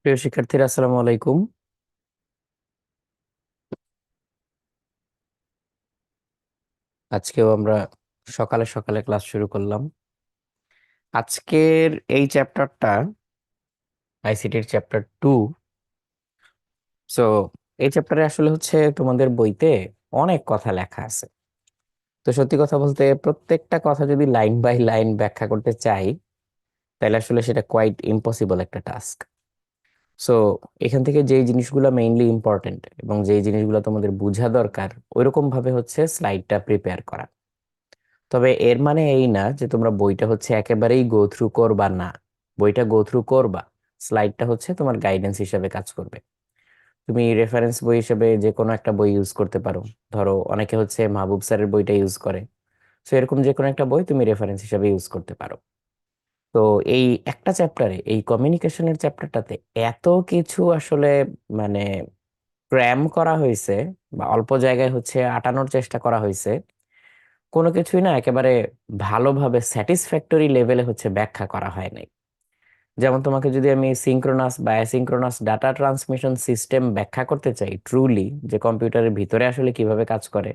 প্রিয় শিক্ষার্থীরা, আসসালামু আলাইকুম। আজকেও আমরা সকালে সকালে ক্লাস শুরু করলাম। আজকের এই চ্যাপ্টারটা আইসিটির চ্যাপ্টার 2। সো এই চ্যাপ্টারে আসলে হচ্ছে তোমাদের বইতে অনেক কথা লেখা আছে। তো সত্যি কথা বলতে প্রত্যেকটা কথা যদি লাইন বাই লাইন ব্যাখ্যা করতে চাই, তাহলে আসলে সেটা কোয়াইট ইম্পসিবল একটা টাস্ক। সো এখান থেকে যেই জিনিসগুলো মেইনলি ইম্পর্টেন্ট এবং যেই জিনিসগুলো তোমাদের বোঝা দরকার, ওইরকম ভাবে হচ্ছে স্লাইডটা প্রিপেয়ার করা। তবে এর মানে এই না যে তোমরা বইটা হচ্ছে একেবারেই গো থ্রু করবা না। বইটা গো থ্রু করবা, স্লাইডটা হচ্ছে তোমার গাইডেন্স হিসেবে কাজ করবে। তুমি রেফারেন্স বই হিসেবে যে কোনো একটা বই ইউজ করতে পারো। ধরো অনেকে হচ্ছে মাহবুব স্যারের বইটা ইউজ করে। তো এরকম যে কোনো একটা বই তুমি রেফারেন্স হিসেবে ইউজ করতে পারো। তো এই একটা চ্যাপ্টারে, এই কমিউনিকেশনের চ্যাপ্টারটাতে এত কিছু আসলে মানে ক্র্যাম করা হয়েছে, বা অল্প জায়গায় হচ্ছে আটানোর চেষ্টা করা হয়েছে। কোনো কিছুই না একেবারে ভালোভাবে স্যাটিসফ্যাক্টরি লেভেলে হচ্ছে ব্যাখ্যা করা হয় নাই। যেমন তোমাকে যদি আমি সিঙ্ক্রোনাস বা অ্যাসিঙ্ক্রোনাস ডাটা ট্রান্সমিশন সিস্টেম ব্যাখ্যা করতে চাই ট্রুলি, যে কম্পিউটারের ভিতরে আসলে কিভাবে কাজ করে,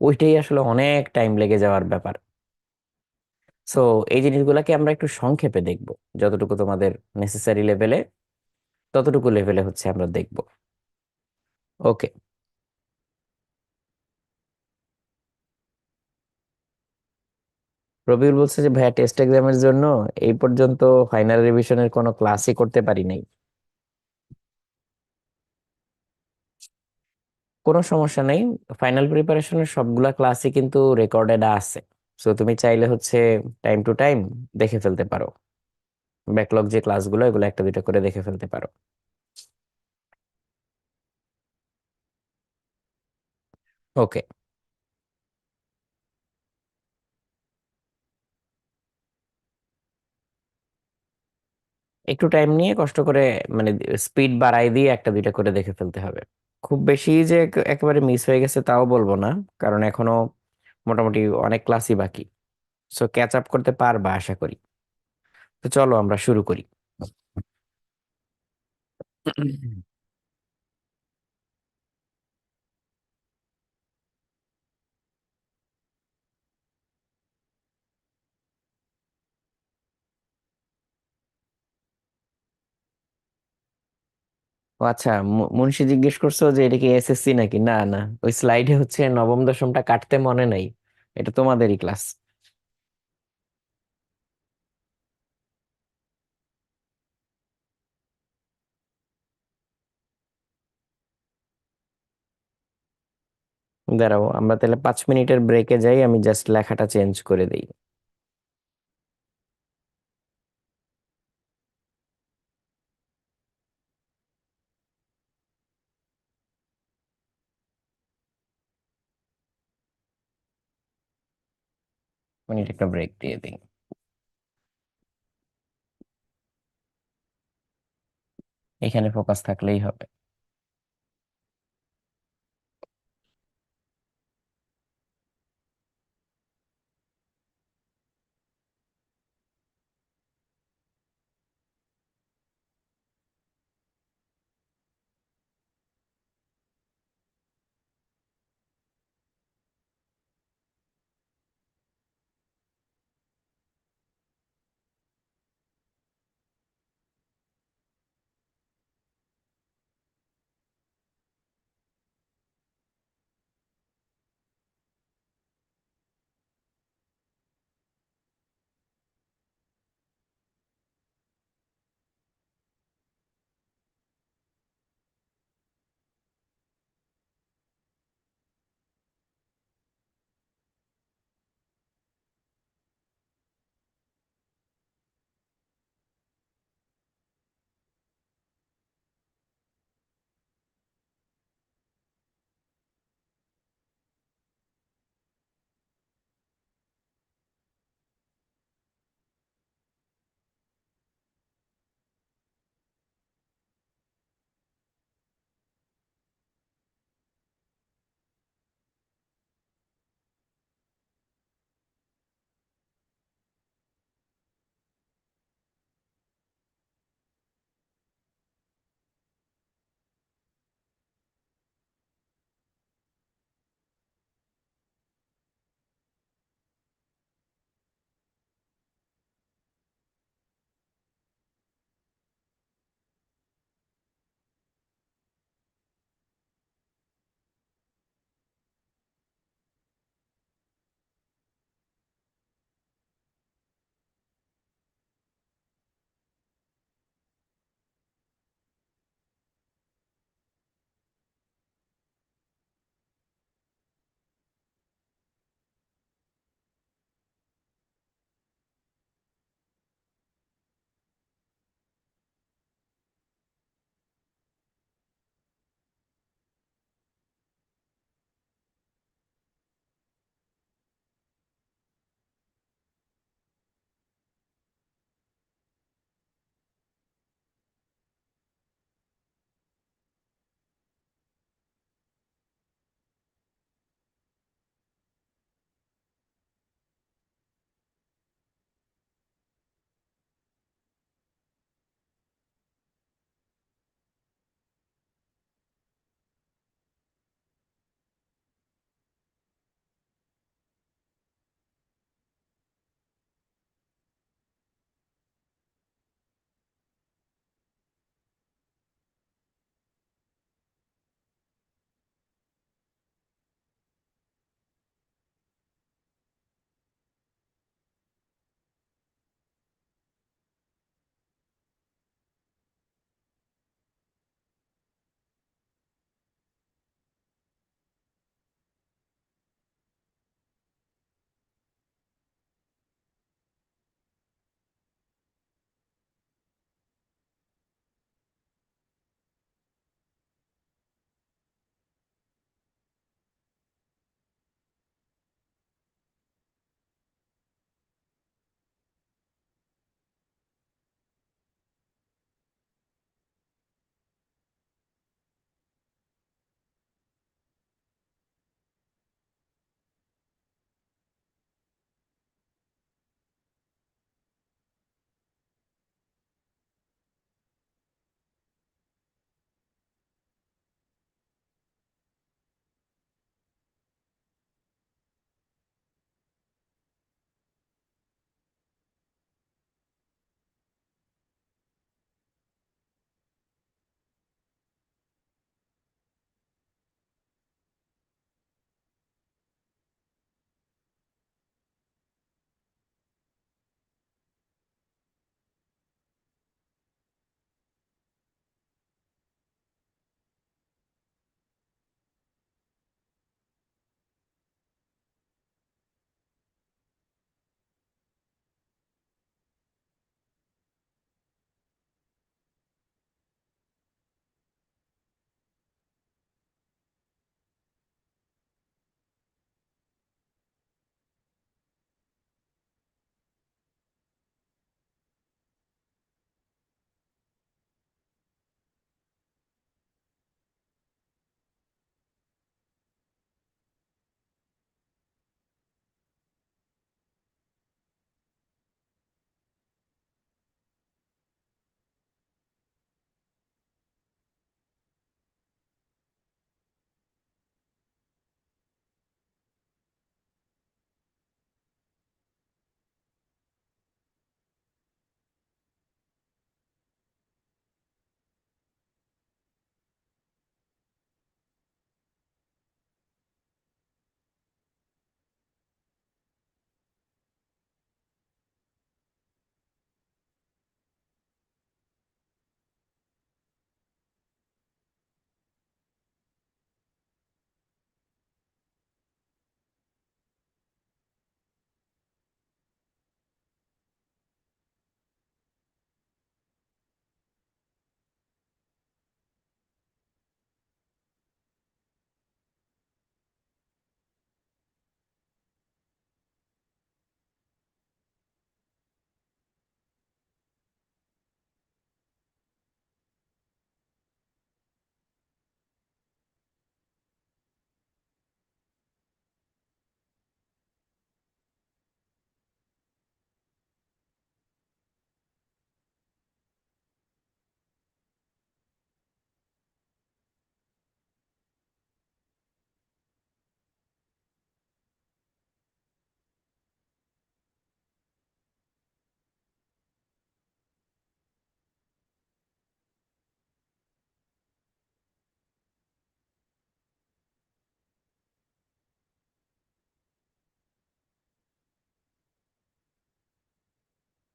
ওইটাই আসলে অনেক টাইম লেগে যাওয়ার ব্যাপার। সো এই জিনিসগুলোকে আমরা একটু সংক্ষেপে দেখব। যতটুকু তোমাদের নেসেসারি লেভেলে, ততটুকু লেভেলে হচ্ছে আমরা দেখব। ওকে। রবিউল বলছে যে ভাইয়া, টেস্ট এক্সামের জন্য এই পর্যন্ত ফাইনাল রিভিশনের কোনো ক্লাসই করতে পারি নাই। কোনো সমস্যা নেই। ফাইনাল প্রিপারেশনের সবগুলা ক্লাসই কিন্তু রেকর্ডেড আছে। সো তুমি চাইলে হচ্ছে টাইম টু টাইম দেখে ফেলতে পারো। ব্যাকলগ যে ক্লাসগুলো, এগুলো একটা দুইটা করে দেখে ফেলতে পারো। ওকে। একটু টাইম নিয়ে কষ্ট করে, মানে স্পিড বাড়াই দিয়ে একটা দুইটা করে দেখে ফেলতে হবে। খুব বেশি যে একেবারে মিস হয়ে গেছে তাও বলবো না, কারণ এখনো মোটামুটি অনেক ক্লাসই বাকি। সো ক্যাচ আপ করতে পারবা আশা করি। তো চলো আমরা শুরু করি। ও আচ্ছা, মুন্সি জিজ্ঞেস করছো যে এটা কি এসএসসি নাকি? না না, ওই স্লাইডে হচ্ছে নবম দশমটা কাটতে মনে নাই। এটা তোমাদেরই ক্লাস। দাঁড়াও, আমরা তাহলে 5 মিনিটের ব্রেকে যাই, আমি জাস্ট লেখাটা চেঞ্জ করে দিই। মিনিট একটা ব্রেক দিয়ে দিই। এখানে ফোকাস থাকলেই হবে।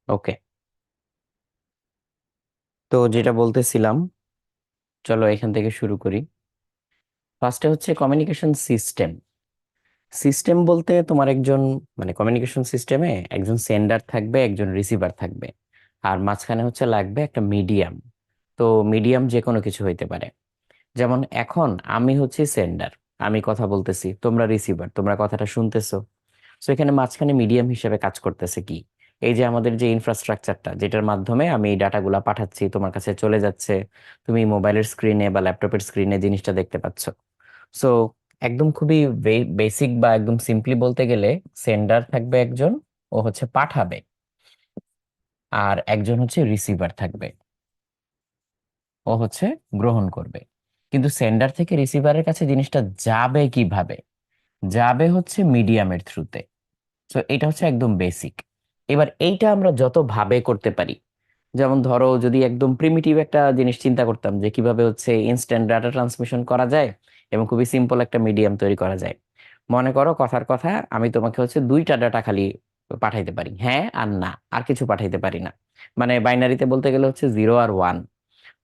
ওকে, তো যেটা বলতেছিলাম, চলো এখান থেকে শুরু করি। ফার্স্টে হচ্ছে কমিউনিকেশন সিস্টেম। সিস্টেম বলতে তোমার একজন, মানে কমিউনিকেশন সিস্টেমে একজন সেন্ডার থাকবে, একজন রিসিভার থাকবে, আর মাঝখানে হচ্ছে লাগবে একটা মিডিয়াম। তো মিডিয়াম যে কোনো কিছু হইতে পারে। যেমন এখন আমি হচ্ছি সেন্ডার, আমি কথা বলতেছি, তোমরা রিসিভার, তোমরা কথাটা শুনতেছো। সো এখানে মাঝখানে মিডিয়াম হিসেবে কাজ করতেছে কি, এই যে আমাদের যে ইনফ্রাস্ট্রাকচারটা, যেটার মাধ্যমে আমি এই ডাটাগুলা পাঠাচ্ছি, তোমার কাছে চলে যাচ্ছে, তুমি মোবাইলের স্ক্রিনে বা ল্যাপটপের স্ক্রিনে জিনিসটা দেখতে পাচ্ছ। সো একদম খুবই বেসিক বা একদম সিম্পলি বলতে গেলে, সেন্ডার থাকবে একজন, ও হচ্ছে পাঠাবে, আর একজন হচ্ছে রিসিভার থাকবে, ও হচ্ছে গ্রহণ করবে। কিন্তু সেন্ডার থেকে রিসিভারের কাছে জিনিসটা যাবে কিভাবে? যাবে হচ্ছে মিডিয়ামের থ্রুতে। তো এটা হচ্ছে একদম বেসিক। এবার এইটা আমরা যত ভাবে করতে পারি, যেমন ধরো যদি একদম প্রিমিটিভ একটা জিনিস চিন্তা করতাম যে কিভাবে হচ্ছে ইনস্ট্যান্ট ডাটা ট্রান্সমিশন করা যায় এবং খুবই সিম্পল একটা মিডিয়াম তৈরি করা যায়। মনে করো কথার কথা, আমি তোমাকে হচ্ছে দুইটা ডাটা খালি পাঠাইতে পারি, হ্যাঁ আর না, আর কিছু পাঠাইতে পারি না। মানে বাইনারিতে বলতে গেলে হচ্ছে 0 আর 1।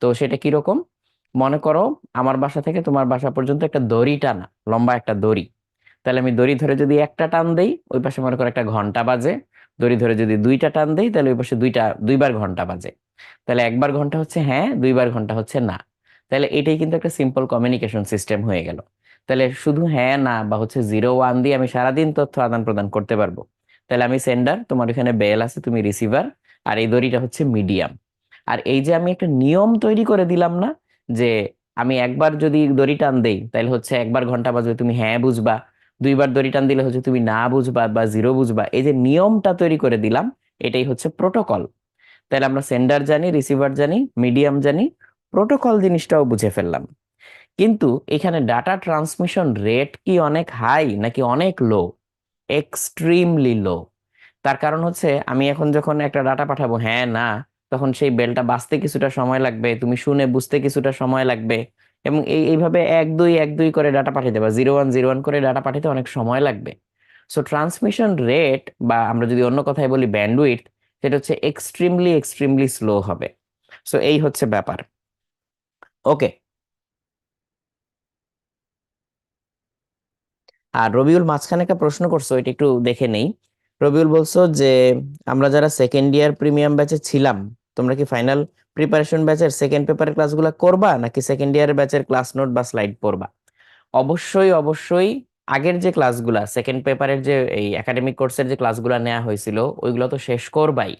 তো সেটা কিরকম? মনে করো আমার বাসা থেকে তোমার বাসা পর্যন্ত একটা দড়ি টানা, লম্বা একটা দড়ি। তাহলে আমি দড়ি ধরে যদি একটা টান দেই, ওই পাশে মনে করো একটা ঘন্টা বাজে। দড়ি ধরে যদি দুইটা টান দেই, তাহলে ওই পাশে দুইবার ঘন্টা বাজে। তাহলে একবার ঘন্টা হচ্ছে হ্যাঁ, দুইবার ঘন্টা হচ্ছে না। তাহলে এটাই কিন্তু একটা সিম্পল কমিউনিকেশন সিস্টেম হয়ে গেল। তাহলে শুধু হ্যাঁ না বা হচ্ছে 0 1 দিয়ে আমি সারাদিন তথ্য আদান প্রদান করতে পারবো। তাহলে আমি সেন্ডার, তোমার এখানে বেল আছে, তুমি রিসিভার, আর এই দড়িটা হচ্ছে মিডিয়াম। আর এই যে আমি একটা নিয়ম তৈরি করে দিলাম না, যে আমি একবার যদি দড়ি টান দেই তাহলে হচ্ছে একবার ঘন্টা বাজবে, তুমি হ্যাঁ বুঝবা। দুইবার দড়ি টান দিলে হচ্ছে তুমি না বুঝবা বা 0 বুঝবা। এই যে নিয়মটা তৈরি করে দিলাম, এটাই হচ্ছে প্রোটোকল। তাহলে আমরা সেন্ডার জানি, রিসিভার জানি, মিডিয়াম জানি, প্রোটোকল জিনিসটাও বুঝে ফেললাম। কিন্তু এখানে ডাটা ট্রান্সমিশন রেট কি অনেক হাই নাকি অনেক লো? এক্সট্রিমলি লো। তার কারণ হচ্ছে আমি এখন যখন একটা ডাটা পাঠাবো হ্যাঁ না, তখন সেই বেলটা বাজতে কিছুটা সময় লাগবে, তুমি শুনে বুঝতে কিছুটা সময় লাগবে, এবং এইভাবে 1 2 1 2 করে ডাটা পাঠাতে বা 0 1 0 1 করে ডাটা পাঠাতে অনেক সময় লাগবে। সো ট্রান্সমিশন রেট, বা আমরা যদি অন্য কথায় বলি ব্যান্ডউইথ, সেটা হচ্ছে এক্সট্রিমলি এক্সট্রিমলি স্লো হবে। সো এই হচ্ছে ব্যাপার। ওকে। আর রবিউল মাঝখানে একটা প্রশ্ন করছো, এটা একটু দেখে নেই। রবিউল বলছো যে আমরা যারা সেকেন্ড ইয়ার প্রিমিয়াম ব্যাচে ছিলাম, তোমরা কি ফাইনাল প্রিপারেশন ব্যাচের সেকেন্ড পেপারের ক্লাসগুলো করবা নাকি সেকেন্ড ইয়ার ব্যাচের ক্লাস নোট বা স্লাইড পড়বা? অবশ্যই অবশ্যই আগের যে ক্লাসগুলা, সেকেন্ড পেপারের যে এই একাডেমিক কোর্সের যে ক্লাসগুলো নেওয়া হয়েছিল, ওইগুলো তো শেষ করবাই।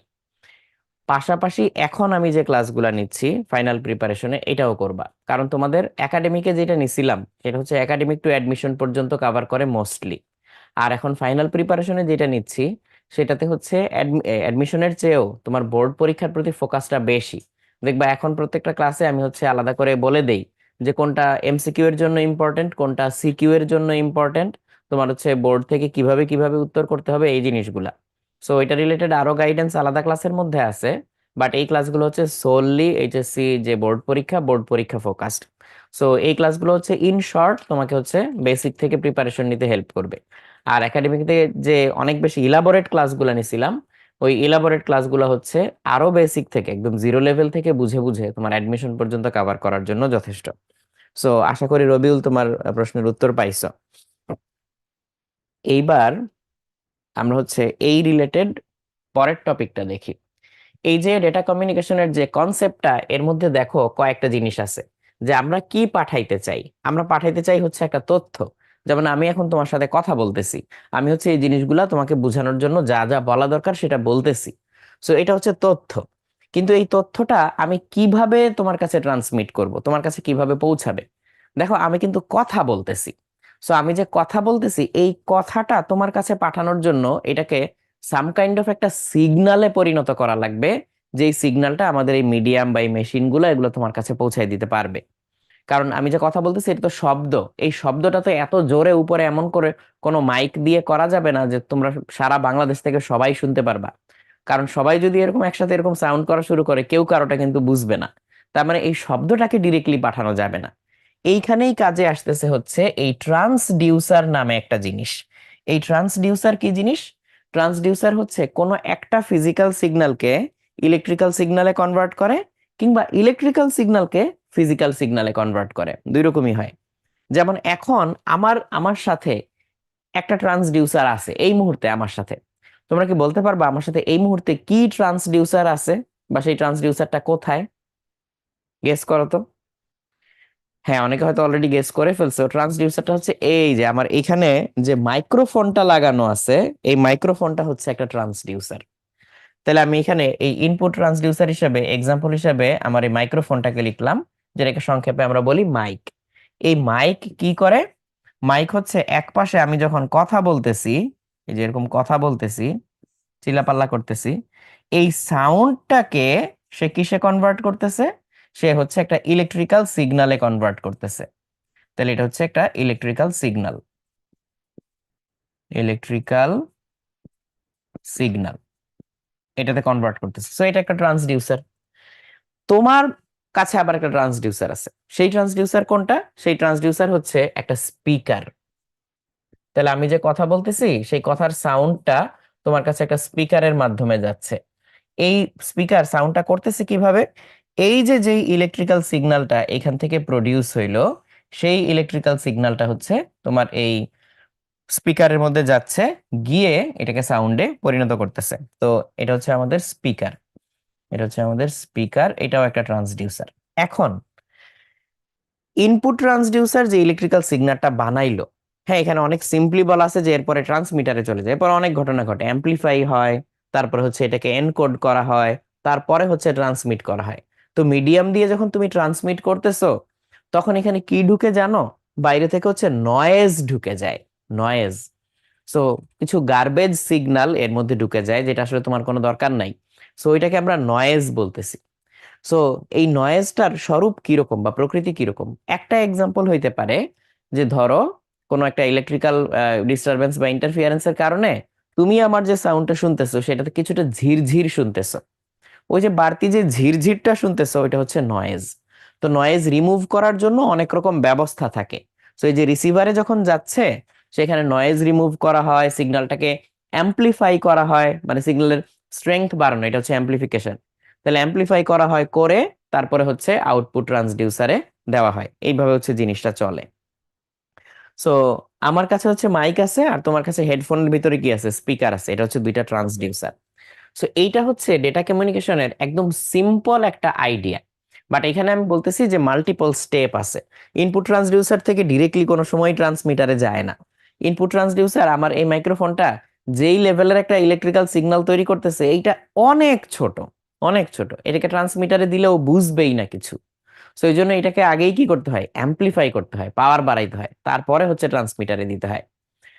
পাশাপাশি এখন আমি যে ক্লাসগুলো নিচ্ছি ফাইনাল প্রিপারেশনে, এটাও করবা। কারণ তোমাদের একাডেমিকে যেটা নিছিলাম সেটা হচ্ছে একাডেমিক টু অ্যাডমিশন পর্যন্ত কভার করে মোস্টলি। আর এখন ফাইনাল প্রিপারেশনে যেটা নিচ্ছি, সেটাতে হচ্ছে অ্যাডমিশনের চেয়েও তোমার বোর্ড পরীক্ষার প্রতি ফোকাসটা বেশি। দেখবা এখন প্রত্যেকটা ক্লাসে আমি হচ্ছে আলাদা করে বলে দেই যে কোনটা এমসিকিউ এর জন্য ইম্পর্টেন্ট, কোনটা সিকিউ এর জন্য ইম্পর্টেন্ট, তোমার হচ্ছে বোর্ড থেকে কিভাবে কিভাবে উত্তর করতে হবে, এই জিনিসগুলা। সো এটা রিলেটেড আরো গাইডেন্স আলাদা ক্লাসের মধ্যে আছে। বাট এই ক্লাসগুলো হচ্ছে সোললি এইচএসসি যে বোর্ড পরীক্ষা, বোর্ড পরীক্ষা ফোকাসড। সো এই ক্লাসগুলো হচ্ছে ইন শর্ট তোমাকে হচ্ছে বেসিক থেকে প্রিপারেশন নিতে হেল্প করবে। আর একাডেমিতে যে অনেক বেশি ইলাবোরেট ক্লাসগুলো নিছিলাম, ওই ইলাবোরেট ক্লাসগুলো হচ্ছে আরো বেসিক থেকে একদম জিরো লেভেল থেকে বুঝে বুঝে তোমার অ্যাডমিশন পর্যন্ত কভার করার জন্য যথেষ্ট। সো আশা করি রবিউল তোমার প্রশ্নের উত্তর পাইছো। এইবার আমরা হচ্ছে এই রিলেটেড পরের টপিকটা দেখি। এই যে ডেটা কমিউনিকেশনের যে কনসেপ্টটা, এর মধ্যে দেখো কয়েকটা জিনিস আছে। যে আমরা কি পাঠাইতে চাই, আমরা পাঠাইতে চাই হচ্ছে একটা তথ্য। যেমন আমি এখন তোমার সাথে কথা বলতেছি, আমি হচ্ছে এই জিনিসগুলা তোমাকে বোঝানোর জন্য যা যা বলা দরকার সেটা বলতেছি। সো এটা হচ্ছে তথ্য। কিন্তু এই তথ্যটা আমি কিভাবে তোমার কাছে ট্রান্সমিট করব, তোমার কাছে কিভাবে পৌঁছাবে? দেখো আমি কিন্তু কথা বলতেছি। সো আমি যে কথা বলতেছি, এই কথাটা তোমার কাছে পাঠানোর জন্য এটাকে সাম কাইন্ড অফ একটা সিগনালে পরিণত করা লাগবে, যেই সিগন্যালটা আমাদের এই মিডিয়াম বা এই মেশিন গুলো এগুলো তোমার কাছে পৌঁছায় দিতে পারবে। কারণ আমি যে কথা বলতেছি এটা তো শব্দ, এই শব্দটা তো এত জোরে উপরে এমন করে কোনো মাইক দিয়ে করা যাবে না যে তোমরা সারা বাংলাদেশ থেকে সবাই শুনতে পারবা। কারণ সবাই যদি এরকম একসাথে এরকম সাউন্ড করা শুরু করে, কেউ কারোটা কিন্তু বুঝবে না। তার মানে এই শব্দটাকে ডিরেক্টলি পাঠানো যাবে না। এইখানেই কাজে আসতেছে হচ্ছে এই ট্রান্সডিউসার নামে একটা জিনিস। এই ট্রান্সডিউসার কি জিনিস? ট্রান্সডিউসার হচ্ছে কোনো একটা ফিজিক্যাল সিগন্যালকে ইলেকট্রিক্যাল সিগন্যালে কনভার্ট করে, কিংবা ইলেকট্রিক্যাল সিগন্যালকে ফিজিক্যাল সিগন্যালে কনভার্ট করে, দুই রকমই হয়। যেমন এখন আমার আমার সাথে একটা ট্রান্সডিউসার আছে এই মুহূর্তে আমার সাথে। তোমরা কি বলতে পারবা আমার সাথে এই মুহূর্তে কি ট্রান্সডিউসার আছে, বা সেই ট্রান্সডিউসারটা কোথায়? গেস করো তো। হ্যাঁ, অনেকে হয়তো অলরেডি গেস করে ফেলছো। ট্রান্সডিউসারটা হচ্ছে এই যে আমার এখানে যে মাইক্রোফোনটা লাগানো আছে, এই মাইক্রোফোনটা হচ্ছে একটা ট্রান্সডিউসার। তাহলে আমি এখানে এই ইনপুট ট্রান্সডিউসার হিসেবে, এক্সাম্পল হিসেবে আমার এই মাইক্রোফোনটাকে লিখলাম, যেটাকে সংক্ষেপে আমরা বলি মাইক। এই মাইক কি করে? মাইক হচ্ছে এক পাশে আমি যখন কথা বলতেছি, এই যে এরকম কথা বলতেছি, চিল্লাপাল্লা করতেছি, এই সাউন্ডটাকে সে কিসে কনভার্ট করতেছে? সে হচ্ছে একটা ইলেকট্রিক্যাল সিগনালে কনভার্ট করতেছে। তাহলে এটা হচ্ছে একটা ইলেকট্রিক্যাল সিগন্যাল, ইলেকট্রিক্যাল সিগন্যাল এটাতে কনভার্ট করতেছে। সো এটা একটা ট্রান্সডিউসার। তোমার কাছে আবার একটা ট্রান্সডিউসার আছে। সেই ট্রান্সডিউসার কোনটা? সেই ট্রান্সডিউসার হচ্ছে একটা স্পিকার। তাহলে আমি যে কথা বলতেছি সেই কথার সাউন্ডটা তোমার কাছে একটা স্পিকারের মাধ্যমে যাচ্ছে। এই স্পিকার সাউন্ডটা করতেছে কিভাবে? এই যে যেই ইলেকট্রিক্যাল সিগন্যালটা এখান থেকে প্রডিউস হইলো, সেই ইলেকট্রিক্যাল সিগন্যালটা হচ্ছে তোমার এই স্পিকারের মধ্যে যাচ্ছে, গিয়ে এটাকে সাউন্ডে পরিণত করতেছে। তো এটা হচ্ছে আমাদের স্পিকার, এটা হচ্ছে আমাদের স্পিকার, এটাও একটা ট্রান্সডিউসার। এখন ইনপুট ট্রান্সডিউসার যে ইলেকট্রিক্যাল সিগন্যালটা বানাইলো, হ্যাঁ এখানে অনেক সিম্পলি বলা আছে যে এরপরে ট্রান্সমিটারে চলে যায়, এরপর অনেক ঘটনা ঘটে, অ্যাম্প্লিফাই হয়, তারপরে হচ্ছে এটাকে এনকোড করা হয়, তারপরে হচ্ছে ট্রান্সমিট করা হয়। তো মিডিয়াম দিয়ে যখন তুমি ট্রান্সমিট করতেছো, তখন এখানে কি ঢুকে জানো? বাইরে থেকে হচ্ছে নয়েজ ঢুকে যায়, নয়েজ। সো কিছু গার্বেজ সিগন্যাল এর মধ্যে ঢুকে যায়, যেটা আসলে তোমার কোনো দরকার নাই। সো এটাকে আমরা নয়েজ বলতেছি। সো এই নয়েজটার স্বরূপ কিরকম বা প্রকৃতি কিরকম? একটা এক্সাম্পল হইতে পারে যে ধরো কোনো একটা ইলেকট্রিক্যাল ডিস্টারবেন্স বা ইন্টারফিয়ারেন্সের কারণে তুমি আমার যে সাউন্ডটা শুনতেছো সেটাতে কিছুটা ঝিরঝির শুনতেছো। ওই যে বাড়তি যে ঝিরঝিরটা শুনতেছো ওইটা হচ্ছে নয়েজ। তো নয়েজ রিমুভ করার জন্য অনেক রকম ব্যবস্থা থাকে। তো এই যে রিসিভারে যখন যাচ্ছে, সেখানে নয়েজ রিমুভ করা হয়, সিগন্যালটাকে অ্যাম্প্লিফাই করা হয়, মানে সিগন্যালের স্ট্রেংথ বাড়ানো, এটা হচ্ছে অ্যাম্প্লিফিকেশন। তাহলে অ্যাম্প্লিফাই করা হয় করে তারপরে হচ্ছে আউটপুট ট্রান্সডিউসারে দেওয়া হয়। এইভাবে হচ্ছে জিনিসটা চলে। সো আমার কাছে হচ্ছে মাইক আছে, আর তোমার কাছে হেডফোনের ভিতরে কি আছে? স্পিকার আছে। এটা হচ্ছে দুইটা ট্রান্সডিউসার। সো এইটা হচ্ছে ডেটা কমিউনিকেশনের একদম সিম্পল একটা আইডিয়া। বাট এখানে আমি বলতেছি যে মাল্টিপল স্টেপ আছে। ইনপুট ট্রান্সডিউসার থেকে ডিরেক্টলি কোনো সময় ট্রান্সমিটারে যায় না। ইনপুট ট্রান্সডিউসার আমার এই মাইক্রোফোনটা যেই লেভেলের একটা ইলেকট্রিক্যাল সিগন্যাল তৈরি করতেছে, এইটা অনেক ছোট, অনেক ছোট, এটাকে ট্রান্সমিটারে দিলেও বুঝবেই না কিছু। সো এই জন্য এটাকে আগেই কি করতে হয়? অ্যাম্প্লিফাই করতে হয়, পাওয়ার বাড়াইতে হয়, তারপরে হচ্ছে ট্রান্সমিটারে দিতে হয়।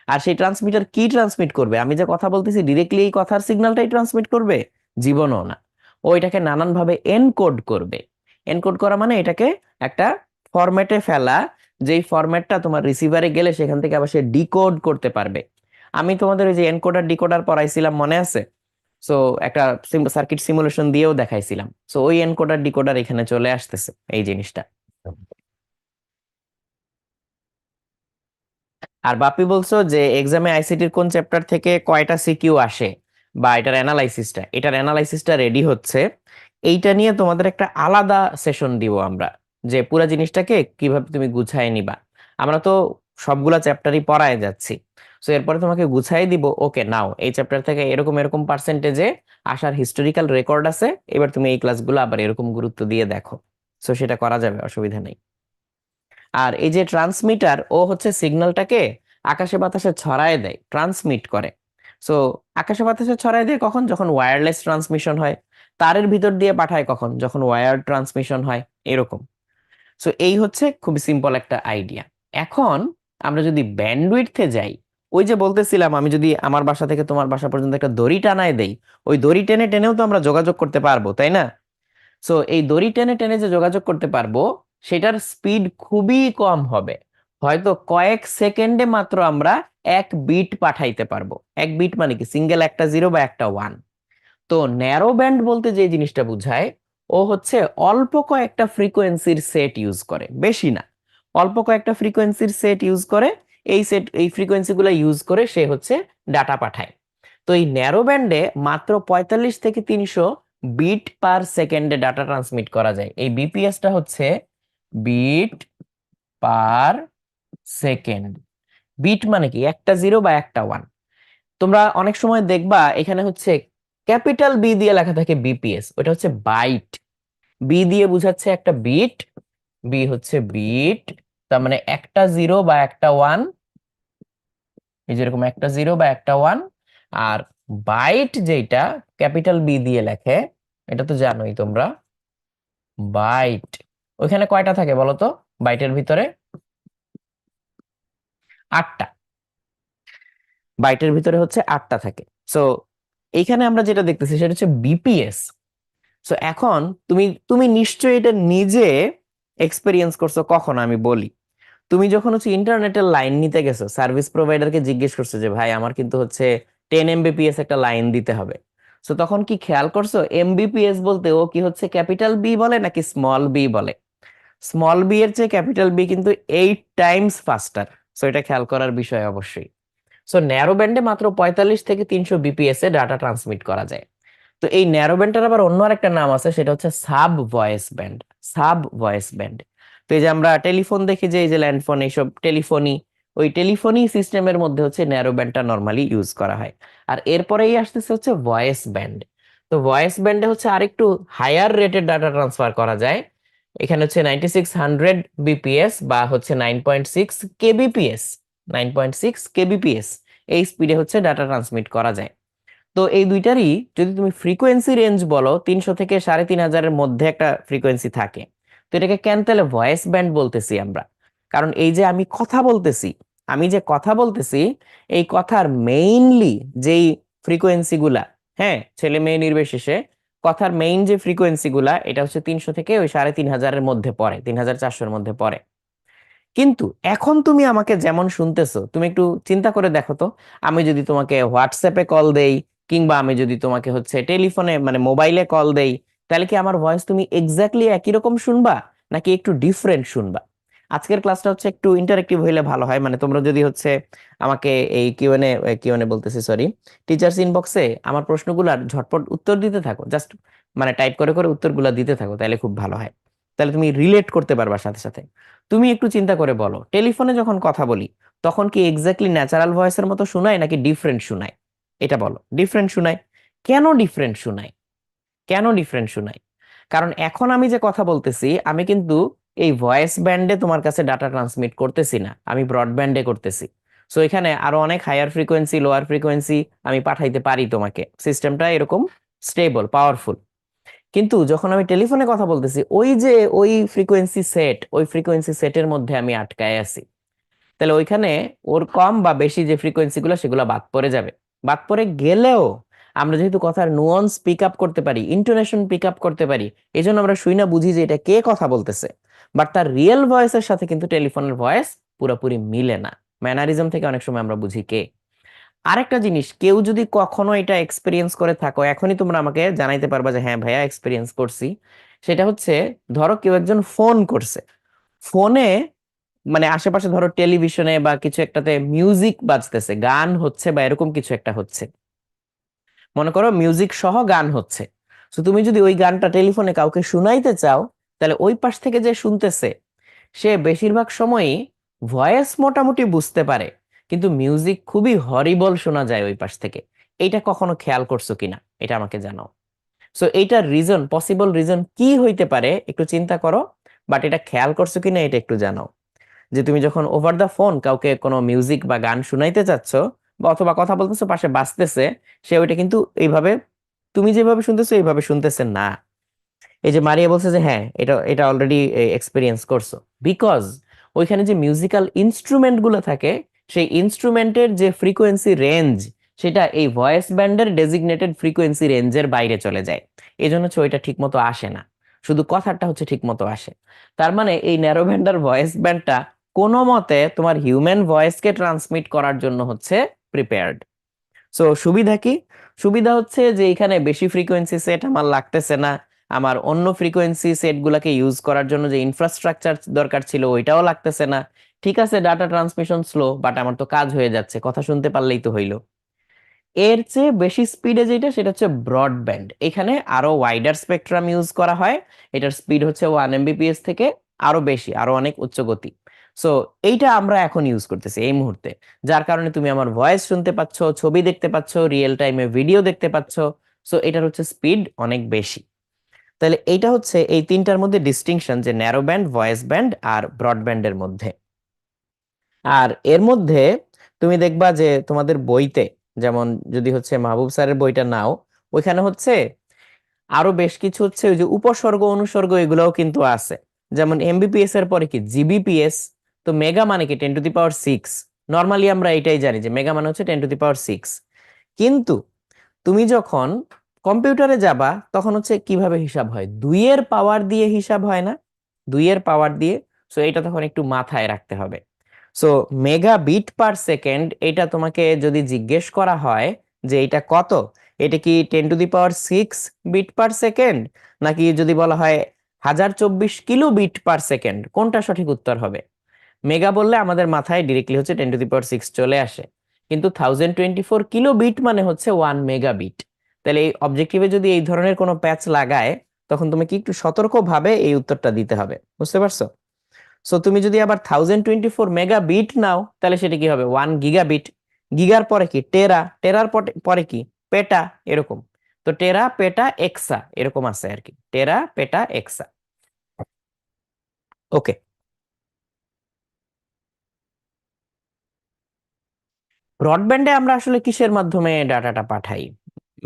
আর সেই ট্রান্সমিটার কি ট্রান্সমিট করবে? আমি যে কথা বলতেছি ডিরেক্টলি এই কথার সিগন্যালটাই ট্রান্সমিট করবে? জীবনও না। ও এটাকে নানান ভাবে এনকোড করবে। এনকোড করা মানে এটাকে একটা ফরম্যাটে ফেলা, যেই ফরম্যাটটা তোমার রিসিভারে গেলে সেখান থেকে আবার সে ডিকোড করতে পারবে। আমি তোমাদের ওই যে এনকোডার ডিকোডার পড়াইছিলাম, মনে আছে? সো একটা সার্কিট সিমুলেশন দিয়েও দেখাইছিলাম। সো ওই এনকোডার ডিকোডার এখানে চলে আসতেছে এই জিনিসটা। আর বাপি বলছো যে এক্সামে আইসিটির কোন চ্যাপ্টার থেকে কয়টা সিকিউ আসে, বা এটার অ্যানালাইসিসটা রেডি হচ্ছে। এইটা নিয়ে তোমাদের একটা আলাদা সেশন দিব আমরা, যে পুরো জিনিসটাকে কিভাবে তুমি গুছায় নিবা। আমরা তো সবগুলা চ্যাপ্টারই পড়ায় যাচ্ছি। সো এরপরে তোমাকে গুছাই দিব, ওকে নাও এই চ্যাপ্টার থেকে এরকম এরকম পার্সেন্টেজে আসার হিস্টোরিক্যাল রেকর্ড আছে, এবার তুমি এই ক্লাসগুলো আবার এরকম গুরুত্ব দিয়ে দেখো। সো সেটা করা যাবে, অসুবিধা নেই। আর এই যে ট্রান্সমিটার, ও হচ্ছে সিগন্যালটাকে আকাশে বাতাসে ছড়ায় দেয়, ট্রান্সমিট করে। সো আকাশে বাতাসে ছড়ায় দেয় কখন? যখন ওয়্যারলেস ট্রান্সমিশন হয়। তারের ভিতর দিয়ে পাঠায় কখন? যখন ওয়্যার ট্রান্সমিশন হয়, এরকম। সো এই হচ্ছে খুবই সিম্পল একটা আইডিয়া। এখন আমরা যদি ব্যান্ডউইডথে যাই, ওই যে বলতেছিলাম আমি যদি আমার বাসা থেকে তোমার বাসা পর্যন্ত একটা দড়ি টানায় দেই, ওই দড়ি টেনে টেনেও তো আমরা যোগাযোগ করতে পারবো, তাই না? সো এই দড়ি টেনে টেনে যে যোগাযোগ করতে পারবো, সেটার স্পিড খুবই কম হবে। হয়তো কয়েক সেকেন্ডে মাত্র আমরা এক বিট পাঠাইতে পারবো। এক বিট মানে কি? সিঙ্গেল একটা জিরো বা একটা ওয়ান। তো ন্যারো ব্যান্ড বলতে যে জিনিসটা বুঝায়, ও হচ্ছে অল্প কয়েকটা ফ্রিকোয়েন্সির সেট ইউজ করে, বেশি না। অল্প কয়েকটা ফ্রিকোয়েন্সির সেট ইউজ করে, এই ফ্রিকোয়েন্সি গুলো ইউজ করে সে হচ্ছে ডাটা পাঠায়। তো এই ন্যারো ব্যান্ডে মাত্র 45 থেকে 300 বিট পার সেকেন্ডে ডাটা ট্রান্সমিট করা যায়। এই বিপিএসটা হচ্ছে বিট পার সেকেন্ড। বিট মানে কি? একটা জিরো বা একটা ওয়ান। তোমরা অনেক সময় দেখবা এখানে হচ্ছে ক্যাপিটাল বি দিয়ে লেখা থাকে বিপিএস, ওটা হচ্ছে বাইট। বি দিয়ে বুঝাচ্ছে একটা বিট, বি হচ্ছে বিট, তার মানে একটা জিরো বা একটা ওয়ান, এই যেরকম একটা জিরো বা একটা ওয়ান। আর বাইট যেটা ক্যাপিটাল বি দিয়ে লেখে, এটা তো জানোই তোমরা, বাইট ওইখানে কয়টা থাকে বলো তো? বাইটের ভিতরে 8টা। বাইটের ভিতরে হচ্ছে 8টা থাকে। সো এইখানে আমরা যেটা দেখতেছি সেটা হচ্ছে বিপিএস। সো এখন তুমি তুমি নিশ্চয়ই এটা নিজে এক্সপেরিয়েন্স করছো। কখন আমি বলি, তুমি যখন হচ্ছে ইন্টারনেটের লাইন নিতে গেছো, সার্ভিস প্রোভাইডারকে জিজ্ঞেস করছো যে ভাই আমার কিন্তু হচ্ছে 10 Mbps একটা লাইন দিতে হবে। সো তখন কি খেয়াল করছো এমবিপিএস বলতে ও কি হচ্ছে ক্যাপিটাল বি বলে নাকি স্মল বি বলে? স্মল বি এর চেয়ে ক্যাপিটাল বি কিন্তু 8 টাইমস ফাস্টার। সো এটা খেয়াল করার বিষয় অবশ্যই। সো ন্যারো ব্যান্ডে মাত্র 45 থেকে 300 বিপিএস এ ডাটা ট্রান্সমিট করা যায়। তো এই ন্যারো ব্যান্ডটার আবার অন্য আরেকটা নাম আছে, সেটা হচ্ছে sub voice band. Sub voice band. তো এই যে আমরা টেলিফোন দেখি, যে এই যে ল্যান্ডফোন, এইসব টেলিফোনি, ওই টেলিফোনি সিস্টেমের মধ্যে হচ্ছে ন্যারো ব্যান্ডটা নর্মালি ইউজ করা হয়। আর এরপরেই আসতেছে হচ্ছে ভয়েস ব্যান্ড। তো ভয়েস ব্যান্ডে হচ্ছে আরেকটু হায়ার রেটেড ডাটা ট্রান্সফার করা যায়। এখানে হচ্ছে 9600 বিপিএস বা হচ্ছে 9.6 কেবিপিএস। 9.6 কেবিপিএস এই স্পিডে হচ্ছে ডাটা ট্রান্সমিট করা যায়। তো এই দুইটারই যদি তুমি ফ্রিকোয়েন্সি রেঞ্জ বলো, 300 থেকে 3500-এর মধ্যে একটা ফ্রিকোয়েন্সি থাকে। তো এটাকে কেন তাহলে ভয়েস ব্যান্ড বলতেছি আমরা? কারণ এই যে আমি কথা বলতেছি, আমি যে কথা বলতেছি, এই কথার মেইনলি যেই ফ্রিকোয়েন্সি গুলা, হ্যাঁ ছেলে মেয়ে নির্বিশেষে, কথার মেইন যে ফ্রিকোয়েন্সি গুলা এটা হচ্ছে 300 থেকে ওই 3500-এর মধ্যে পড়ে, 3400-এর মধ্যে পড়ে। কিন্তু এখন তুমি আমাকে যেমন শুনতেছো, তুমি একটু চিন্তা করে দেখো তো, আমি যদি তোমাকে হোয়াটসঅ্যাপে কল দেই, কিংবা আমি যদি তোমাকে হচ্ছে টেলিফোনে মানে মোবাইলে কল দেই, তাহলে কি আমার ভয়েস তুমি এক্স্যাক্টলি একই রকম শুনবা নাকি একটু ডিফারেন্ট শুনবা? আজকের ক্লাসটা হচ্ছে একটু ইন্টারেক্টিভ হইলে ভালো হয়। মানে তোমরা যদি হচ্ছে আমাকে এই কিউএনএ কিউএনএ বলতেছি সরি, টিচার্স ইনবক্সে আমার প্রশ্নগুলার ঝটপট উত্তর দিতে থাকো, জাস্ট মানে টাইপ করে করে উত্তরগুলা দিতে থাকো, তাহলে খুব ভালো হয়। তাহলে তুমি রিলেট করতে পারবা সাথে সাথে। তুমি একটু চিন্তা করে বলো, টেলিফোনে যখন কথা বলি তখন কি এক্স্যাক্টলি ন্যাচারাল ভয়েসের মতো শোনায় নাকি ডিফারেন্ট শোনায়? এটা বলো। ডিফারেন্ট শোনায়। কেন ডিফারেন্ট শোনায়? কেন ডিফারেন্ট শোনায়? কারণ এখন আমি যে কথা বলতেছি, আমি কিন্তু এই ভয়েস ব্যান্ডে তোমার কাছে ডাটা ট্রান্সমিট করতেছি না, আমি ব্রডব্যান্ডে করতেছি। সো এখানে আরো অনেক হায়ার ফ্রিকোয়েন্সি লোয়ার ফ্রিকোয়েন্সি আমি পাঠাইতে পারি তোমাকে, সিস্টেমটা এরকম স্টেবল পাওয়ারফুল। কিন্তু যখন আমি টেলিফোনে কথা বলতেছি, ওই যে ওই ফ্রিকোয়েন্সি সেট, ওই ফ্রিকোয়েন্সি সেটের মধ্যে আমি আটকায় আছি। তাহলে ওইখানে ওর কম বা বেশি যে ফ্রিকোয়েন্সি গুলো সেগুলো বাদ পড়ে যাবে। বাদ পড়ে গেলেও আমরা যেহেতু কথার নুয়ান্স পিক আপ করতে পারি, ইন্টোনেশন পিক আপ করতে পারি, এই জন্য আমরা শুই না বুঝি যে এটা কে কথা বলতেছে। বাট তার রিয়েল ভয়েসের সাথে কিন্তু টেলিফোনের ভয়েস পুরোপুরি মিলে না। ম্যানারিজম থেকে অনেক সময় আমরা বুঝি কে। আরেকটা জিনিস, কেউ যদি কখনো এটা এক্সপিরিয়েন্স করে থাকো, এখনই তোমরা আমাকে জানাইতে পারবা যে হ্যাঁ ভাইয়া এক্সপিরিয়েন্স করছি। সেটা হচ্ছে, ধরো কেউ একজন ফোন করছে, ফোনে মানে আশেপাশে ধরো টেলিভিশনে বা কিছু একটাতে মিউজিক বাজতেছে, গান হচ্ছে বা এরকম কিছু একটা হচ্ছে, মনে করো মিউজিক সহ গান হচ্ছে। তো তুমি যদি ওই গানটা টেলিফোনে কাউকে শুনাইতে চাও, তাহলে ওই পাশ থেকে যে শুনতেছে সে বেশিরভাগ সময়ই ভয়েস মোটামুটি বুঝতে পারে, কিন্তু মিউজিক খুবই হরিবল শোনা যায় ওই পাশ থেকে। এইটা কখনো খেয়াল করছো কিনা এটা আমাকে জানাও। সো এইটার রিজন, পসিবল রিজন কি হইতে পারে একটু চিন্তা করো। বাট এটা খেয়াল করছো কিনা এটা একটু জানাও। যে তুমি যখন ওভার দা ফোন কাউকে কোনো মিউজিক বা গান শুনাইতে চাচ্ছ, বা অথবা কথা বলতেছো পাশে বাজতেছে, সে ওইটা কিন্তু এইভাবে তুমি যেভাবে শুনতেছো এইভাবে শুনতেছে না। এই যে মারিয়া বলছে যে হ্যাঁ এটা এটা অলরেডি এক্সপিরিয়েন্স করছো, বিকজ ওইখানে যে মিউজিক্যাল ইনস্ট্রুমেন্ট গুলো থাকে, সেই ইনস্ট্রুমেন্টের যে ফ্রিকোয়েন্সি রেঞ্জ, সেটা এই ভয়েস ব্যান্ডের ডেজিগনেটেড ফ্রিকোয়েন্সি রেঞ্জের বাইরে চলে যায়। এই জন্য হচ্ছে ওইটা ঠিক মতো আসে না, শুধু কথাটা হচ্ছে ঠিক মতো আসে। তার মানে এই ন্যারো ব্যান্ডার ভয়েস ব্যান্ডটা কোনো মতে তোমার হিউম্যান ভয়েসকে ট্রান্সমিট করার জন্য হচ্ছে প্রিপেয়ার্ড। সো সুবিধা কি? সুবিধা হচ্ছে যে এখানে বেশি ফ্রিকোয়েন্সি সেট আমার লাগতেছে না, আমার অন্য ফ্রিকোয়েন্সি সেট গুলাকে ইউজ করার জন্য যে ইনফ্রাস্ট্রাকচার দরকার ছিল ওইটাও লাগতেছে না। ঠিক আছে ডাটা ট্রান্সমিশন স্লো, বাট আমার তো কাজ হয়ে যাচ্ছে, কথা শুনতে পারলেই তো হইলো। এর চেয়ে বেশি স্পিডে যেটা সেটা হচ্ছে ব্রডব্যান্ড। এখানে আরো ওয়াইডার স্পেকট্রাম ইউজ করা হয়, এটার স্পিড হচ্ছে 1 Mbps থেকে আরো বেশি, আরো অনেক উচ্চ গতি। সো এইটা আমরা এখন ইউজ করতেছি এই মুহূর্তে, যার কারণে তুমি আমার ভয়েস শুনতে পাচ্ছ, ছবি দেখতে পাচ্ছ, রিয়েল টাইমে ভিডিও দেখতে পাচ্ছ। সো এটার হচ্ছে স্পিড অনেক বেশি। তাহলে এইটা হচ্ছে এই তিনটার মধ্যে ডিস্টিংশন, যে ন্যারো ব্যান্ড, ভয়েস ব্যান্ড আর ব্রডব্যান্ডের মধ্যে। আর এর মধ্যে তুমি দেখবা যে তোমাদের বইতে, যেমন যদি হচ্ছে মাহবুব স্যারের বইটা নাও, ওইখানে হচ্ছে আরো বেশ কিছু হচ্ছে ওই যে উপসর্গ অনুসর্গ এগুলোও কিন্তু আছে। যেমন এমবিপিএস এর পরে কি জিবিপিএস, তো মেগা মানে কি 10⁶। নর্মালি আমরা এটাই জানি যে মেগা মানে হচ্ছে 10⁶। কিন্তু তুমি যখন কম্পিউটারে যাবা তখন হচ্ছে কিভাবে হিসাব হয়, 2 এর পাওয়ার দিয়ে হিসাব হয় না, 2 এর পাওয়ার দিয়ে। সো এটা তখন একটু মাথায় রাখতে হবে। সো মেগাবিট/সেকেন্ড, এটা তোমাকে যদি জিজ্ঞেস করা হয় যে এটা কত, এটা কি 10⁶ বিট/সেকেন্ড, নাকি যদি বলা হয় 1024 কিলোবিট/সেকেন্ড, কোনটা সঠিক উত্তর হবে? মেগা বললে আমাদের মাথায় ডিরেক্টলি হচ্ছে 10⁶ চলে আসে, কিন্তু 1024 কিলোবিট মানে হচ্ছে 1 মেগাবিট। তাহলে এই অবজেক্টিভে যদি এই ধরনের কোনো প্যাচ লাগায়, তখন তুমি কি একটু সতর্কভাবে এই উত্তরটা দিতে হবে, বুঝতে পারছো? সো তুমি যদি আবার 1024 মেগাবিট নাও, তাহলে সেটা কি হবে? 1 গিগাবিট। গিগার পরে কি টেরা, টেরার পরে কি পেটা, এরকম। তো টেরা, পেটা, এক্সা এরকম আছে আর কি, টেরা, পেটা, এক্সা। ওকে। ব্রডব্যান্ডে আমরা আসলে কিসের মাধ্যমে ডাটাটা পাঠাই?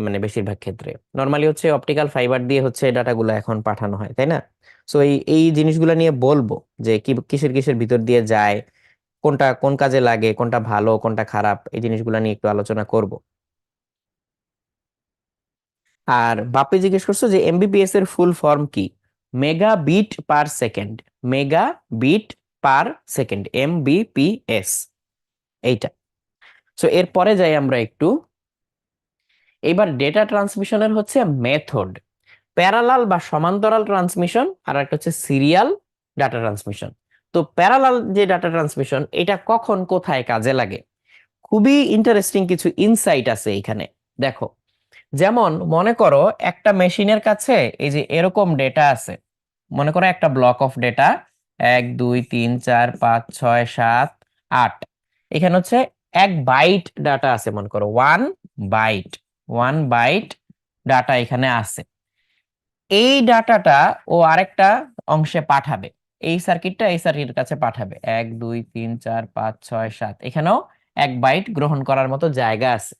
মানে বেশিরভাগ ক্ষেত্রে নর্মালি হচ্ছে অপটিক্যাল ফাইবার দিয়ে হচ্ছে ডাটাগুলো এখন পাঠানো হয়, তাই না? সো এই এই জিনিসগুলো নিয়ে বলবো যে কি কিসের কিসের ভিতর দিয়ে যায়, কোনটা কোন কাজে লাগে, কোনটা ভালো কোনটা খারাপ, এই জিনিসগুলো নিয়ে একটু আলোচনা করব। আর বাপি জিজ্ঞেস করছো যে এমবিপিএস এর ফুল ফর্ম কি? মেগাবিট/সেকেন্ড। মেগাবিট/সেকেন্ড, এমবিপিএস, এইটা। সো এরপরে যাই আমরা একটু। এবার ডেটা ট্রান্সমিশনের হচ্ছে মেথড, প্যারালাল বা সমান্তরাল ট্রান্সমিশন, আর একটা হচ্ছে সিরিয়াল ডাটা ট্রান্সমিশন। তো প্যারালাল যে ডাটা ট্রান্সমিশন, এটা কখন কোথায় কাজে লাগে? খুবই ইন্টারেস্টিং কিছু ইনসাইট আছে এখানে। দেখো, যেমন মনে করো একটা মেশিনের কাছে এই যে এরকম ডেটা আছে। মনে করো একটা ব্লক অফ ডেটা, 1 2 3 4 5 6 7 8, এখানে হচ্ছে 1 বাইট ডাটা আছে, মনে করো 1 বাইট, 1 বাইট ডাটা এখানে আছে। এই ডাটাটা ও আরেকটা অংশে পাঠাবে, এই সার্কিটটা এই সার্কিটের কাছে পাঠাবে, 1 2 3 4 5 6 7, এখানেও 1 বাইট গ্রহণ করার মতো জায়গা আছে।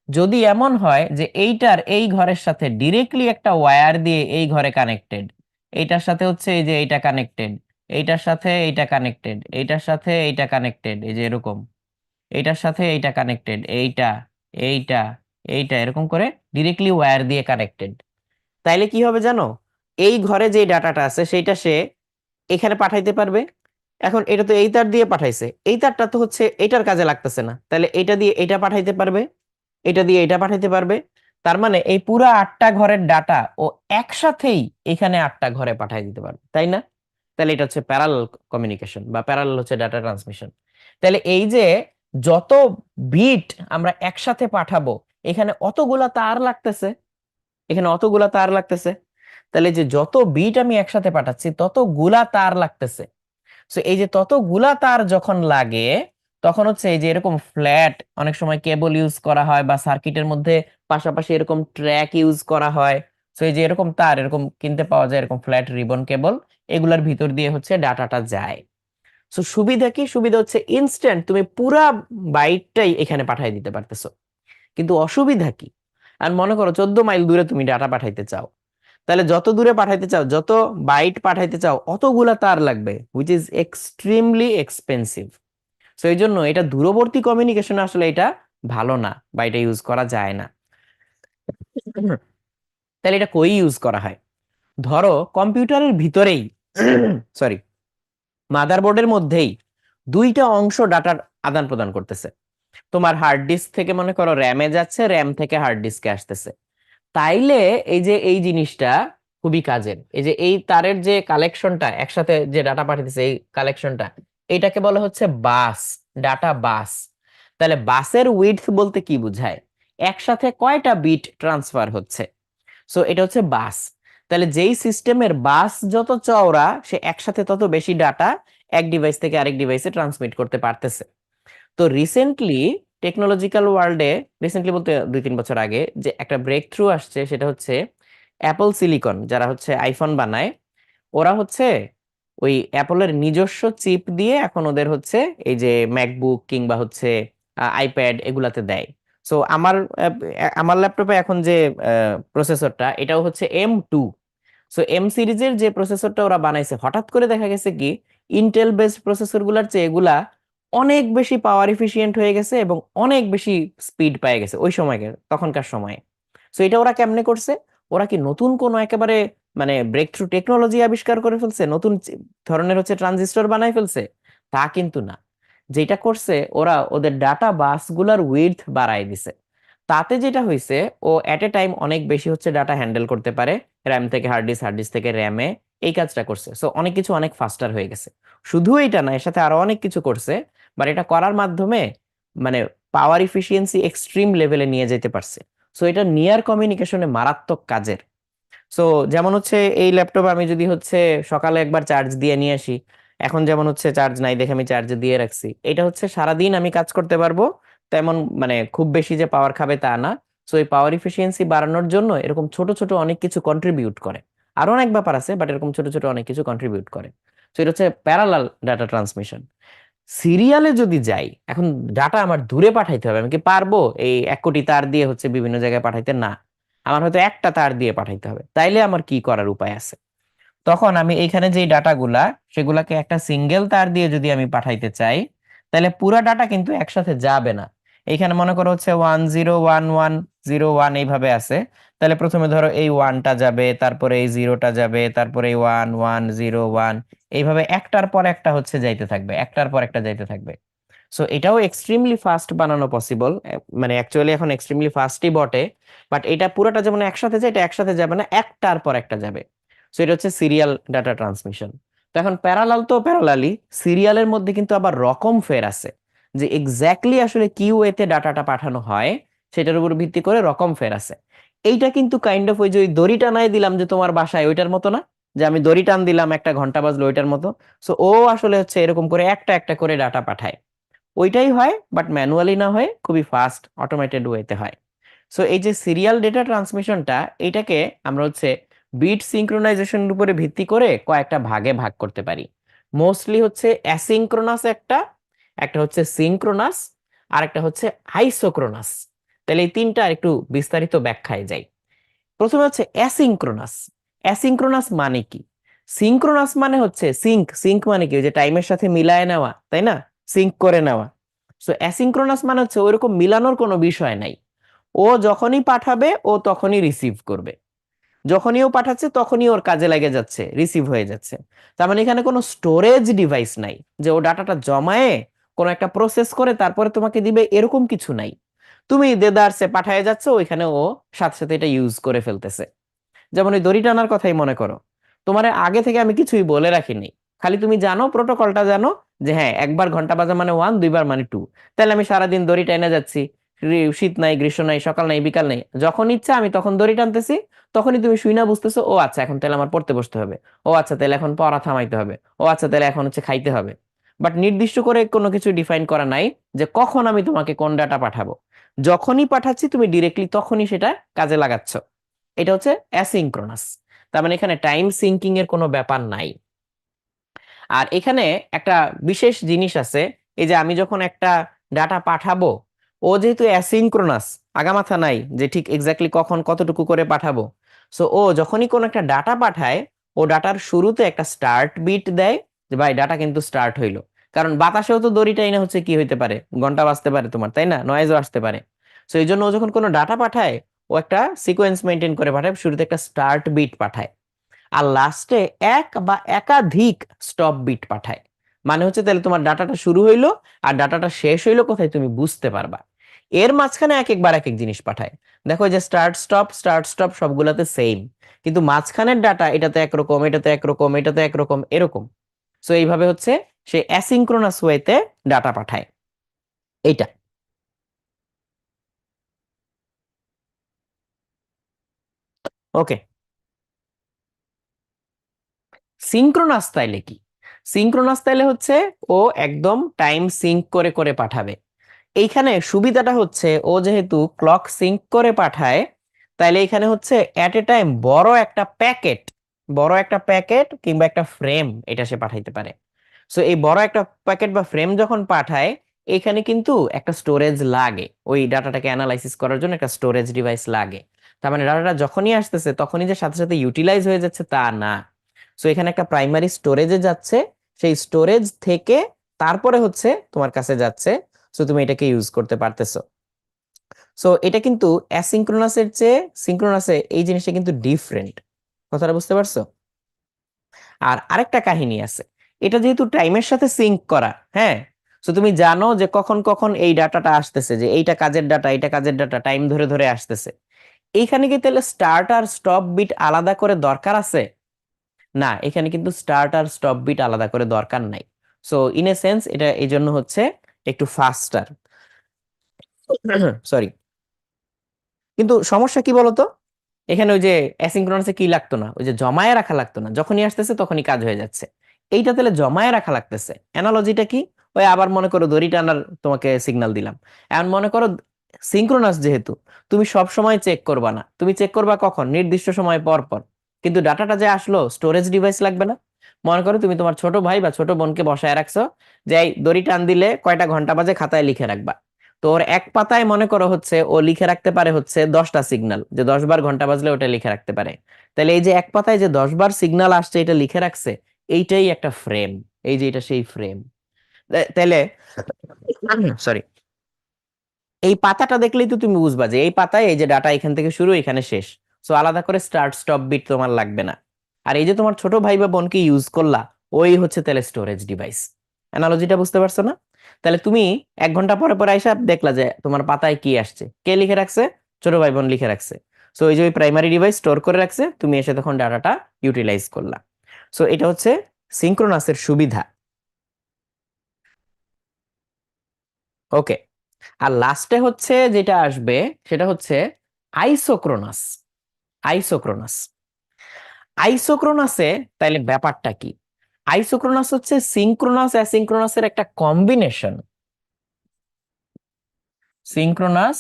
যদি এমন হয় যে এইটার এই ঘরের সাথে ডিরেক্টলি একটা ওয়্যার দিয়ে এই ঘরে কানেক্টেড, এইটার সাথে হচ্ছে এই যে এইটা কানেক্টেড, এইটার সাথে এইটা কানেক্টেড, এইটার সাথে এইটা কানেক্টেড, এই যে এরকম, এইটার সাথে এইটা কানেক্টেড, এইটা, এইটা, এইটা, এরকম করে ডিরেক্টলি ওয়্যার দিয়ে কানেক্টেড, তাইলে কি হবে জানো? এই ঘরে যে ডাটাটা আছে সেইটা সে এখানে পাঠাইতে পারবে। এখন এটা তো এই তার দিয়ে পাঠাইছে, এই তারটা তো হচ্ছে এটার কাজে লাগতেছে না, তাহলে এটা দিয়ে এটা পাঠাইতে পারবে, এটা দিয়ে এটা পাঠাইতে পারবে। তার মানে এই পুরা 8টা ঘরের ডাটা ও একসাথেই এখানে 8টা ঘরে পাঠাই দিতে পারবে, তাই না? তাহলে এটা হচ্ছে প্যারালাল কমিউনিকেশন বা প্যারালাল হচ্ছে ডাটা ট্রান্সমিশন। তাহলে এই যে যত বিট আমরা একসাথে পাঠাবো, এখানে অতগুলা তার লাগতেছে, এখানে অতগুলা তার লাগতেছে। তাহলে যে যত বিট আমি একসাথে পাঠাচ্ছি ততগুলা তার লাগতেছে। সো এই যে ততগুলা তার যখন লাগে, তখন হচ্ছে এই যে এরকম ফ্ল্যাট অনেক সময় কেবল ইউজ করা হয়, বা সার্কিটের মধ্যে পাশাপাশি এরকম ট্র্যাক ইউজ করা হয়। সো এই যে এরকম তার এরকম কিনতে পাওয়া যায়, এরকম ফ্ল্যাট রিবন কেবল, এগুলার ভিতর দিয়ে হচ্ছে ডাটাটা যায়। সো সুবিধা কি? সুবিধা হচ্ছে ইনস্ট্যান্ট তুমি পুরা বাইটটাই এখানে পাঠিয়ে দিতে পারতেছো। কিন্তু অসুবিধা কি? আর মনে করো 14 মাইল দূরে তুমি ডাটা পাঠাইতে চাও, তাহলে যত দূরে পাঠাইতে চাও, যত বাইট পাঠাইতে চাও, অতগুলা তার লাগবে, which is extremely expensive. So এই জন্য এটা দূরবর্তী কমিউনিকেশন আসলে এটা ভালো না, বা এটা ইউজ করা যায় না। তাহলে এটা কই ইউজ করা হয়? ধরো কম্পিউটারের ভিতরেই, সরি, মাদারবোর্ডের মধ্যেই 2টা অংশ ডাটার আদান প্রদান করতেছে। তোমার হার্ড ডিস্ক থেকে মনে করো র্যামে যাচ্ছে, র্যাম থেকে হার্ড ডিস্কে আসতেছে। তাইলে এই যে এই জিনিসটা খুবই কাজের, এই যে এই তারের যে কালেকশনটা একসাথে যে ডাটা পাঠাতেছে, এই কালেকশনটা, এটাকে বলা হচ্ছে বাস, ডাটা বাস। তাহলে বাসের উইডথ বলতে কি বোঝায়? একসাথে কয়টা বিট ট্রান্সফার হচ্ছে। সো এটা হচ্ছে বাস। তাহলে যেই সিস্টেমের বাস যত চওড়া, সে একসাথে তত বেশি ডাটা এক ডিভাইস থেকে আরেক ডিভাইসে ট্রান্সমিট করতে পারতেছে। তো রিসেন্টলি টেকনোলজিক্যাল ওয়ার্ল্ডে, রিসেন্টলি বলতে 2-3 বছর আগে, যে একটা ব্রেক থ্রু আসছে, সেটা হচ্ছে অ্যাপল সিলিকন, যারা হচ্ছে আইফোন বানায়, ওরা হচ্ছে ওই অ্যাপলের নিজস্ব চিপ দিয়ে এখন ওদের হচ্ছে এই যে ম্যাকবুক কিংবা হচ্ছে আইপ্যাড এগুলাতে দেয়। সো আমার ল্যাপটপে এখন যে প্রসেসরটা, এটাও হচ্ছে M2। সো এম সিরিজের যে প্রসেসরটা ওরা বানাইছে, হঠাৎ করে দেখা গেছে কি ইন্টেল বেসড প্রসেসর গুলার চেয়ে এগুলা অনেক বেশি পাওয়ার এফিশিয়েন্ট হয়ে গেছে এবং অনেক বেশি স্পিড পেয়ে গেছে ওই সময়কার তখনকার সময়ে। সো এটা ওরা কেমনে করছে? ওরা কি নতুন কোনো একেবারে মানে ব্রেক থ্রু টেকনোলজি আবিষ্কার করে ফেলছে, নতুন ধরনের হচ্ছে ট্রানজিস্টর বানাই ফেলছে? তা কিন্তু না। যেটা করছে, ওরা ওদের ডাটা বাস গুলার উইডথ বাড়ায় দিছে। তাতে যেটা হয়েছে, ও এট এ টাইম অনেক বেশি হচ্ছে ডাটা হ্যান্ডেল করতে পারে, র্যাম থেকে হার্ড ডিস্ক, হার্ড ডিস্ক থেকে র্যামে। এই কাজটা করছে, সো অনেক কিছু অনেক ফাস্টার হয়ে গেছে। শুধু এটা না, এর সাথে আরো অনেক কিছু করছে। বাট এটা করার মাধ্যমে মানে পাওয়ার ইফিসিয়েন্সি এক্সট্রিম লেভেলে নিয়ে যেতে পারছে। সো এটা নিয়ার কমিউনিকেশনে মারাত্মক কাজের। সো যেমন হচ্ছে এই ল্যাপটপ আমি যদি হচ্ছে সকালে একবার চার্জ দিয়ে নিয়ে আসি, এখন যেমন হচ্ছে চার্জ নাই দেখে আমি চার্জে দিয়ে রাখছি, এটা হচ্ছে সারাদিন আমি কাজ করতে পারবো। তেমন মানে খুব বেশি যে পাওয়ার খাবে তা না। সো এই পাওয়ার ইফিসিয়েন্সি বাড়ানোর জন্য এরকম ছোট ছোট অনেক কিছু কন্ট্রিবিউট করে। আরো অনেক ব্যাপার আছে, বাট এরকম ছোট ছোট অনেক কিছু কন্ট্রিবিউট করে। তো এটা হচ্ছে প্যারালাল ডাটা ট্রান্সমিশন। সিরিয়ালে যদি যাই, এখন ডাটা আমার দূরে পাঠাইতে হবে, আমি কি পারবো এই 1 কোটি তার দিয়ে হচ্ছে বিভিন্ন জায়গায় পাঠাইতে? না, আমার হয়তো একটা তার দিয়ে পাঠাইতে হবে। তাইলে আমার কি করার উপায় আছে? তখন আমি এইখানে যে ডাটাগুলা, সেগুলাকে একটা সিঙ্গেল তার দিয়ে যদি আমি পাঠাইতে চাই, তাহলে পুরা ডাটা কিন্তু একসাথে যাবে না। এইখানে মনে করো হচ্ছে 101101 এইভাবে আছে। তাহলে প্রথমে ধরো এই ওয়ানটা যাবে, তারপরে এই জিরোটা যাবে, তারপরে এই 1101, এইভাবে একটার পর একটা হচ্ছে যাইতে থাকবে, একটার পর একটা যাইতে থাকবে। সো এটাও এক্সট্রিমলি ফাস্ট বানানো পসিবল, মানে অ্যাকচুয়ালি এখন এক্সট্রিমলি ফাস্টই বটে। বাট এটা পুরোটা যেমন একসাথে যায়, এটা একসাথে যাবে না, একটার পর একটা যাবে। সো এটা হচ্ছে সিরিয়াল ডাটা ট্রান্সমিশন। তো এখন প্যারালাল তো প্যারালালি, সিরিয়ালের মধ্যে কিন্তু আবার রকম ফের আছে, যে এক্স্যাক্টলি আসলে কি ওয়েতে ডাটাটা পাঠানো হয় সেটার উপর ভিত্তি করে রকম ফের আছে। এইটা কিন্তু কাইন্ড অফ ওই যে ওই দড়ি টানাই দিলাম যে তোমার বাসায়, ওইটার মতো না? যে আমি দড়ি টান দিলাম, একটা ঘন্টা বাজলো, ওইটার মতো। সো ও আসলে হচ্ছে এরকম করে একটা একটা করে ডাটা পাঠায়। ওইটাই হয়, বাট ম্যানুয়ালি না হয়, খুবই ফাস্ট অটোমেটেড ওয়েতে হয়। সো এই যে সিরিয়াল ডেটা ট্রান্সমিশনটা, এটাকে আমরা হচ্ছে বিট সিঙ্ক্রোনাইজেশনের উপরে ভিত্তি করে কয়েকটা ভাগে ভাগ করতে পারি। মোস্টলি হচ্ছে অ্যাসিঙ্ক্রোনাস একটা, একটা হচ্ছে সিঙ্ক্রোনাস, আর একটা হচ্ছে আইসোক্রোনাস। তাহলে এই তিনটা একটু বিস্তারিত ব্যাখ্যায় যাই। প্রথমে হচ্ছে অ্যাসিঙ্ক্রোনাস। অ্যাসিঙ্ক্রোনাস মানে কি? সিঙ্ক্রোনাস মানে হচ্ছে সিঙ্ক, সিঙ্ক মানে কি, ওই যে টাইমের সাথে মিলায় নেওয়া, তাই না? সিঙ্ক করে নেওয়া। সো অ্যাসিঙ্ক্রোনাস মানে হচ্ছে ওইরকম মিলানোর কোনো বিষয় নাই। ও যখনই পাঠাবে ও তখনই রিসিভ করবে, যখনই ও পাঠাচ্ছে তখনই ওর কাজে লেগে যাচ্ছে, রিসিভ হয়ে যাচ্ছে। তার মানে এখানে কোনো স্টোরেজ ডিভাইস নাই, যে ও ডাটাটা জমায়ে কোনো একটা প্রসেস করে তারপরে তোমাকে দিবে, এরকম কিছু নাই। তুমি দেদারসে পাঠায় যাচ্ছ, ওইখানে ও সাথে সাথে এটা ইউজ করে ফেলতেছে। যেমন ওই দড়ি টানার কথাই মনে করো, তোমার আগে থেকে আমি কিছুই বলে রাখিনি, খালি তুমি জানো প্রোটোকলটা জানো, যে হ্যাঁ একবার ঘন্টা বাজা মানে ওয়ান, দুইবার মানে টু। তাহলে আমি সারাদিন দড়ি টাইনা যাচ্ছি, শীত নাই, গ্রীষ্ম নাই, সকাল নাই, বিকাল নাই, যখন ইচ্ছা আমি তখন দড়ি টানতেছি। তখনই তুমি শুই না বুঝতেছো, ও আচ্ছা এখন তাহলে আমার পড়তে বসতে হবে, ও আচ্ছা তাহলে এখন পড়া থামাইতে হবে, ও আচ্ছা তাহলে এখন হচ্ছে খাইতে হবে। বাট নির্দিষ্ট করে কোনো কিছু ডিফাইন করা নাই যে কখন আমি তোমাকে কোন ডাটা পাঠাবো। যখনই পাঠাচ্ছি তুমি ডিরেক্টলি তখনই সেটা কাজে লাগাচ্ছ। এটা হচ্ছে অ্যাসিঙ্ক্রোনাস। তার মানে এখানে টাইম সিঙ্কিং এর কোনো ব্যাপার নাই। আর এখানে একটা বিশেষ জিনিস আছে, এই যে আমি যখন একটা ডাটা পাঠাবো, ও যেহেতু অ্যাসিঙ্ক্রোনাস, আগামাথা নাই যে ঠিক এক্স্যাক্টলি কখন কতটুকু করে পাঠাবো। সো ও যখনই কোনো একটা ডাটা পাঠায়, ও ডাটার শুরুতে একটা স্টার্ট বিট দেয়, যে ভাই ডাটা কিন্তু স্টার্ট হইলো। কারণ বাতাসেও তো দড়িটাই না হচ্ছে কি হইতে পারে, ঘন্টা বাজতে পারে তোমার, তাই না? নয়েজও আসতে পারে। সো এই জন্য ও যখন কোনো ডাটা পাঠায়, ও একটা সিকোয়েন্স মেনটেন করে পাঠায়, শুরুতে একটা স্টার্ট বিট পাঠায়, আর লাস্টে এক বা একাধিক স্টপ বিট পাঠায়। মানে হচ্ছে তাহলে তোমার ডাটাটা শুরু হইলো আর ডাটাটা শেষ হইলো কোথায় তুমি বুঝতে পারবা। এর মাঝখানে এক একবার এক এক জিনিস পাঠায়। দেখো এই যে স্টার্ট স্টপ সবগুলাতে সেম, কিন্তু মাঝখানের ডাটা এটাতে একরকম, এটাতে একরকম, এটাতে একরকম, এরকম। সো এইভাবে হচ্ছে সে অ্যাসিঙ্ক্রোনাস ওয়েতে ডাটা পাঠায়। এইটা ওকে, সিঙ্ক্রোনাস তাইলে কি? সিঙ্ক্রোনাস তাইলে হচ্ছে ও একদম টাইম সিঙ্ক করে করে পাঠাবে। এইখানে সুবিধাটা হচ্ছে ও যেহেতু ক্লক সিঙ্ক করে পাঠায়, তাইলে এখানে হচ্ছে এট এ টাইম বড় একটা প্যাকেট কিংবা একটা ফ্রেম এটা সে পাঠাইতে পারে। সো এই বড় একটা প্যাকেট বা ফ্রেম যখন পাঠায়, এখানে কিন্তু একটা স্টোরেজ লাগে, ওই ডাটাটাকে অ্যানালাইসিস করার জন্য একটা স্টোরেজ ডিভাইস লাগে। তার মানে ডাটাটা যখনই আসতেছে তখনই যে সাথে সাথে ইউটিলাইজ হয়ে যাচ্ছে তা না। সো এখানে একটা প্রাইমারি স্টোরেজে যাচ্ছে, সেই স্টোরেজ থেকে তারপরে হচ্ছে তোমার কাছে যাচ্ছে। সো তুমি এটাকে ইউজ করতে পারতেছো। সো এটা কিন্তু অ্যাসিঙ্ক্রোনাসের চেয়ে সিঙ্ক্রোনাসে এই জিনিসটা কিন্তু ডিফারেন্ট। কথাটা বুঝতে পারছো? আর আরেকটা কাহিনী আছে, এটা যেহেতু টাইমের সাথে সিঙ্ক করা, হ্যাঁ, তো তুমি জানো যে কখন কখন এই ডাটাটা আসতেছে, যে এইটা কাজের ডাটা, এইটা কাজের ডাটা টাইম ধরে ধরে আসতেছে। এইখানে কি তাহলে স্টার্ট আর স্টপ বিট আলাদা করে দরকার আছে? না, এখানে কিন্তু স্টার্ট আর স্টপ বিট আলাদা করে দরকার নাই। সো ইন এ সেন্স এটা এই জন্য হচ্ছে একটু ফাস্টার। সরি, কিন্তু সমস্যা কি বলতো, এখানে ওই যে অ্যাসিঙ্ক্রোনাসে কি লাগতো না, ওই যে জমায়ে রাখা লাগতো না, যখনই আসতেছে তখনই কাজ হয়ে যাচ্ছে। এইটা তাহলে জমায়ে রাখা লাগতেছে। অ্যানালজিটা কি? ওই আবার মনে করো দড়ি টানার তোমাকে সিগন্যাল দিলাম। এখন মনে করো সিঙ্ক্রোনাস যেহেতু, তুমি সব সময় চেক করবা না, তুমি চেক করবা কখন, নির্দিষ্ট সময় পর পর। কিন্তু ডাটাটা যে আসলো, স্টোরেজ ডিভাইস লাগবে না? মনে করো তুমি তোমার ছোট ভাই বা ছোট বোনকে বসায় রাখছো, যে এই দড়ি টান দিলে কয়টা ঘন্টা বাজে খাতায় লিখে রাখবা। তো ওর এক পাতায় মনে করো হচ্ছে ও লিখে রাখতে পারে হচ্ছে 10টা সিগন্যাল, যে 10 বার ঘন্টা বাজলে ওটা লিখে রাখতে পারে। তাহলে এই যে এক পাতায় যে 10 বার সিগন্যাল আসছে এটা লিখে রাখছে, এইটাই একটা ফ্রেম। এই যে এটা সেই ফ্রেম। তাহলে সরি, এই পাতাটা দেখলেই তো তুমি বুঝবা যে এই পাতায় এই যে ডাটা এখান থেকে শুরু এখানে শেষ। সো আলাদা করে স্টার্ট স্টপ বিট তোমার লাগবে না। আর এই যে তোমার ছোট ভাই বা বোনকে ইউজ করলা, ওই হচ্ছে তাহলে স্টোরেজ ডিভাইস। অ্যানালজিটা বুঝতে পারছো না? তাহলে তুমি 1 ঘন্টা পরে পরে আইসা দেখলা যে তোমার পাতায় কি আসছে, কে লিখে রাখছে? ছোট ভাই বোন লিখে রাখছে। সো এই যে ওই প্রাইমারি ডিভাইস স্টোর করে রাখছে, তুমি এসে তখন ডাটাটা ইউটিলাইজ করলা। সো এটা হচ্ছে সিঙ্ক্রোনাসের সুবিধা। ওকে, আর লাস্টে হচ্ছে যেটা আসবে সেটা হচ্ছে আইসোক্রোনাস। আইসোক্রোনাস আইসোক্রোনাসে তাইলে ব্যাপারটা কি? আইসোক্রোনাস হচ্ছে সিঙ্ক্রোনাস অ্যাসিঙ্ক্রোনাসের একটা কম্বিনেশন। সিঙ্ক্রোনাস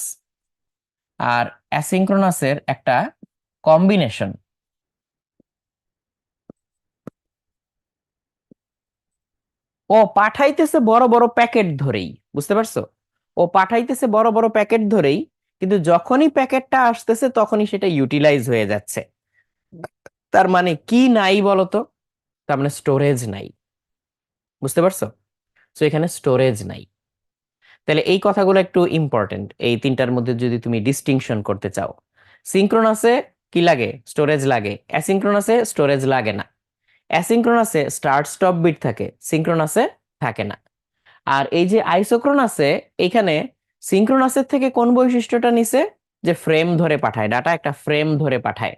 আর অ্যাসিঙ্ক্রোনাসের একটা কম্বিনেশন। ও পাঠাইতেছে বড় বড় প্যাকেট ধরেই, বুঝতে পারছো? ও পাঠাইতেছে বড় বড় প্যাকেট ধরেই, কিন্তু যখনই প্যাকেটটা আসতেছে তখনই সেটা ইউটিলাইজ হয়ে যাচ্ছে। তার মানে কি নাই বলতো? তার মানে স্টোরেজ নাই। বুঝতে পারছো? তো এখানে স্টোরেজ নাই। তাহলে এই কথাগুলো একটু ইম্পর্টেন্ট, এই তিনটার মধ্যে যদি তুমি ডিস্টিংশন করতে চাও। সিঙ্ক্রোনাসে কি লাগে? স্টোরেজ লাগে। অ্যাসিঙ্ক্রোনাসে স্টোরেজ লাগে না। অ্যাসিঙ্ক্রোনাসে স্টার্ট স্টপ বিট থাকে, সিঙ্ক্রোনাসে থাকে না। আর এই যে আইসোক্রোনাসে, এখানে সিঙ্ক্রোনাসের থেকে কোন বৈশিষ্ট্যটা নিছে? যে ফ্রেম ধরে পাঠায়, ডাটা একটা ফ্রেম ধরে পাঠায়।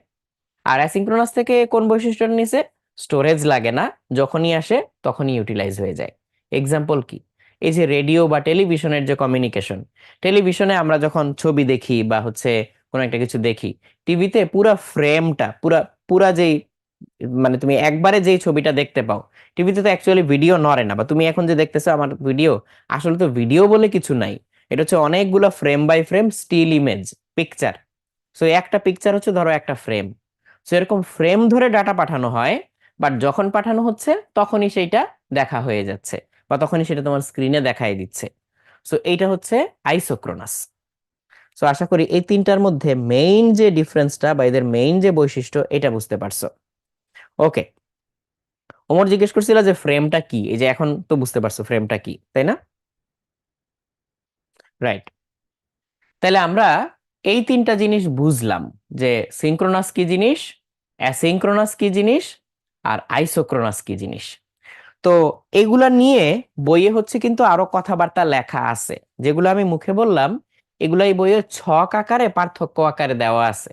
আর অ্যাসিঙ্ক্রোনাস থেকে কোন বৈশিষ্ট্যটা নিছে? স্টোরেজ লাগে না, যখনই আসে তখনই ইউটিলাইজ হয়ে যায়। এক্সাম্পল কি? এই যে রেডিও বা টেলিভিশনের যে কমিউনিকেশন, টেলিভিশনে আমরা যখন ছবি দেখি বা হচ্ছে কোনো একটা কিছু দেখি, টিভিতে পুরা ফ্রেমটা পুরা পুরা যেই মানে তুমি একবারে যেই ছবিটা দেখতে পাও, টিভিতে তো অ্যাকচুয়ালি ভিডিও নড়ে না। বা তুমি এখন যে দেখতেছো আমার ভিডিও, আসলে তো ভিডিও বলে কিছু নাই, এটা হচ্ছে অনেকগুলো frame by frame still image, picture. So একটা পিকচার হচ্ছে ধরো একটা ফ্রেম। সো এরকম ফ্রেম ধরে ডাটা পাঠানো হয়, বাট যখন পাঠানো হচ্ছে তখনই সেইটা দেখা হয়ে যাচ্ছে, বা তখনই সেটা তোমার স্ক্রিনে দেখাই দিচ্ছে। সো এইটা হচ্ছে আইসোক্রোনাস। সো আশা করি এই তিনটার মধ্যে মেইন যে ডিফারেন্সটা বা এদের মেইন যে বৈশিষ্ট্য এটা বুঝতে পারছো। ওকে, ওমর জিজ্ঞেস করছিল যে ফ্রেমটা কি, এই যে এখন তো বুঝতে পারছো ফ্রেমটা কি, তাই না? রাইট। তাহলে আমরা এই তিনটা জিনিস বুঝলাম, যে সিঙ্ক্রোনাস কি জিনিস, অ্যাসিঙ্ক্রোনাস কি জিনিস, আর আইসোক্রোনাস কি জিনিস। তো এগুলা নিয়ে বইয়ে হচ্ছে কিন্তু আরো কথাবার্তা লেখা আছে, যেগুলো আমি মুখে বললাম এগুলো এই বইয়ে ছক আকারে পার্থক্য আকারে দেওয়া আছে।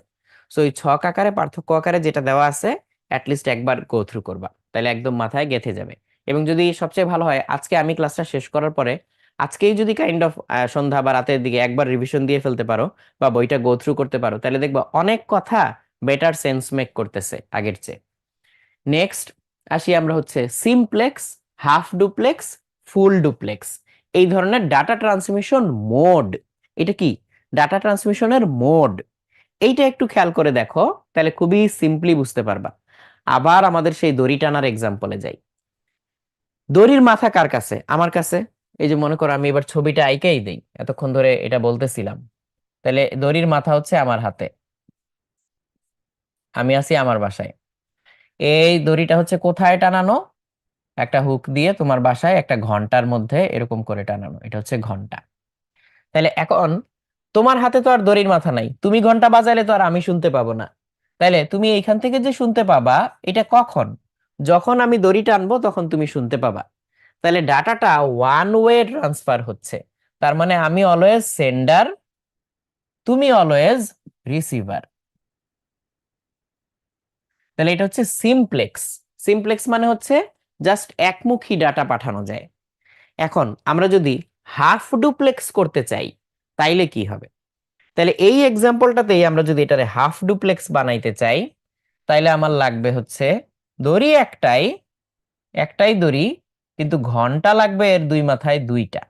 সো এই ছক আকারে পার্থক্য আকারে যেটা দেওয়া আছে, অ্যাটলিস্ট একবার গো থ্রু করবা, তাহলে একদম মাথায় গেঁথে যাবে। এবং যদি সবচেয়ে ভালো হয়, আজকে আমি ক্লাসটা শেষ করার পরে আজকেই যদি কাইন্ড অফ সন্ধ্যা বা রাতের দিকে একবার রিভিশন দিয়ে ফেলতে পারো বা বইটা গো থ্রু করতে পারো, তাহলে দেখবা অনেক কথা বেটার সেন্স মেক করতেছে আগের চেয়ে। নেক্সট আসি আমরা হচ্ছে simplex, half duplex, full duplex, এই ধরনের ডাটা ট্রান্সমিশন মোড। এটা কি? ডাটা ট্রান্সমিশনের মোড। এইটা একটু খেয়াল করে দেখো, তাহলে খুবই সিম্পলি বুঝতে পারবা। আবার আমাদের সেই দড়ি টানার এক্সাম্পলে যাই। দড়ির মাথা কার কাছে? আমার কাছে। এই যে মনে করো আমি এবার ছবিটা আইকেই দেই, এতক্ষণ ধরে এটা বলতেছিলাম। তাহলে দড়ির মাথা হচ্ছে আমার হাতে, আমি আছি আমার বাসায়। এই দড়িটা হচ্ছে কোথায় টানানো? একটা হুক দিয়ে তোমার বাসায় একটা ঘন্টার মধ্যে এরকম করে টানানো, এটা হচ্ছে ঘন্টা। তাহলে এখন তোমার হাতে তো আর দড়ির মাথা নাই, তুমি ঘন্টা বাজালে তো আর আমি শুনতে পাবো না। তাইলে তুমি এইখান থেকে যে শুনতে পাবা, এটা কখন? যখন আমি দড়ি টানবো তখন তুমি শুনতে পাবা। তাহলে ডাটাটা ওয়ান ওয়ে ট্রান্সফার হচ্ছে। তার মানে আমি অলওয়েজ সেন্ডার, তুমি অলওয়েজ রিসিভার। তাহলে এটা হচ্ছে সিমপ্লেক্স। সিমপ্লেক্স মানে হচ্ছে জাস্ট একমুখী ডাটা পাঠানো যায়। এখন আমরা যদি হাফ ডুপ্লেক্স করতে চাই তাইলে কি হবে? তাহলে এই এক্সাম্পলটাতেই আমরা যদি এটারে হাফ ডুপ্লেক্স বানাইতে চাই, তাইলে আমার লাগবে হচ্ছে দড়ি একটাই, একটাই দড়ি, কিন্তু ঘন্টা লাগবে এর দুই মাথায় দুইটা।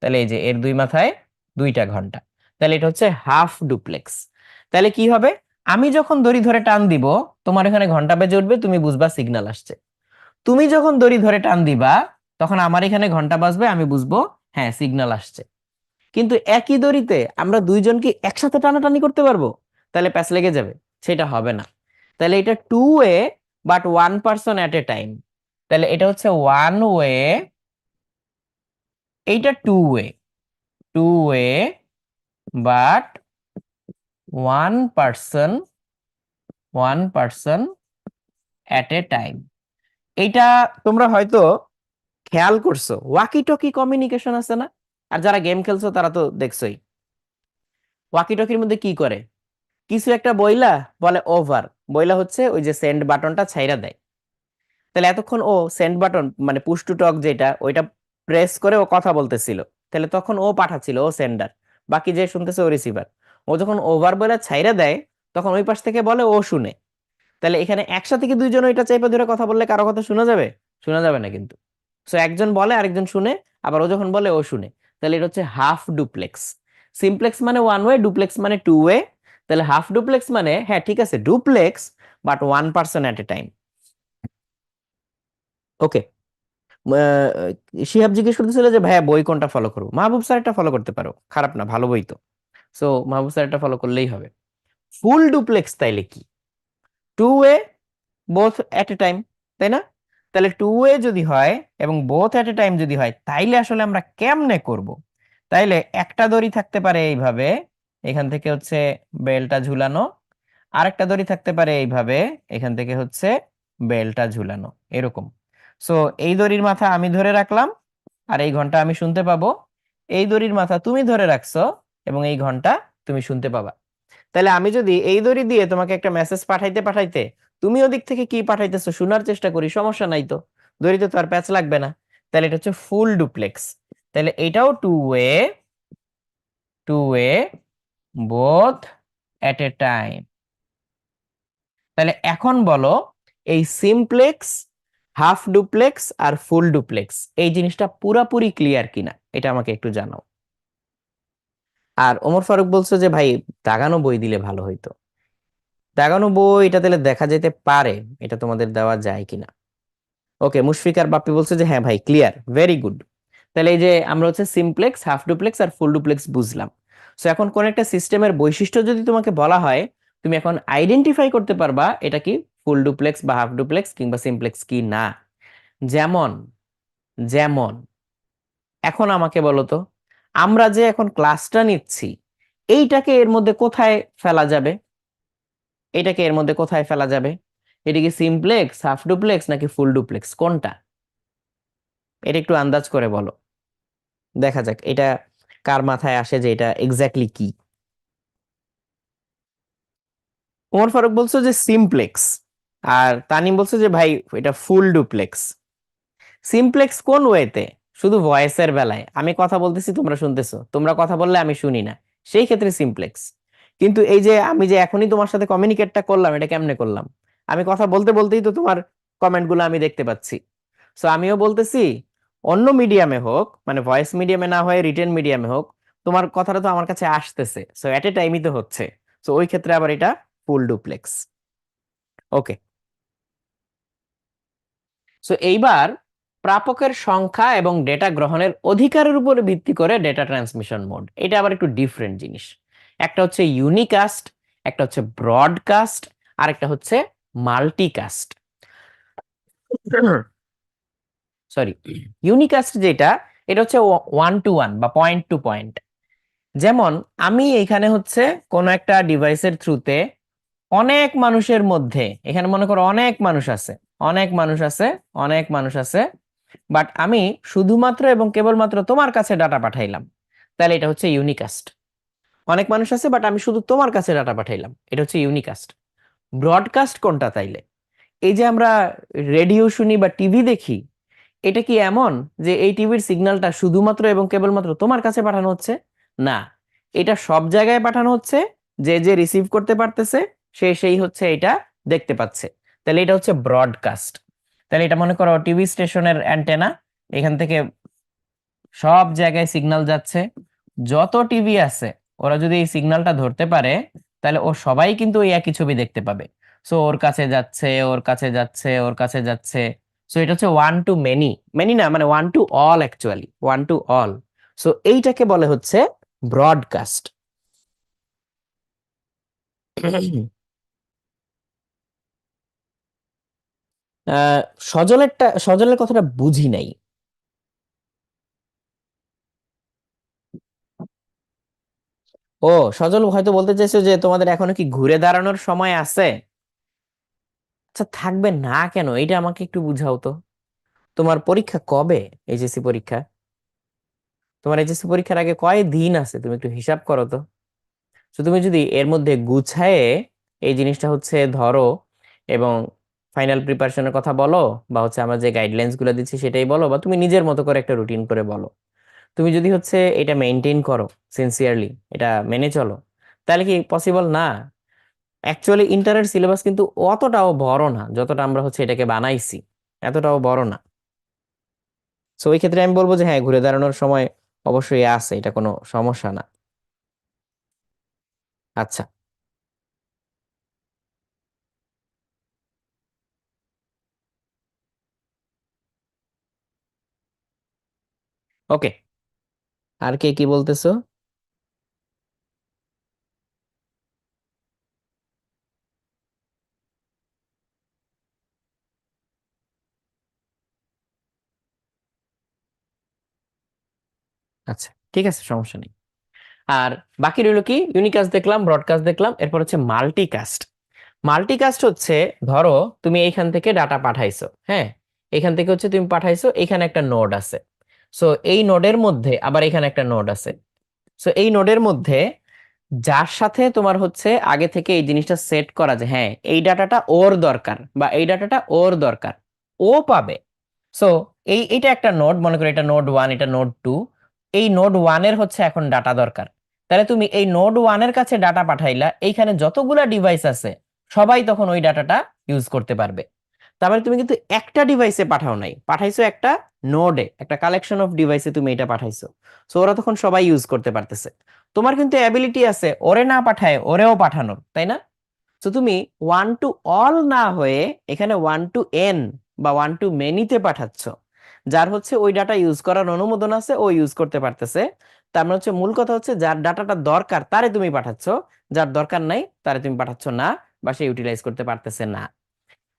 তাহলে এই যে এর দুই মাথায় দুইটা ঘন্টা। তাহলে এটা হচ্ছে হাফ ডুপ্লেক্স। তাহলে কি হবে? আমি যখন দড়ি ধরে টান দিব, তোমার এখানে ঘন্টা বেজে উঠবে, তুমি বুঝবা সিগন্যাল আসছে। তুমি যখন দড়ি ধরে টান দিবা, তখন আমার এখানে ঘন্টা বাজবে, আমি বুঝবো হ্যাঁ সিগন্যাল আসছে। কিন্তু একই দড়িতে আমরা দুইজন কি একসাথে টানাটানি করতে পারবো? তাহলে প্যাচ লেগে যাবে, সেটা হবে না। তাহলে এটা two way, but one person at a time. তাহলে এটা হচ্ছে ওয়ান ওয়ে, এইটা two way, two way but one person, one person at a time. এইটা তোমরা হয়তো খেয়াল করছো, ওয়াকি টকি কমিউনিকেশন আছে না? আর যারা গেম খেলছো তারা তো দেখছোই, ওয়াকি টকির মধ্যে কি করে? কিছু একটা বইলা বলে ওভার, বইলা হচ্ছে ওই যে সেন্ড বাটনটা ছাইরা দেয়। তাহলে এতক্ষণ ও সেন্ড বাটন মানে পুশ টু টক যেটা, ওইটা প্রেস করে ও কথা বলতেছিল। তাহলে তখন ও পাঠাচ্ছিল, ও সেন্ডার, বাকি যে শুনতেছে ও রিসিভার। ও যখন ওভার বলে ছাইরা দেয়, তখন ওই পাশ থেকে বলে ও শুনে। তাহলে এখানে একসাথে কি দুইজন ওইটা চাইপা ধরে কথা বললে কারো কথা শোনা যাবে? শোনা যাবে না কিন্তু। সো একজন বলে আরেকজন শুনে, আবার ও যখন বলে ও শুনে। তাহলে এটা হচ্ছে হাফ ডুপ্লেক্স। সিমপ্লেক্স মানে ওয়ান ওয়ে, ডুপ্লেক্স মানে টু ওয়ে। তাহলে হাফ ডুপ্লেক্স মানে হ্যাঁ ঠিক আছে duplex, but one person at a time. Okay. Shihab জিজ্ঞেস করতেছিল যে ভাইয়া বই কোনটা ফলো করবো? মাহবুব স্যার এটা ফলো করতে পারো, খারাপ না, ভালো বই তো। সো মাহবুব স্যার এটা ফলো করলেই হবে। ফুল ডুপ্লেক্স তাইলে কি? Two way, both at a time, তাই না? তাহলে টু ওয়ে যদি হয় এবং বোথ এট এ টাইম যদি হয়, তাইলে আসলে আমরা কেমনে করব? তাইলে একটা দড়ি থাকতে পারে এইভাবে, এখান থেকে হচ্ছে বেলটা ঝুলানো। আরেকটা দড়ি থাকতে পারে এইভাবে, এখান থেকে হচ্ছে বেলটা ঝুলানো, এরকম। সো এই দড়ির মাথা আমি ধরে রাখলাম, আর এই ঘন্টা আমি শুনতে পাবো। এই দড়ির মাথা তুমি ধরে রাখছো, এবং এই ঘন্টা তুমি শুনতে পাবা। তাহলে আমি যদি এই দড়ি দিয়ে তোমাকে একটা মেসেজ পাঠাইতে পাঠাইতে তুমি ওদিক থেকে কি পাঠাইতেছো শোনার চেষ্টা করি, সমস্যা নাই তো, দড়িতে তো আর প্যাচ লাগবে না। তাহলে এটা হচ্ছে ফুল ডুপ্লেক্স। তাহলে এটাও two way, two way both at a time. তাহলে এখন বলো, এই সিমপ্লেক্স, হাফ ডুপ্লেক্স আর ফুল ডুপ্লেক্স এই জিনিসটা পুরাপুরি ক্লিয়ার কিনা, এটা আমাকে একটু জানাও। আর ওমর ফারুক বলছো যে ভাই দাগানো বই দিলে ভালো হইতো। দাগানো বই এটা তাহলে দেখা যেতে পারে, এটা তোমাদের দেওয়া যায় কিনা। ওকে, মুশফিক আর বাপ্পি বলছে যে হ্যাঁ ভাই ক্লিয়ার, ভেরি গুড। তাহলে এই যে আমরা হচ্ছে সিমপ্লেক্স, হাফ ডুপ্লেক্স আর ফুল ডুপ্লেক্স বুঝলাম। সো এখন কোন একটা সিস্টেমের বৈশিষ্ট্য যদি তোমাকে বলা হয়, তুমি এখন আইডেন্টিফাই করতে পারবা এটা কি ফুল ডুপ্লেক্স বা হাফ ডুপ্লেক্স কিংবা সিমপ্লেক্স কি না। যেমন, যেমন এখন আমাকে বলো তো, আমরা যে এখন ক্লাসটা নিচ্ছি, এইটাকে এর মধ্যে কোথায় ফেলা যাবে? এটাকে এর মধ্যে কোথায় ফেলা যাবে? এটা কি সিমপ্লেক্স, হাফ ডুপ্লেক্স নাকি ফুল ডুপ্লেক্স, কোনটা? এটা একটু আন্দাজ করে বলো, দেখা যাক এটা কার মাথায় আসে যে এটা এক্স্যাক্টলি কি। ওমর ফারুক বলছো যে সিমপ্লেক্স, আর তানিম বলছো যে ভাই এটা ফুল ডুপ্লেক্স। সিমপ্লেক্স কোন ওয়েতে? শুধু ভয়েসের বেলায় আমি কথা বলতেছি তোমরা শুনতেছো, তোমরা কথা বললে আমি শুনি না, সেই ক্ষেত্রে সিমপ্লেক্স। কিন্তু এই যে আমি যে এখনই তোমার সাথে কমিউনিকেটটা করলাম, এটা কেমনে করলাম? আমি কথা বলতে বলতেই তো তোমার কমেন্ট গুলো আমি দেখতে পাচ্ছি। সো আমিও বলতেছি, অন্য মিডিয়ামে হোক, মানে ভয়েস মিডিয়ামে না হয়ে রিটেন মিডিয়ামে হোক, তোমার কথাটা তো আমার কাছে আসতেছে, সো এট এ টাইমই তো হচ্ছে। সো ওই ক্ষেত্রে আবার এটা ফুল ডুপ্লেক্স। ওকে। সো এইবার প্রাপকের সংখ্যা এবং ডেটা গ্রহণের অধিকারের উপরে ভিত্তি করে ডেটা ট্রান্সমিশন মোড, এটা আবার একটু ডিফারেন্ট জিনিস। একটা হচ্ছে ইউনিকাস্ট, একটা হচ্ছে ব্রডকাস্ট, আর একটা হচ্ছে মাল্টিকাস্ট। সরি, ইউনিকাস্ট যেটা, এটা হচ্ছে ওয়ান টু ওয়ান বা পয়েন্ট টু পয়েন্ট। যেমন আমি এখানে হচ্ছে কোন একটা ডিভাইসের থ্রুতে অনেক মানুষের মধ্যে, এখানে মনে করো অনেক মানুষ আছে, অনেক মানুষ আছে, অনেক মানুষ আছে, বাট আমি শুধুমাত্র এবং কেবলমাত্র তোমার কাছে ডাটা পাঠাইলাম, তাহলে এটা হচ্ছে ইউনিকাস্ট। অনেক মানুষ আছে বাট আমি শুধু তোমার কাছে ডাটা পাঠাইলাম, এটা হচ্ছে ইউনিকাস্ট। ব্রডকাস্ট কোনটা তাইলে? এই যে আমরা রেডিও শুনি বা টিভি দেখি, এটা কি এমন যে এই টিভির সিগন্যালটা শুধুমাত্র এবং কেবলমাত্র তোমার কাছে পাঠানো হচ্ছে? না, এটা সব জায়গায় পাঠানো হচ্ছে। যে যে রিসিভ করতে পারতেছে সে সেই হচ্ছে এটা দেখতে পাচ্ছে। তাহলে এটা হচ্ছে ব্রডকাস্ট। তাহলে এটা মনে করো টিভি স্টেশনের অ্যান্টেনা, এখান থেকে সব জায়গায় সিগন্যাল যাচ্ছে, যত টিভি আছে ওরা যদি এই সিগন্যালটা ধরতে পারে, তাহলে ও সবাই কিন্তু ওই একই ছবি দেখতে পাবে। সো ওর কাছে যাচ্ছে, ওর কাছে যাচ্ছে, ওর কাছে যাচ্ছে। সো এটা হচ্ছে ওয়ান টু মেনি, মেনি না মানে one to all, actually one to all. So এইটাকে বলে হচ্ছে ব্রডকাস্ট। আহ সজলের কথাটা বুঝি নাই। ও, সজল হয়তো বলতে চাইছো যে তোমাদের এখনো কি ঘুরে দাঁড়ানোর সময় আছে? আচ্ছা, থাকবে না কেন, এটা আমাকে একটু বুঝাও তো। তোমার পরীক্ষা কবে? এইচএসসি পরীক্ষা? তোমার এইচএসসি পরীক্ষার আগে কয় দিন আছে তুমি একটু হিসাব করো তো। তো তুমি যদি এর মধ্যে গুছায়ে এই জিনিসটা হচ্ছে ধরো, এবং ফাইনাল প্রিপারেশনের কথা বলো, বা হচ্ছে আমরা যে গাইডলাইন্স গুলো দিচ্ছি সেটাই বলো, বা তুমি নিজের মতো করে একটা রুটিন করে বলো, তুমি যদি হচ্ছে এটা মেনটেন করো সিনসিয়ারলি, এটা মেনে চলো, তাহলে কি পসিবল না? অ্যাকচুয়ালি ইন্টারের সিলেবাস কিন্তু অতটাও বড় না, যতটা আমরা হচ্ছে এটাকে বানাইছি, এতটাও বড় না। সো ওই ক্ষেত্রে আমি বলবো যে হ্যাঁ, ঘুরে দাঁড়ানোর সময় অবশ্যই আছে, এটা কোনো সমস্যা না। আচ্ছা। ওকে, আর কে কি বলতেছো? আচ্ছা, ঠিক আছে, সমস্যা নেই। আর বাকি রইলো কি, ইউনিকাস্ট দেখলাম, ব্রডকাস্ট দেখলাম, এরপর হচ্ছে মাল্টিকাস্ট। মাল্টিকাস্ট হচ্ছে, ধরো তুমি এইখান থেকে ডাটা পাঠাইছো, হ্যাঁ, এখান থেকে হচ্ছে তুমি পাঠাইছো, এখানে একটা নোড আছে। সো এই নোডের মধ্যে আবার এখানে একটা নোড আছে। সো এই নোডের মধ্যে যার সাথে তোমার হচ্ছে আগে থেকে এই জিনিসটা সেট করা, যে হ্যাঁ এই ডাটাটা ওর দরকার বা এই ডাটাটা ওর দরকার, ও পাবে। সো এইটা একটা নোড, মনে করো এটা নোড ওয়ান, এটা নোড টু। এই নোড ওয়ানের হচ্ছে এখন ডাটা দরকার, তাহলে তুমি এই নোড ওয়ানের কাছে ডাটা পাঠাইলা, এইখানে যতগুলা ডিভাইস আছে সবাই তখন ওই ডাটাটা ইউজ করতে পারবে। তারপরে তুমি কিন্তু একটা ডিভাইসে পাঠাও নাই, পাঠাইছো একটা নোডে, একটা কালেকশন অফ ডিভাইসে তুমি এটা পাঠাইছো। সো ওরা তখন সবাই ইউজ করতে পারতেছে। তোমার কিন্তু অ্যাবিলিটি আছে ওরে না পাঠায় ওরেও পাঠানোর, তাই না? তো তুমি ওয়ান টু অল না হয়ে এখানে ওয়ান টু এন বা ওয়ান টু মেনিতে পাঠাচ্ছ। যার হচ্ছে ওই ডাটা ইউজ করার অনুমোদন আছে, ও ইউজ করতে পারতেছে। তার মানে হচ্ছে মূল কথা হচ্ছে যার ডাটাটা দরকার তারে তুমি পাঠাচ্ছ, যার দরকার নাই তারে তুমি পাঠাচ্ছ না, বা সে ইউটিলাইজ করতে পারতেছে না।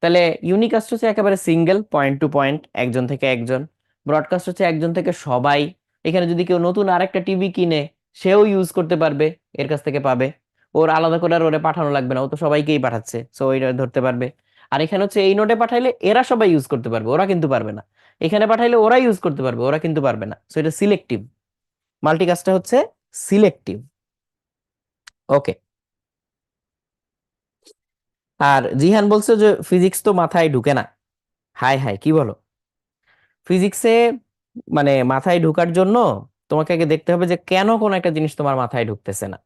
তাহলে ইউনিকাস্ট হচ্ছে একেবারে সিঙ্গেল পয়েন্ট টু পয়েন্ট, একজন থেকে একজন। ব্রডকাস্ট হচ্ছে একজন থেকে সবাই। এখানে যদি কেউ নতুন আরেকটা টিভি কিনে, সেও ইউজ করতে পারবে, এর কাছ থেকে পাবে। ওর আলাদা করে আর ওরে পাঠানো লাগবে না, ও তো সবাইকেই পাঠাচ্ছে, সো ওইটা ধরতে পারবে। আর এখানে হচ্ছে এই নোটে পাঠাইলে এরা সবাই ইউজ করতে পারবে, ওরা কিন্তু পারবে না। এখানে পাঠাইলে ওরা ইউজ করতে পারবে, ওরা কিন্তু পারবে না। সো এটা সিলেক্টিভ। মাল্টিকাস্টটা হচ্ছে সিলেক্টিভ। ওকে। আর জিহান বলছে যে ফিজিক্স তো মাথায় ঢুকে না। হাই হাই, কি বলো? ফিজিক্সে মানে মাথায় ঢোকার জন্য তোমাকে আগে দেখতে হবে যে কেন কোন একটা জিনিস তোমার মাথায় ঢুকতেছে না।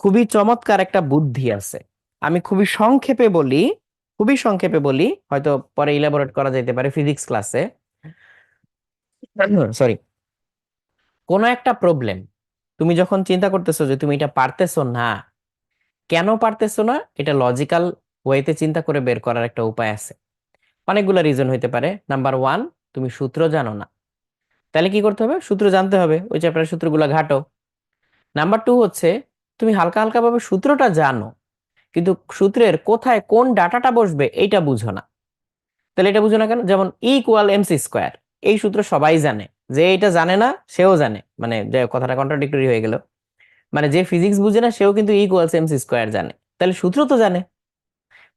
খুবই চমৎকার একটা বুদ্ধি আছে। আমি খুবই সংক্ষেপে বলি, হয়তো পরে ইলাবোরেট করা যেতে পারে ফিজিক্স ক্লাসে। সরি, কোনো একটা প্রবলেম তুমি যখন চিন্তা করতেছো যে তুমি এটা পারতেছো না, কেন পারতেছো না, এটা লজিক্যাল ওয়েতে চিন্তা করে বের করার একটা উপায় আছে। অনেকগুলো রিজন হইতে পারে। নাম্বার ওয়ান, তুমি সূত্র জানো না, তাহলে কি করতে হবে? সূত্র জানতে হবে, ওই চ্যাপ্টারের সূত্রগুলো ঘাটো। নাম্বার টু হচ্ছে, তুমি হালকা হালকা ভাবে সূত্রটা জানো, কিন্তু সূত্রের কোথায় কোন ডাটাটা বসবে এইটা বুঝো না। তাহলে এটা বুঝো না কেন? যেমন E = mc², এই সূত্র সবাই জানে, যে এটা জানে না সেও জানে, মানে যে কথাটা কন্ট্রাডিক্টরি হয়ে গেল, মানে যে ফিজিক্স বুঝে না সেও কিন্তু E = mc² জানে, তাহলে সূত্র তো জানে।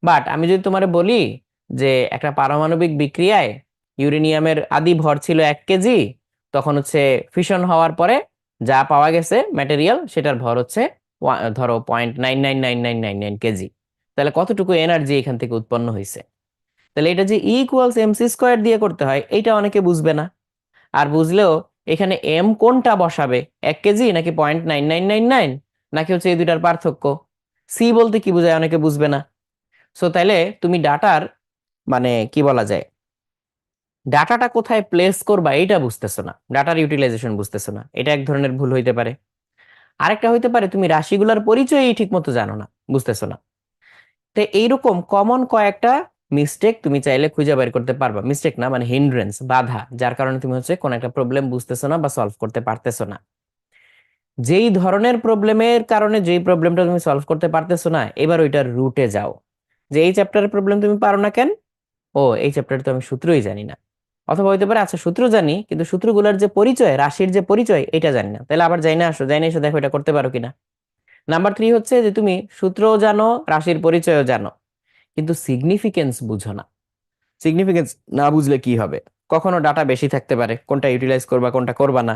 বাট আমি যদি তোমারে বলি যে একটা পারমাণবিক বিক্রিয়ায় ইউরেনিয়ামের আদি ভর ছিল 1 কেজি, তখন হচ্ছে ফিশন হওয়ার পরে যা পাওয়া গেছে ম্যাটেরিয়াল, সেটার ভর হচ্ছে ধরো 0.999999 কেজি, তাহলে কতটুকু এনার্জি এখান থেকে উৎপন্ন হয়েছে? তাহলে এটা যে E = mc² দিয়ে করতে হয়, এইটা অনেকে বুঝবে না। আর বুঝলেও এখানে এম কোনটা বসাবে, 1 কেজি নাকি 0.9999, নাকি হচ্ছে এই দুইটার পার্থক্য, সি বলতে কি বোঝায় অনেকে বুঝবে না। সো তাইলে তুমি ডাটার, মানে কি বলা যায়, ডাটাটা কোথায় প্লেস করবা এইটা বুঝতেছো না, ডাটার ইউটিলাইজেশন বুঝতেছো না, এটা এক ধরনের ভুল হইতে পারে। আরেকটা হইতে পারে তুমি রাশিগুলার পরিচয়ই ঠিক মতো জানো না, বুঝতেছো না। তো এইরকম কমন কয়েকটা মিস্টেক তুমি চাইলে খুঁজে বের করতে পারবা, মিস্টেক না মানে হিন্ড্রেন্স, বাধা, যার কারণে তুমি হচ্ছে কোন একটা প্রবলেম বুঝতেছো না বা সলভ করতে পারতেছো না। যেই ধরনের প্রবলেমের কারণে যেই প্রবলেমটা তুমি সলভ করতে পারতেছো না, এবার ওইটার রুটে যাও, যে এই চ্যাপ্টারের প্রবলেম তুমি পারো না কেন? ও, এই চ্যাপ্টারে তো আমি সূত্রই জানি না। অথবা হইতে পারে আচ্ছা সূত্র জানি, কিন্তু সূত্রগুলোর যে পরিচয়, রাশির যে পরিচয়, এটা জানি না, তাহলে আবার যাই না, আসো যাই না, এসে দেখো এটা করতে পারো কিনা। নাম্বার থ্রি হচ্ছে যে তুমি সূত্রও জানো, রাশির পরিচয়ও জানো, কিন্তু সিগনিফিকেন্স বুঝো না। সিগনিফিকেন্স না বুঝলে কি হবে? কখনো ডাটা বেশি থাকতে পারে, কোনটা ইউটিলাইজ করবা কোনটা করবা না।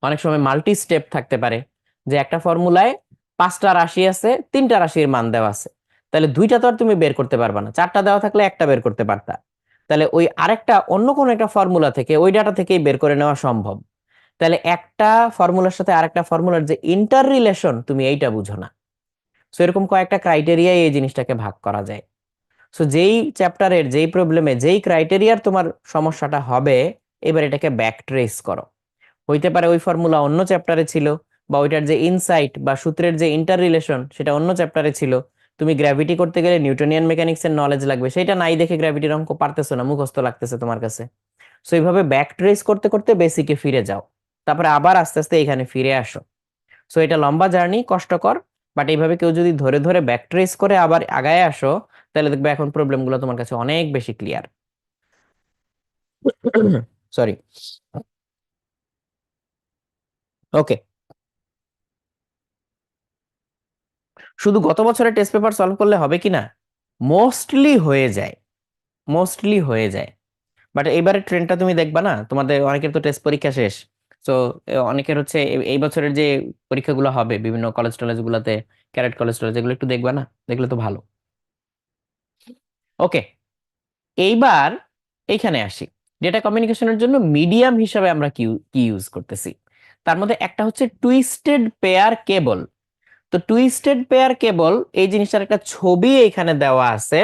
অনেক সময় মাল্টি স্টেপ থাকতে পারে, যে একটা ফর্মুলায় 5টা রাশি আছে, 3টা রাশির মান দেওয়া আছে, তাহলে দুইটা তো আর তুমি বের করতে পারবা না, 4টা দেওয়া থাকলে একটা বের করতে পারতা। তাহলে ওই আরেকটা অন্য কোনো একটা ফর্মুলা থেকে, ওই ডাটা থেকেই বের করে নেওয়া সম্ভব। তাহলে একটা ফর্মুলার সাথে আরেকটা ফর্মুলার যে ইন্টার রিলেশন, তুমি এইটা বুঝো না। সো এরকম কয়েকটা ক্রাইটেরিয়ায় এই জিনিসটাকে ভাগ করা যায়। সো যেই চ্যাপ্টারের যেই প্রবলেমে যেই ক্রাইটেরিয়ার তোমার সমস্যাটা হবে, এবার এটাকে ব্যাক ট্রেস করো। হইতে পারে ওই ফর্মুলা অন্য চ্যাপ্টারে ছিল, বা ওইটার যে ইনসাইট বা সূত্রের যে ইন্টার রিলেশন সেটা অন্য চ্যাপ্টারে ছিল। তুমি গ্র্যাভিটি করতে গেলে নিউটনিয়ান মেকানিক্স এর নলেজ লাগবে, সেটা নাই দেখে গ্র্যাভিটির অঙ্ক পারতেছো না, মুখস্থ লাগতেছে তোমার কাছে। সো এইভাবে ব্যাক ট্রেস করতে করতে বেসিকে ফিরে যাও, তারপরে আবার আস্তে আস্তে এখানে ফিরে আসো। সো এটা লম্বা জার্নি, কষ্টকর, বাট এইভাবে কেউ যদি ধরে ধরে ব্যাক ট্রেস করে আবার আগায় আসো, তাহলে দেখবে এখন প্রবলেমগুলো তোমার কাছে অনেক বেশি ক্লিয়ার। সরি। ওকে, শুধু গত বছরের টেস্ট পেপার সলভ করলে হবে কিনা? মোস্টলি হয়ে যায়, মোস্টলি হয়ে যায়। বাট এইবারের ট্রেন্ডটা তুমি দেখবা না, তোমাদের অনেকের তো টেস্ট পরীক্ষা শেষ। তো অনেকের হচ্ছে এই বছরের যে পরীক্ষাগুলো হবে বিভিন্ন কলেজ টলেজ গুলোতে, ক্যারেট কলেজ টলেজ, এগুলো একটু দেখবা না, দেখলে তো ভালো। ওকে, এইবার এইখানে আসি, ডেটা কমিউনিকেশনের জন্য মিডিয়াম হিসাবে আমরা কি কি ইউজ করতেছি। তার মধ্যে একটা হচ্ছে টুইস্টেড পেয়ার কেবল। তো টুইস্টেড পেয়ার কেবল, এই জিনিসটার একটা ছবি এখানে দেওয়া আছে।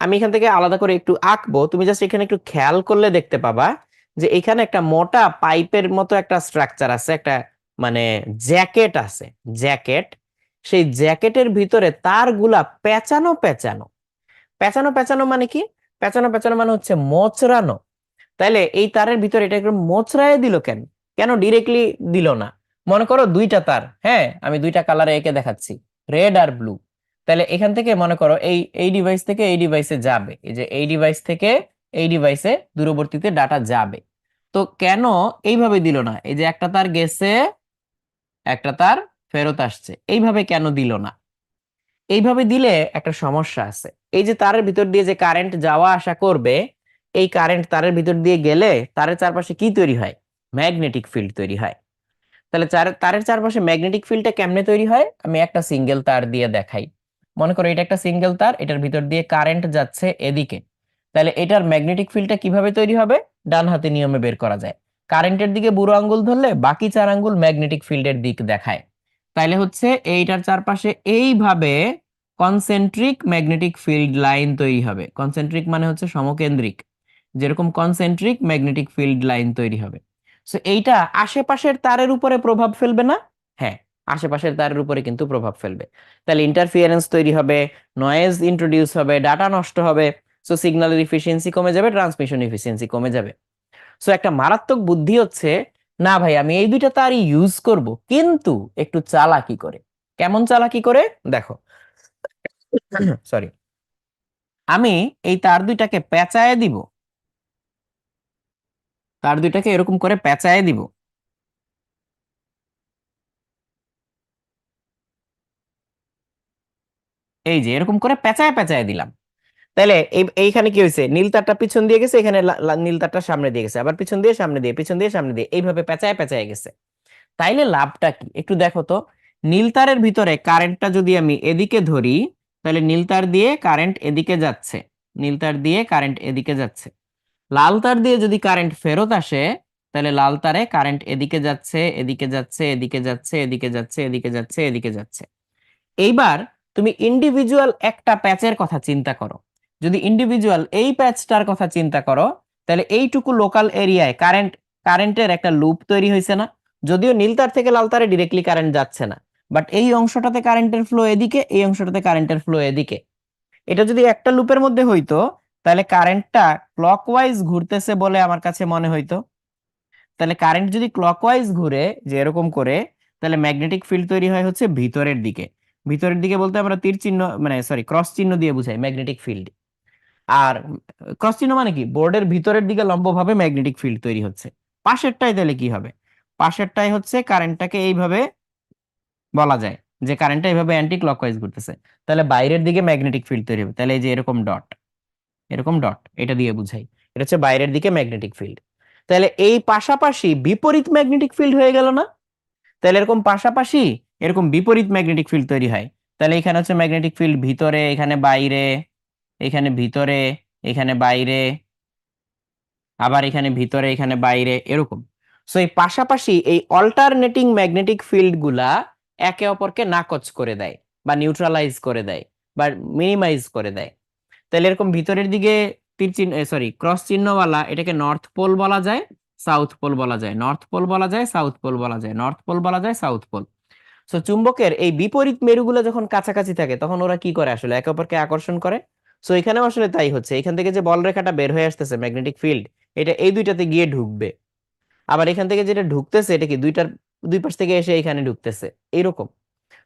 আমি এখান থেকে আলাদা করে একটু আঁকবো, তুমি জাস্ট এখানে একটু খেয়াল করলে দেখতে পাবা যে এখানে একটা মোটা পাইপের মতো একটা স্ট্রাকচার আছে, একটা মানে জ্যাকেট আছে, জ্যাকেট। সেই জ্যাকেটের ভিতরে তারগুলা পেঁচানো পেঁচানো। পেঁচানো পেঁচানো মানে কি? পেঁচানো পেঁচানো মানে হচ্ছে মোচড়ানো। তাইলে এই তারের ভিতরে এটা একদম মোচড়ায় দিল কেন? কেন ডিরেক্টলি দিল না? মনে করো দুইটা তার, হ্যাঁ আমি দুইটা কালারে এঁকে দেখাচ্ছি, রেড আর ব্লু। তাহলে এখান থেকে মনে করো এই এই ডিভাইস থেকে এই ডিভাইসে যাবে, এই যে এই ডিভাইস থেকে এই ডিভাইসে দূরবর্তীতে ডাটা যাবে। তো কেন এইভাবে দিল না? এই যে একটা তার গেছে, একটা তার ফেরত আসছে, এইভাবে কেন দিল না? এইভাবে দিলে একটা সমস্যা আছে। এই যে তারের ভিতর দিয়ে যে কারেন্ট যাওয়া আসা করবে, এই কারেন্ট তারের ভিতর দিয়ে গেলে তারের চারপাশে কি তৈরি হয়? ম্যাগনেটিক ফিল্ড তৈরি হয়। তাহলে তারের চারপাশে ম্যাগনেটিক ফিল্ডটা কেমনে তৈরি হয়? আমি একটা সিঙ্গেল তার দিয়ে দেখাই। মনে করো এটা একটা সিঙ্গেল তার, এটার ভিতর দিয়ে কারেন্ট যাচ্ছে এদিকে। তাহলে এটার ম্যাগনেটিক ফিল্ডটা কিভাবে তৈরি হবে? ডান হাতে নিয়মে বের করা যায়। কারেন্টের দিকে বুড়ো আঙ্গুল ধরলে বাকি 4 আঙ্গুল ম্যাগনেটিক ফিল্ডের দিক দেখায়। তাইলে হচ্ছে এইটার চারপাশে এইভাবে কনসেন্ট্রিক ম্যাগনেটিক ফিল্ড লাইন তৈরি হবে। কনসেন্ট্রিক মানে হচ্ছে সমকেন্দ্রিক, যেরকম কনসেন্ট্রিক ম্যাগনেটিক ফিল্ড লাইন তৈরি হবে। সো এইটা আশেপাশের তারের উপরে প্রভাব ফেলবে না? হ্যাঁ, আশেপাশের তারের উপরে কিন্তু প্রভাব ফেলবে। তাহলে ইন্টারফিয়ারেন্স তৈরি হবে, নয়েজ ইন্ট্রোডিউস হবে, ডাটা নষ্ট হবে। সো সিগন্যালের ইফিসিয়েন্সি কমে যাবে, ট্রান্সমিশন ইফিসিয়েন্সি কমে যাবে। সো একটা মারাত্মক বুদ্ধি হচ্ছে, না ভাই আমি এই দুইটা তারই ইউজ করব, কিন্তু একটু চালাকি করে। কেমন চালাকি করে? দেখো, সরি, আমি এই তার দুইটাকে পেঁচায় দিব, তার দুইটাকে এরকম করে পেঁচায় দিব। এই যে এরকম করে পেঁচায় পেঁচায় দিলাম। তাহলে এইখানে কি হয়েছে, নীল তারটা পিছন দিয়ে গেছে, এখানে নীল তারটা সামনে দিয়ে গেছে, আবার পিছন দিয়ে সামনে দিয়ে, পিছন দিয়ে সামনে দিয়ে, এইভাবে পেঁচায় পেঁচায় গেছে। তাইলে লাভটা কি একটু দেখো তো। নীল তারের ভিতরে কারেন্টটা যদি আমি এদিকে ধরি, তাহলে নীল তার দিয়ে কারেন্ট এদিকে যাচ্ছে, নীল তার দিয়ে কারেন্ট এদিকে যাচ্ছে। লাল তার দিয়ে যদি কারেন্ট ফেরত আসে, তাহলে লাল তারে কারেন্ট এদিকে যাচ্ছে, এদিকে যাচ্ছে, এদিকে যাচ্ছে, এদিকে যাচ্ছে, এদিকে যাচ্ছে, এদিকে যাচ্ছে। এইবার তুমি ইন্ডিভিজুয়াল একটা প্যাচের কথা চিন্তা করো। যদি ইন্ডিভিজুয়াল এই প্যাচটার কথা চিন্তা করো, তাহলে এইটুকু লোকাল এরিয়ায় কারেন্টের একটা লুপ তৈরি হয়েছে না? যদিও নীল তার থেকে লাল তারে ডিরেক্টলি কারেন্ট যাচ্ছে না, বাট এই অংশটাতে কারেন্টের ফ্লো এদিকে, এই অংশটাতে কারেন্টের ফ্লো এদিকে। এটা যদি একটা লুপের মধ্যে হইতো, তাহলে কারেন্টটা ক্লকওয়াইজ ঘুরতেছে বলে আমার কাছে মনে হইতো। তাহলে কারেন্ট যদি ক্লকওয়াইজ ঘুরে যে এরকম করে, তাহলে ম্যাগনেটিক ফিল্ড তৈরি হয় হচ্ছে ভিতরের দিকে। ভিতরের দিকে বলতে আমরা তীর চিহ্ন, মানে সরি, ক্রস চিহ্ন দিয়ে বুঝাই ম্যাগনেটিক ফিল্ড। আর ক্রস চিহ্ন মানে কি, বোর্ডের ভিতরের দিকে লম্বভাবে ম্যাগনেটিক ফিল্ড তৈরি হচ্ছে। পাশেরটাই তাহলে কি হবে? পাশেরটাই হচ্ছে কারেন্টটাকে এইভাবে বলা যায় যে কারেন্টটা এইভাবে অ্যান্টি ক্লকওয়াইজ ঘুরতেছে। তাহলে বাইরের দিকে ম্যাগনেটিক ফিল্ড তৈরি হবে। তাহলে এই যে এরকম ডট, এরকম ডট, এটা দিয়ে বুঝাই। এটা হচ্ছে বাইরের দিকে ম্যাগনেটিক ফিল্ড। তাহলে এই পাশাপাশি বিপরীত ম্যাগনেটিক ফিল্ড হয়ে গেল না? তাহলে এরকম পাশাপাশি এরকম বিপরীত ম্যাগনেটিক ফিল্ড তৈরি হয়। তাহলে এখানে হচ্ছে ম্যাগনেটিক ফিল্ড ভিতরে, এখানে বাইরে, এখানে ভিতরে, এখানে বাইরে, আবার এখানে ভিতরে, এখানে বাইরে, এরকম। সো এই পাশাপাশি এই অল্টারনেটিং ম্যাগনেটিক ফিল্ড গুলা একে অপরকে নাকচ করে দেয়, বা নিউট্রালাইজ করে দেয়, বা মিনিমাইজ করে দেয়। তাহলে এরকম ভিতরের দিকে তীর চিহ্ন, সরি, ক্রস চিহ্নওয়ালা, এটাকে নর্থ পোল বলা যায়, সাউথ পোল বলা যায়, নর্থ পোল বলা যায়, সাউথ পোল বলা যায়, নর্থ পোল বলা যায়, সাউথ পোল। সো চুম্বকের এই বিপরীত মেরুগুলো যখন কাছাকাছি থাকে, তখন ওরা কি করে আসলে একে অপরকে আকর্ষণ করে। সো এখানেও আসলে তাই হচ্ছে, এখান থেকে যে বল রেখাটা বের হয়ে আসতেছে ম্যাগনেটিক ফিল্ড, এটা এই দুইটাতে গিয়ে ঢুকবে। আবার এখান থেকে যেটা ঢুকতেছে, এটা কি দুই পাশ থেকে এসে এখানে ঢুকতেছে, এইরকম।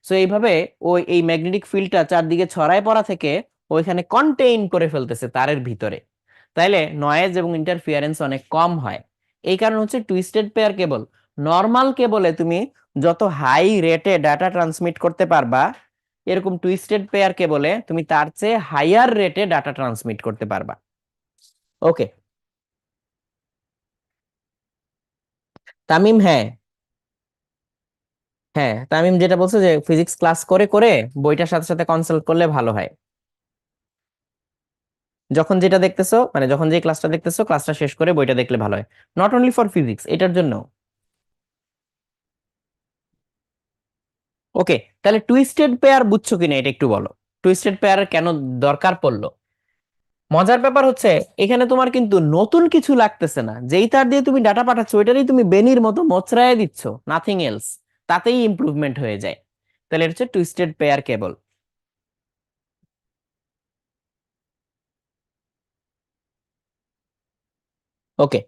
সো এইভাবে ওই এই ম্যাগনেটিক ফিল্ডটা চারদিকে ছড়ায় পড়া থেকে ওইখানে কন্টেইন করে ফেলতেছে তারের ভিতরে। তাইলে নয়েজ এবং ইন্টারফিয়ারেন্স অনেক কম হয়। এই কারণ হচ্ছে টুইস্টেড পেয়ার কেবল, নর্মাল কেবলে তুমি যত হাই রেটে ডাটা ট্রান্সমিট করতে পারবা, এরকম টুইস্টেড পেয়ার কেবলে তুমি তার চেয়ে হাইয়ার রেটে ডাটা ট্রান্সমিট করতে পারবা। ওকে তামিম, হ্যাঁ, হ্যাঁ তামিম যেটা বলছে যে ফিজিক্স ক্লাস করে করে বইটার সাথে সাথে কনসাল্ট করলে ভালো হয়। যখন যেটা দেখতেছো, মানে যখন যে ক্লাসটা দেখতেছো, ক্লাসটা শেষ করে বইটা দেখলে ভালো হয়। নট অনলি ফর ফিজিক্স, এটার জন্য। ওকে, তাহলে টুইস্টেড পেয়ার বুঝছো কিনা এটা একটু বলো। টুইস্টেড পেয়ার কেন দরকার পড়লো? মজার ব্যাপার হচ্ছে, এখানে তোমার কিন্তু নতুন কিছু লাগতেছে না, যেই তার দিয়ে তুমি ডাটা পাঠাচ্ছ ওইটারই তুমি বেনির মতো মোচড়ায় দিচ্ছ, নাথিং এলস, তাতেই ইমপ্রুভমেন্ট হয়ে যায়। তাহলে এটা হচ্ছে টুইস্টেড পেয়ার কেবল। ওকে,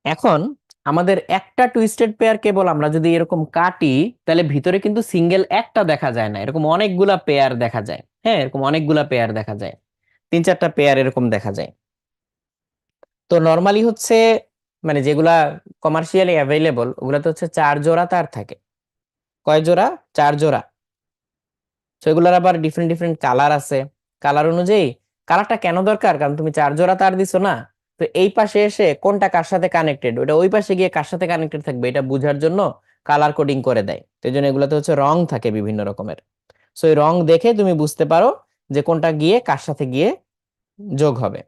এখন আমাদের একটা টুইস্টেড পেয়ার কেবল আমরা যদি এরকম কাটি, তাহলে ভিতরে কিন্তু সিঙ্গেল একটা দেখা যায় না, এরকম অনেকগুলা পেয়ার দেখা যায়। হ্যাঁ, এরকম অনেকগুলা পেয়ার দেখা যায়, তিন চারটা পেয়ার এরকম দেখা যায়। তো নর্মালি হচ্ছে, মানে যেগুলা কমার্শিয়ালি অ্যাভেলেবল, ওগুলাতে হচ্ছে 4 জোড়া তার থাকে। কয় জোড়া? 4 জোড়া। তো এগুলার আবার ডিফারেন্ট ডিফারেন্ট কালার আছে। কালার অনুযায়ী, কালারটা কেন দরকার, কারণ তুমি 4 জোড়া তার দিছো না, তো এই পাশে এসে কোনটা কার সাথে কানেক্টেড, ওটা ওই পাশে গিয়ে কার সাথে কানেক্টেড থাকবে এটা বোঝার জন্য কালার কোডিং করে দেয়। তো এই জন্য এগুলোতে হচ্ছে রং থাকে বিভিন্ন রকমের। সো এই রং দেখে তুমি বুঝতে পারো যে কোনটা গিয়ে কার সাথে গিয়ে যোগ হবে।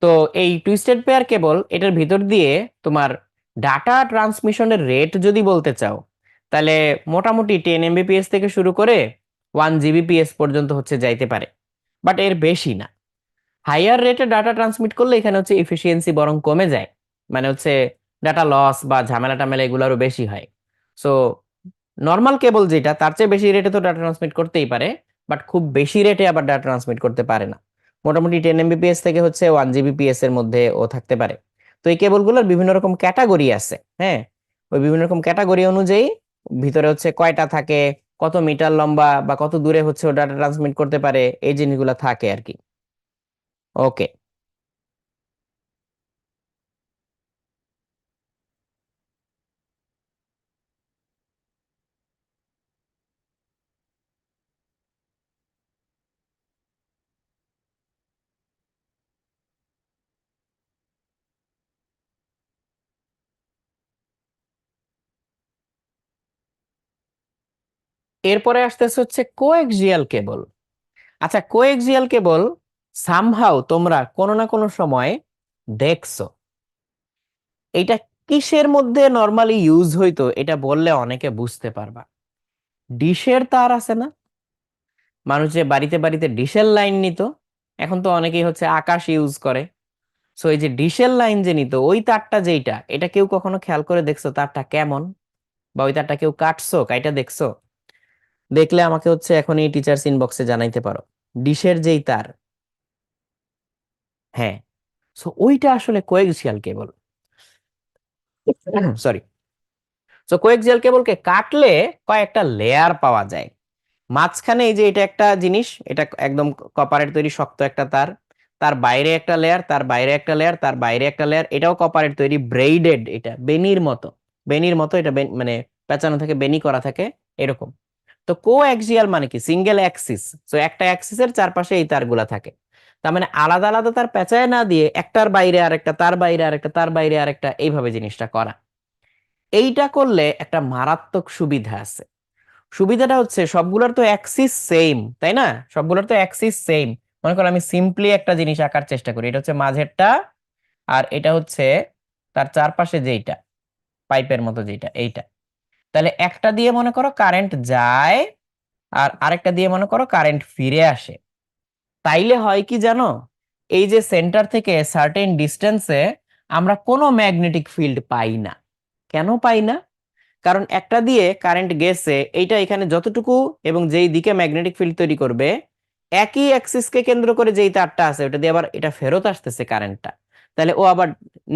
তো এই টুইস্টেড পেয়ার কেবল এটার ভিতর দিয়ে তোমার ডাটা ট্রান্সমিশনের রেট যদি বলতে চাও, তাহলে মোটামুটি 10 Mbps থেকে শুরু করে 1 Gbps পর্যন্ত হচ্ছে যাইতে পারে, বাট এর বেশি না। হাইয়ার রেটে ডাটা ট্রান্সমিট করলে এখানে হচ্ছে এফিসিয়েন্সি বরং কমে যায়, মানে হচ্ছে ডাটা লস বা ঝামেলা টামেলা এগুলো আরো বেশি হয়। সো নর্মাল কেবল যেটা তার চেয়ে বেশি রেটে তো ডাটা ট্রান্সমিট করতেই পারে, বাট খুব বেশি রেটে আবার ডাটা ট্রান্সমিট করতে পারে না। মোটামুটি 10 Mbps থেকে হচ্ছে 1 Gbps এর মধ্যে ও থাকতে পারে। তো এই কেবলগুলোর বিভিন্ন রকম ক্যাটাগরি আছে, হ্যাঁ। ওই বিভিন্ন রকম ক্যাটাগরি অনুযায়ী ভিতরে হচ্ছে কয়টা থাকে, কত মিটার লম্বা বা কত দূরে হচ্ছে ও ডাটা ট্রান্সমিট করতে পারে, এই জিনিসগুলো থাকে আর কি। ওকে। এরপরে আসতেছে হচ্ছে কোএক্সিয়াল কেবল। আচ্ছা, কোএক্সিয়াল কেবল সামহাউ তোমরা কোনো না কোনো সময় দেখছো। এটা কিসের মধ্যে নরমালি ইউজ হইতো এটা বললে অনেকে বুঝতে পারবা। ডিশের তার আছে না, মানুষ যে বাড়িতে বাড়িতে ডিশের লাইন নিত, এখন তো অনেকেই হচ্ছে আকাশ ইউজ করে। সো এই যে ডিশের লাইন যে নিত, ওই তারটা যেইটা, এটা কেউ কখনো খেয়াল করে দেখছো তারটা কেমন, বা ওই তারটা কেউ কাটছো কাইটা দেখছো? দেখলে আমাকে হচ্ছে এখন এই টিচার্স ইনবক্সে জানাইতে পারো। ডিশের যেই তার, হ্যাঁ, সো ওইটা আসলে coaxial cable. Sorry. So coaxial কেবলকে কাটলে কয়েকটা লেয়ার পাওয়া যায়। মাঝখানে এই যে এটা একটা জিনিস, এটা একদম কপারের তৈরি শক্ত একটা তার, তার বাইরে একটা লেয়ার, তার বাইরে একটা লেয়ার, তার বাইরে একটা লেয়ার, এটাও কপারের তৈরি, ব্রেইডেড, এটা বেনির মতো। বেনির মতো এটা মানে পেঁচানো থাকে, বেনি করা থাকে এরকম। তো কো অ্যাক্সিয়াল মানে কি, সিঙ্গেল অ্যাক্সিস। তো একটা অ্যাক্সিসের চারপাশে এই তারগুলা থাকে। তার মানে আলাদা আলাদা তার পেঁচায় না দিয়ে একটার বাইরে আরেকটা, তার বাইরে আরেকটা, তার বাইরে আরেকটা, এইভাবে জিনিসটা করা। এইটা করলে একটা মারাত্মক সুবিধা আছে। সুবিধাটা হচ্ছে সবগুলোর তো অ্যাক্সিস সেম, তাই না? সবগুলোর তো অ্যাক্সিস সেম। মনে করো আমি সিম্পলি একটা জিনিস আঁকার চেষ্টা করি, এটা হচ্ছে মাঝেরটা, আর এটা হচ্ছে তার চারপাশে যেইটা পাইপের মতো যেটা, এইটা। তাহলে একটা দিয়ে মনে করো কারেন্ট যায়, আর আরেকটা দিয়ে মনে করো কারেন্ট ফিরে আসে। তাইলে হয় কি জানো, এই যে সেন্টার থেকে সার্টেন ডিস্টেন্সে আমরা কোনো ম্যাগনেটিক ফিল্ড পাই না। কেন পাই না? কারণ একটা দিয়ে কারেন্ট গেছে, এইটা এখানে যতটুকু এবং যেই দিকে ম্যাগনেটিক ফিল্ড তৈরি করবে, একই অ্যাক্সিসকে কেন্দ্র করে যেই তারটা আছে ওটা দিয়ে আবার এটা ফেরত আসতেছে কারেন্টটা, তাহলে ও আবার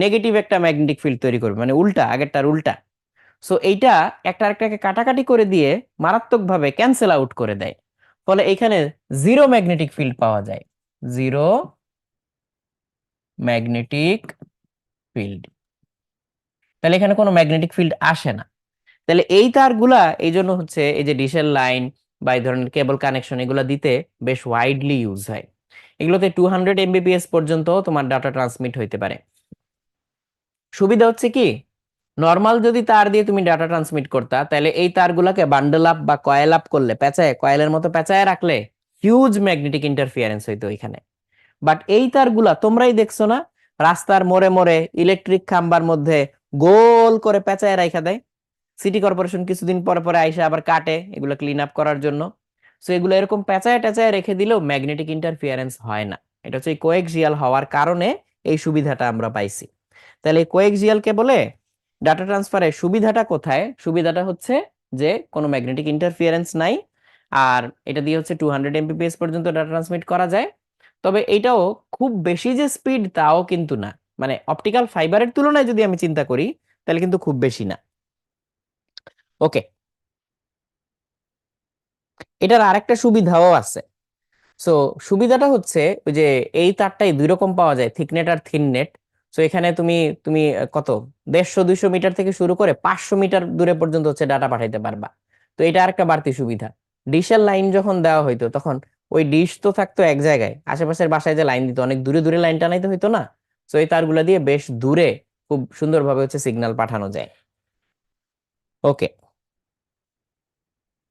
নেগেটিভ একটা ম্যাগনেটিক ফিল্ড তৈরি করবে, মানে উল্টা, আগেরটার উল্টা। সো এইটা একটা আরেকটাকে কাটাকাটি করে দিয়ে মারাত্মকভাবে ক্যান্সেল আউট করে দেয়। ফলে এখানে জিরো ম্যাগনেটিক ফিল্ড পাওয়া যায়, জিরো ম্যাগনেটিক ফিল্ড। তাহলে এখানে কোনো ম্যাগনেটিক ফিল্ড আসে না। তাহলে এই তারগুলা এই জন্য হচ্ছে এই যে ডিশের লাইন বা এই ধরনের কেবল কানেকশন এগুলো দিতে বেশ ওয়াইডলি ইউজ হয়। এগুলোতে 200 Mbps পর্যন্ত তোমার ডাটা ট্রান্সমিট হইতে পারে। সুবিধা হচ্ছে কি, নর্মাল যদি তার দিয়ে তুমি ডাটা ট্রান্সমিট করতা, তাহলে এই তারগুলাকে বান্ডল আপ বা কয়েল আপ করলে, পেঁচায় কয়েলের মতো পেঁচায় রাখলে হিউজ ম্যাগনেটিক ইন্টারফিয়ারেন্স হইতো এখানে। বাট এই তারগুলা তোমরাই দেখছো না, রাস্তার মোড়ে মোড়ে ইলেকট্রিক খাম্বার মধ্যে গোল করে পেঁচায় রাখা দেয়। সিটি কর্পোরেশন কিছুদিন পরে পরে আইসা আবার কাটে এগুলো ক্লিন আপ করার জন্য। সো এগুলো এরকম পেঁচায় টেঁচায় রেখে দিলেও ম্যাগনেটিক ইন্টারফিয়ারেন্স হয় না। এটা হচ্ছে কোএক্সিয়াল হওয়ার কারণে এই সুবিধাটা আমরা পাইছি। তাহলে এই কোএক্সিয়াল কেবলে ডাটা ট্রান্সফারের সুবিধাটা কোথায়? সুবিধাটা হচ্ছে যে কোনো ম্যাগনেটিক ইন্টারফিয়ারেন্স নাই, আর এটা দিয়ে হচ্ছে 200 Mbps পর্যন্ত ডাটা ট্রান্সমিট করা যায়। তবে এটাও খুব বেশি যে স্পিড তাও কিন্তু না, মানে অপটিক্যাল ফাইবারের তুলনায় যদি আমি চিন্তা করি তাহলে কিন্তু খুব বেশি না। ওকে। এটার আরেকটা সুবিধাও আছে। সো সুবিধাটা হচ্ছে ওই যে এই তারটাই দুই রকম পাওয়া যায়, থিকনেট আর থিন নেট। সো এখানে তুমি তুমি কত 150-200 মিটার থেকে শুরু করে 500 মিটার দূরে পর্যন্ত হচ্ছে ডাটা পাঠাইতে পারবা। তো এটা আরেকটা বাড়তি সুবিধা। ডিশের লাইন যখন দেওয়া হইতো তখন ওই ডিশ তো থাকতো এক জায়গায়, আশেপাশের বাসায় যে লাইন দিত অনেক দূরে দূরে লাইন টানাইতে হইতো না। সো এই তারগুলা দিয়ে বেশ দূরে খুব সুন্দরভাবে হচ্ছে সিগন্যাল পাঠানো যায়। ওকে।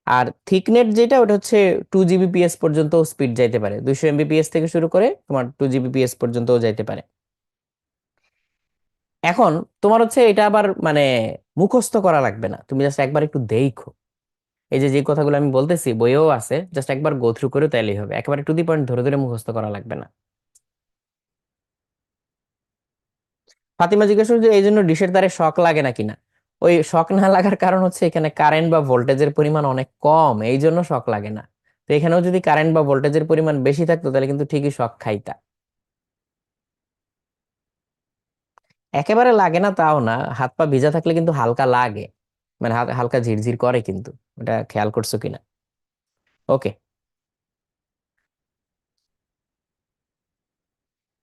আর থিকনেট যেটা ওটা হচ্ছে 2 Gbps পর্যন্ত স্পিড যাইতে পারে, 200 Mbps থেকে শুরু করে তোমার 2 Gbps পর্যন্তও যাইতে পারে। এখন তোমার হচ্ছে এটা আবার মানে মুখস্থ করা লাগবে না, তুমি জাস্ট একবার একটু দেখো। এই যে যে কথাগুলো আমি বলতেছি বইয়েও আছে, জাস্ট একবার গো থ্রু করে তাইলেই হবে, একেবারে টু দি পয়েন্ট ধরে ধরে মুখস্থ করা লাগবে না। ফাতিমা জিজ্ঞেস করছে এই জন্য ডিশের তারে শক লাগে নাকি না। ওই শক না লাগার কারণ হচ্ছে এখানে কারেন্ট বা ভোল্টেজের পরিমাণ অনেক কম, এই জন্য শক লাগে না। তো এখানেও যদি কারেন্ট বা ভোল্টেজের পরিমাণ বেশি থাকতো তাহলে কিন্তু ঠিকই শক খাইতা। একেবারে লাগে না তাও না, হাত পা ভিজা থাকলে কিন্তু হালকা লাগে, মানে হালকা ঝিরঝির করে কিন্তু, এটা খেয়াল করছো কিনা। ওকে,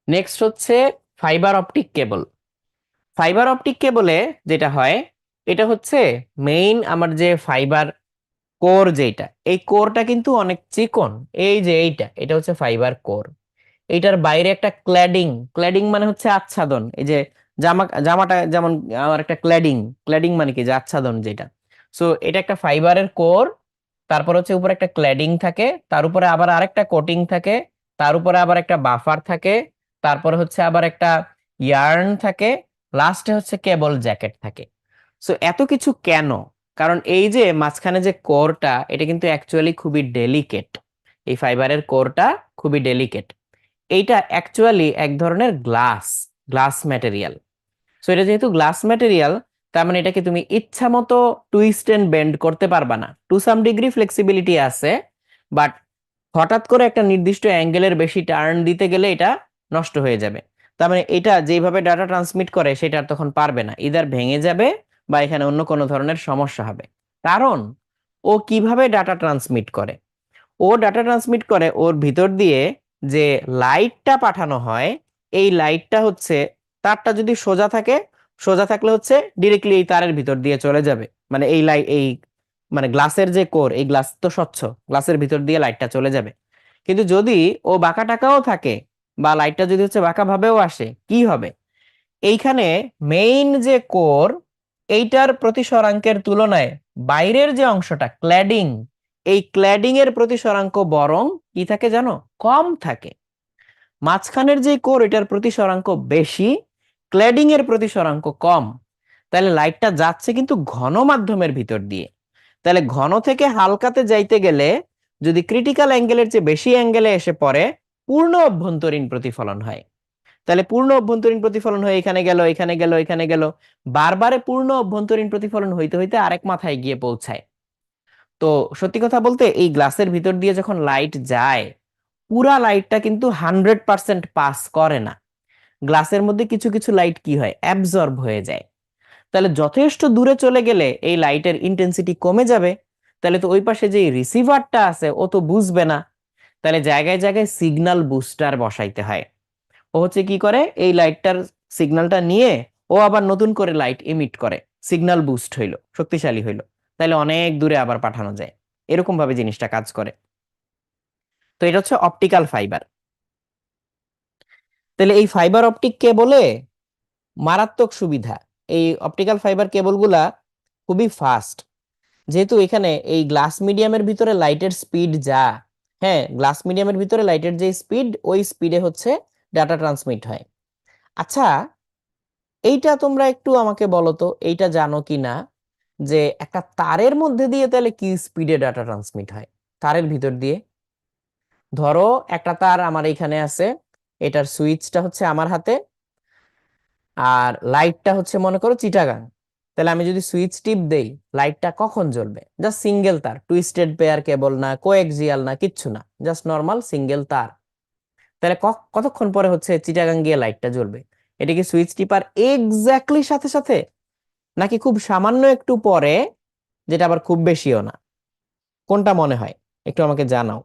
নেক্সট হচ্ছে fibre optic cable. Fibre optic কেবলে যেটা হয়, এটা হচ্ছে মেইন আমার যে ফাইবার কোর যেটা, এই কোরটা কিন্তু অনেক চিকন। এই যে এটা হচ্ছে ফাইবার কোর। এইটার বাইরে একটা ক্ল্যাডিং, ক্ল্যাডিং মানে হচ্ছে আচ্ছাদন। এই যে জামাটা যেমন আমার একটা ক্ল্যাডিং, ক্ল্যাডিং মানে কি যে আচ্ছাদন যেটা। সো এটা একটা ফাইবারের কোর, তারপর হচ্ছে উপরে একটা ক্ল্যাডিং থাকে, তার উপরে আবার আরেকটা কোটিং থাকে, তার উপরে আবার একটা বাফার থাকে, তারপরে হচ্ছে আবার একটা ইয়ার্ন থাকে, লাস্টে হচ্ছে কেবল জ্যাকেট থাকে। সো এত কিছু কেন? কারণ এই যে মাঝখানে যে কোরটা, এটা কিন্তু অ্যাকচুয়ালি খুবই ডেলিকেট। এই ফাইবারের কোরটা খুবই ডেলিকেট। এইটা অ্যাকচুয়ালি এক ধরনের গ্লাস, গ্লাস ম্যাটেরিয়াল। সো এটা যেহেতু গ্লাস ম্যাটেরিয়াল, তার মানে এটাকে তুমি ইচ্ছা মতো টুইস্ট এন্ড বেন্ড করতে পারবা না। টু সাম ডিগ্রি ফ্লেক্সিবিলিটি আছে, বাট হঠাৎ করে একটা নির্দিষ্ট অ্যাঙ্গেলের বেশি টার্ন দিতে গেলে এটা নষ্ট হয়ে যাবে। তার মানে এটা যেভাবে ডাটা ট্রান্সমিট করে সেটা আর তখন পারবে না, ইদার ভেঙে যাবে বা এখানে অন্য কোনো ধরনের সমস্যা হবে। কারণ ও কিভাবে ডাটা ট্রান্সমিট করে, ও ডাটা ট্রান্সমিট করে ওর ভিতর দিয়ে যে লাইটটা পাঠানো হয়, এই লাইটটা হচ্ছে তারটা যদি সোজা থাকে, সোজা থাকলে হচ্ছে ডিরেক্টলি এই তারের ভিতর দিয়ে চলে যাবে। মানে এই লাইট এই মানে গ্লাসের যে কোর, এই গ্লাস তো স্বচ্ছ, গ্লাসের ভিতর দিয়ে লাইটটা চলে যাবে। কিন্তু যদি ও বাঁকা টাকাও থাকে বা লাইটটা যদি হচ্ছে বাঁকা ভাবেও আসে, কি হবে? এইখানে মেইন যে কোর, এইটার প্রতিসরাঙ্কের তুলনায় বাইরের যে অংশটা ক্ল্যাডিং, এই ক্ল্যাডিং এর প্রতিসরাঙ্ক বরং কি থাকে জানো, কম থাকে। মাঝখানের যে কোর এটার প্রতিসরাঙ্ক বেশি, ক্ল্যাডিং এর প্রতিসরাঙ্ক কম। তাহলে লাইটটা যাচ্ছে কিন্তু ঘন মাধ্যমের ভিতর দিয়ে। তাহলে ঘন থেকে হালকাতে যাইতে গেলে যদি ক্রিটিক্যাল অ্যাঙ্গেলের চেয়ে বেশি অ্যাঙ্গেলে এসে পড়ে, পূর্ণ অভ্যন্তরীণ প্রতিফলন হয়। তাহলে পূর্ণ অভ্যন্তরীণ প্রতিফলন হয়ে এখানে গেল, এখানে গেল, এখানে গেল, বারবারে পূর্ণ অভ্যন্তরীণ প্রতিফলন হইতে হইতে আরেক মাথায় গিয়ে পৌঁছায়। তো সত্যি কথা বলতে এই গ্লাসের ভিতর দিয়ে যখন লাইট যায়, পুরা লাইটটা কিন্তু 100% পাস করে না। গ্লাসের মধ্যে কিছু কিছু লাইট কি হয়, অ্যাবজর্ব হয়ে যায়। তাহলে যথেষ্ট দূরে চলে গেলে এই লাইটের ইন্টেন্সিটি কমে যাবে। তাহলে তো ওই পাশে যে রিসিভারটা আছে ও তো বুঝবে না। তাহলে জায়গায় জায়গায় সিগন্যাল বুস্টার বসাইতে হয়। ও হচ্ছে কি করে, এই লাইটটার সিগন্যালটা নিয়ে ও আবার নতুন করে লাইট ইমিট করে, সিগন্যাল বুস্ট হইলো, শক্তিশালী হইলো, তাহলে অনেক দূরে আবার পাঠানো যায়। এরকম ভাবে জিনিসটা কাজ করে। তো এটা হচ্ছে অপটিক্যাল ফাইবার। তাহলে এই ফাইবার অপটিক কেবলে মারাত্মক সুবিধা, এই অপটিক্যাল ফাইবার কেবলগুলা খুবই ফাস্ট। যেহেতু এখানে এই গ্লাস মিডিয়ামের ভিতরে লাইটের স্পিড যা, হ্যাঁ গ্লাস মিডিয়ামের ভিতরে লাইটের যে স্পিড, ওই স্পিডে হচ্ছে ডাটা ট্রান্সমিট হয়। আচ্ছা, এইটা তোমরা একটু আমাকে বলো তো, এইটা জানো কি না যে একটা তারের মধ্যে দিয়ে তাহলে কি স্পিডে ডাটা ট্রান্সমিট হয়, তারের ভিতর দিয়ে। ধরো একটা তার আমার এখানে আছে, এটার সুইচটা হচ্ছে আমার হাতে, আর লাইটটা হচ্ছে মনে করো চিটাগাং। তাহলে আমি যদি সুইচ টিপ দেই, লাইটটা কখন জ্বলবে? জাস্ট সিঙ্গেল তার, টুইস্টেড পেয়ার কেবল না, কোএক্সিয়াল না, কিচ্ছু না, জাস্ট নর্মাল সিঙ্গেল তার। তাহলে কতক্ষণ পরে হচ্ছে চিটাগাং গিয়ে লাইটটা জ্বলবে? এটা কি সুইচ টিপার এক্স্যাক্টলি সাথে সাথে, নাকি খুব সামান্য একটু পরে, যেটা আবার খুব বেশিও না? কোনটা মনে হয় একটু আমাকে জানাও।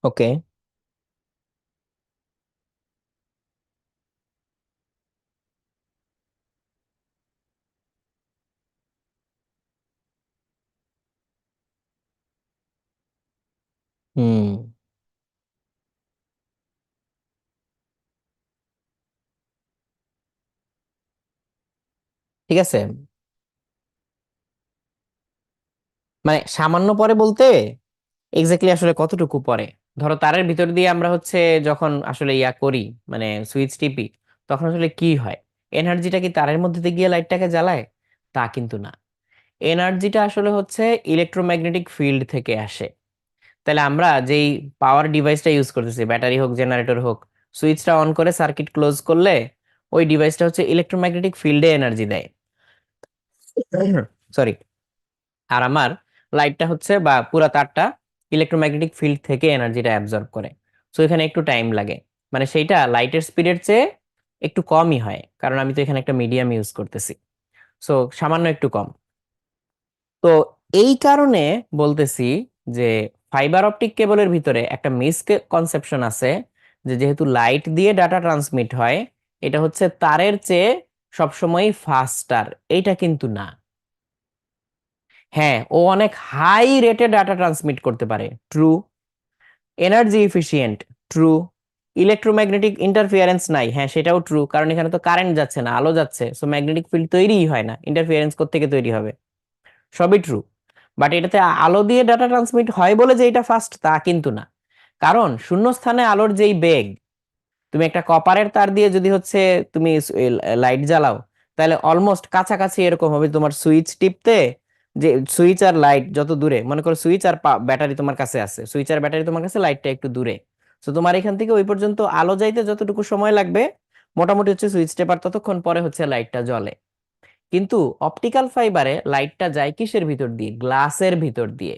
ওকে, হুম। ঠিক আছে, মানে সামান্য পরে বলতে এক্স্যাক্টলি আসলে কতটুকু পরে? ধরো তারের ভিতর দিয়ে আমরা হচ্ছে যখন আসলে ইয়া করি, মানে সুইচ টিপি, তখন আসলে কি হয়? এনার্জিটা কি তারের মধ্যে দিয়ে গিয়ে লাইটটাকে জ্বালায়? তা কিন্তু না। এনার্জিটা আসলে হচ্ছে ইলেকট্রোম্যাগনেটিক ফিল্ড থেকে আসে। তাহলে আমরা যেই পাওয়ার ডিভাইসটা ইউজ করতেছি, ব্যাটারি হোক জেনারেটর হোক, সুইচটা অন করে সার্কিট ক্লোজ করলে ওই ডিভাইসটা হচ্ছে ইলেকট্রোম্যাগনেটিক ফিল্ডে এনার্জি দেয়। সরি। আর আমার লাইটটা হচ্ছে বা পুরা তারটা ইলেকট্রোম্যাগনেটিক ফিল্ড থেকে এনার্জিটা অ্যাবজর্ব করে। সো এখানে একটু টাইম লাগে, মানে সেইটা লাইটের স্পিডের চেয়ে একটু কমই হয়, কারণ আমি তো এখানে একটা মিডিয়াম ইউজ করতেছি। সো সামান্য একটু কম। তো এই কারণে বলতেছি যে ফাইবার অপটিক কেবলের ভিতরে একটা মিসকনসেপশন আছে, যে যেহেতু লাইট দিয়ে ডাটা ট্রান্সমিট হয়, এটা হচ্ছে তারের চেয়ে সবসময় ফাস্টার। এইটা কিন্তু না। হ্যাঁ, ও অনেক হাই রেটে ডাটা ট্রান্সমিট করতে পারে, true. Energy efficient, true. Electromagnetic interference নাই, হ্যাঁ সেটাও ট্রু, কারণ এখানে তো কারেন্ট যাচ্ছে না, আলো যাচ্ছে, সো ম্যাগনেটিক ফিল্ড তৈরিই হয় না, ইন্টারফিয়ারেন্স কোত্থেকে তৈরি হবে? সবই ট্রু। বাট এটাতে আলো দিয়ে ডাটা ট্রান্সমিট হয় বলে যে এটা ফাস্ট, তা কিন্তু না। কারণ শূন্যস্থানে আলোর যেই বেগ, তুমি একটা কপারের তার দিয়ে যদি হচ্ছে তুমি লাইট জ্বালাও, তাহলে অলমোস্ট কাছাকাছি এরকম হবে তোমার সুইচ টিপতে। যে সুইচ আর লাইট যত দূরে, মনে করো সুইচ আর ব্যাটারি তোমার কাছে আছে, সুইচ আর ব্যাটারি তোমার কাছে, লাইটটা একটু দূরে। তো তোমার এখান থেকে ওই পর্যন্ত আলো যাইতে যতটুকু সময় লাগবে, মোটামুটি হচ্ছে সুইচ টেপার ততক্ষণ পরে হচ্ছে লাইটটা জ্বলে। কিন্তু অপটিক্যাল ফাইবারে লাইটটা যায় কিসের ভিতর দিয়ে? গ্লাসের ভিতর দিয়ে।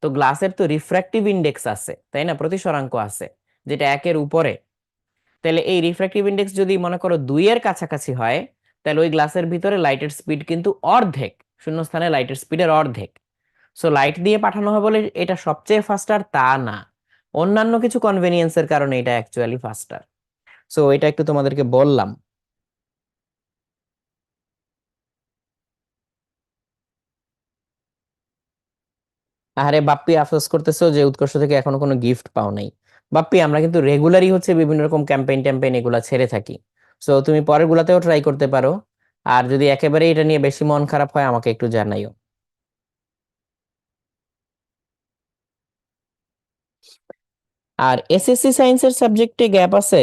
তো গ্লাসের তো রিফ্র্যাক্টিভ ইন্ডেক্স আছে, তাই না, প্রতিসরাঙ্ক আছে, যেটা একের উপরে। তাহলে এই রিফ্র্যাক্টিভ ইন্ডেক্স যদি মনে করো 2 এর কাছাকাছি হয়, তাহলে ওই গ্লাসের ভিতরে লাইটের স্পিড কিন্তু অর্ধেক, শূন্যস্থানে লাইটের স্পিডের অর্ধেক। সো লাইট দিয়ে পাঠানো হয় বলে এটা সবচেয়ে ফাস্টার তা না, অন্যান্য কিছু কনভেনিয়েন্সের কারণে এটা অ্যাকচুয়ালি ফাস্টার। সো এটা একটু তোমাদেরকে বললাম। আরে বাপ্পি, আফসোস করতেছো যে উৎকর্ষ থেকে এখনো কোনো গিফট পাও নাই। বাপ্পি, আমরা কিন্তু রেগুলারই হচ্ছে বিভিন্ন রকম ক্যাম্পেইন ট্যাম্পেইন এগুলা ছেড়ে থাকি। সো তুমি পরের গুলাতেও ট্রাই করতে পারো। আর যদি একেবারে এটা নিয়ে বেশি মন খারাপ হয়, আমাকে একটু জানাইও। আর এসএসসি সায়েন্সের সাবজেক্টে গ্যাপ আছে।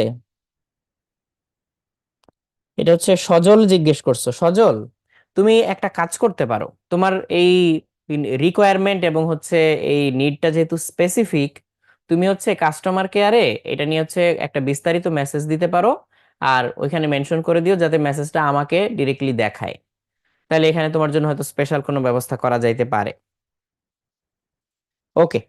এটা হচ্ছে সজল জিজ্ঞেস করছো। সজল, তুমি একটা কাজ করতে পারো, তোমার এই রিকোয়ারমেন্ট এবং হচ্ছে এই নিডটা যেহেতু স্পেসিফিক, তুমি হচ্ছে কাস্টমার কেয়ারে এটা নিয়ে হচ্ছে একটা বিস্তারিত মেসেজ দিতে পারো। আর ওইখানে মেনশন করে দিও যাতে মেসেজটা আমাকে ডিরেক্টলি দেখায়। তাহলে এখানে তোমার জন্য হয়তো স্পেশাল কোনো ব্যবস্থা করা যাইতে পারে। ওকে।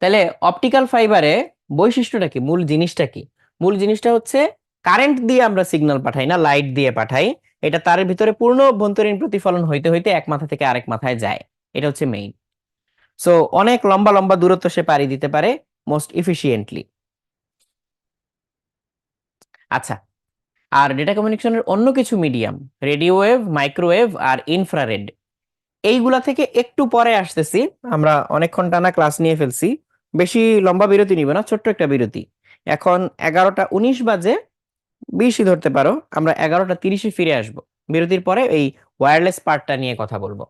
তাহলে অপটিক্যাল ফাইবারে বৈশিষ্ট্যটা কি, মূল জিনিসটা কি? মূল জিনিসটা হচ্ছে কারেন্ট দিয়ে আমরা সিগন্যাল পাঠাই না, লাইট দিয়ে পাঠাই। এটা তারের ভিতরে পূর্ণ অভ্যন্তরীণ প্রতিফলন হইতে হইতে এক মাথা থেকে আরেক মাথায় যায়। এটা হচ্ছে মেইন। সো অনেক লম্বা লম্বা দূরত্ব সে পাড়ি দিতে পারে মোস্ট ইফিসিয়েন্টলি। আচ্ছা, আর ডেটা কমিউনিকেশনের অন্য কিছু মিডিয়াম, রেডিও ওয়েভ, মাইক্রোওয়েভ আর ইনফ্রারেড, এইগুলা থেকে একটু পরে আসতেছি। আমরা অনেকক্ষণ টানা ক্লাস নিয়ে ফেলছি, বেশি লম্বা বিরতি নিব না, ছোট্ট একটা বিরতি। এখন 11টা 19 বাজে, 20ই ধরতে পারো। আমরা 11টা 30-এ ফিরে আসব। বিরতির পরে এই ওয়্যারলেস পার্টটা নিয়ে কথা বলবো।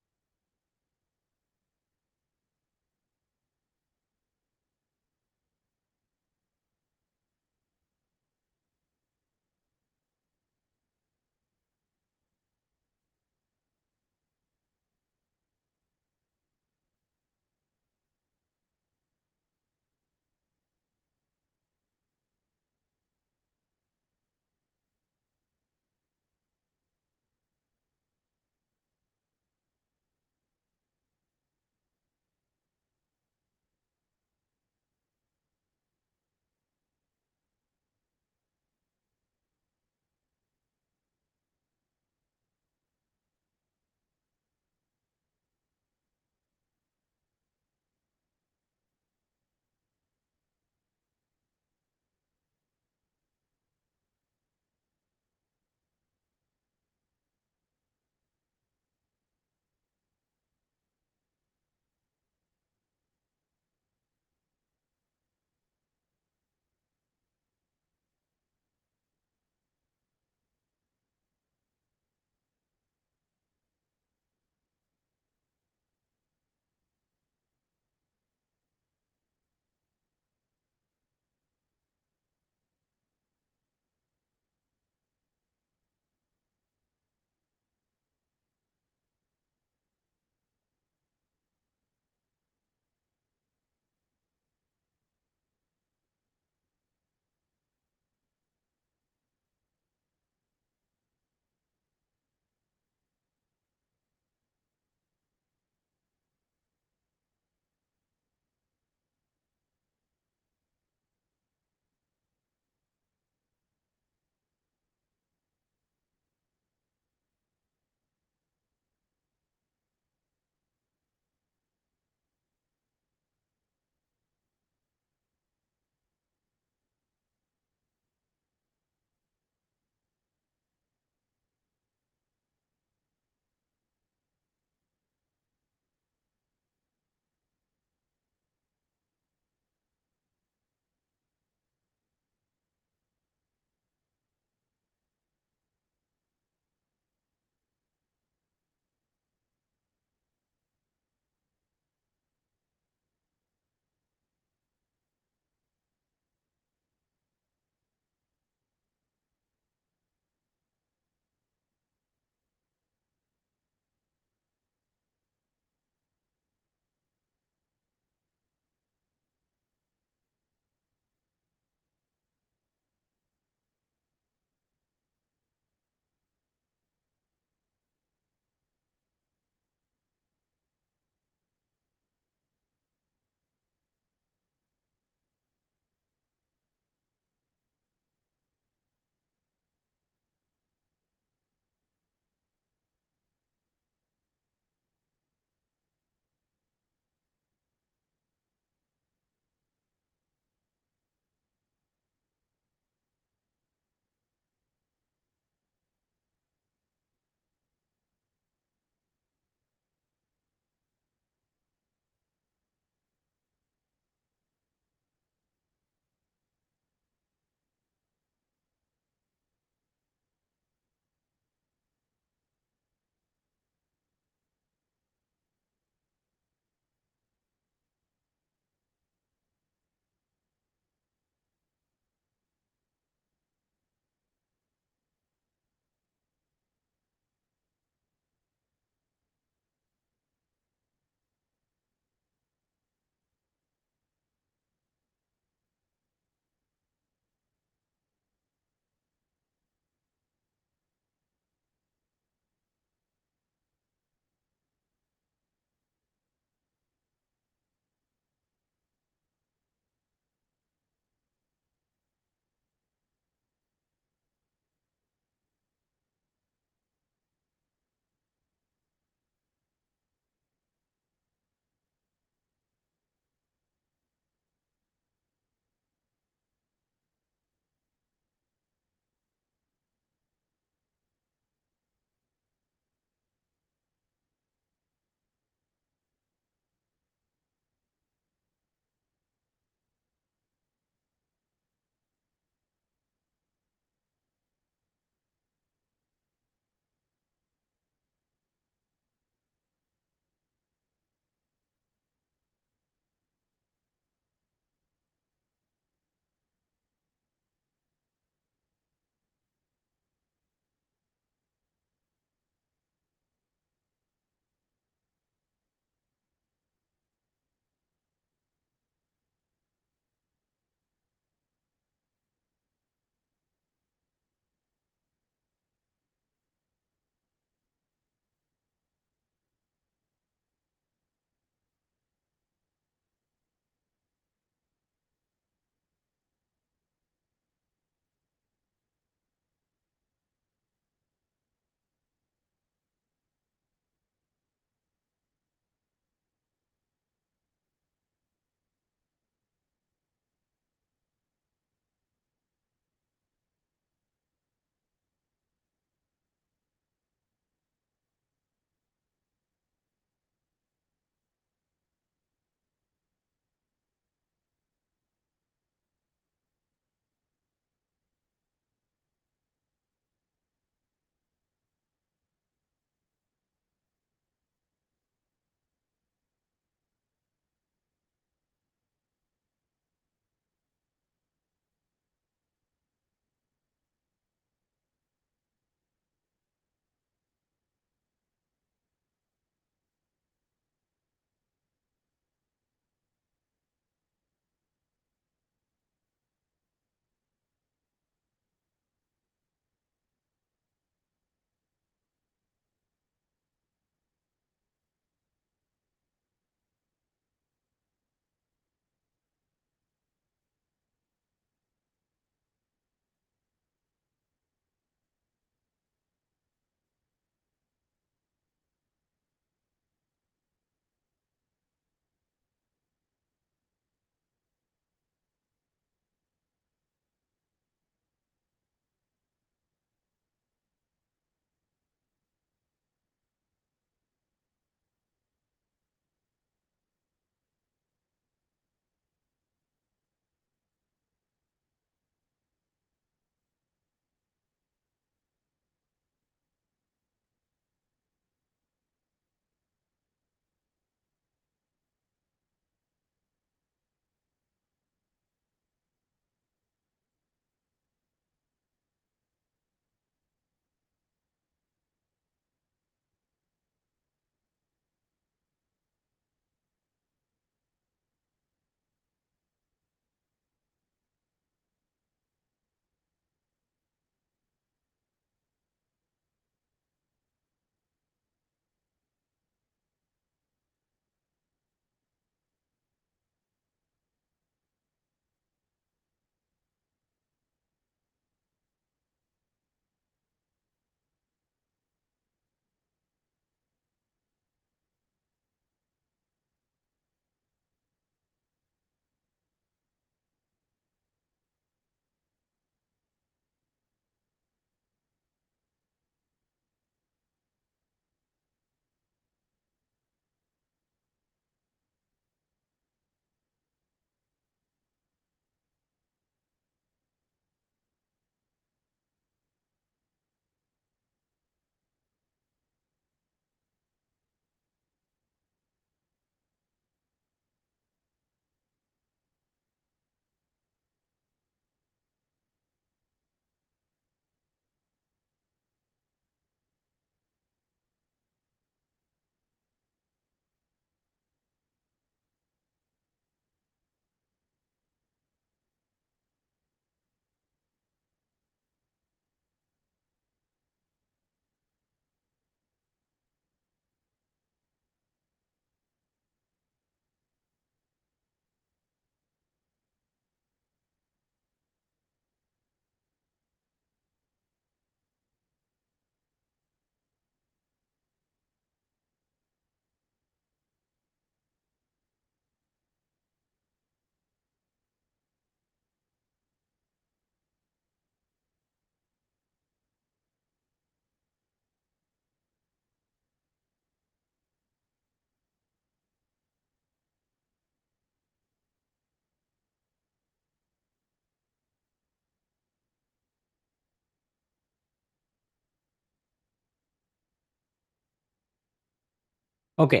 ওকে।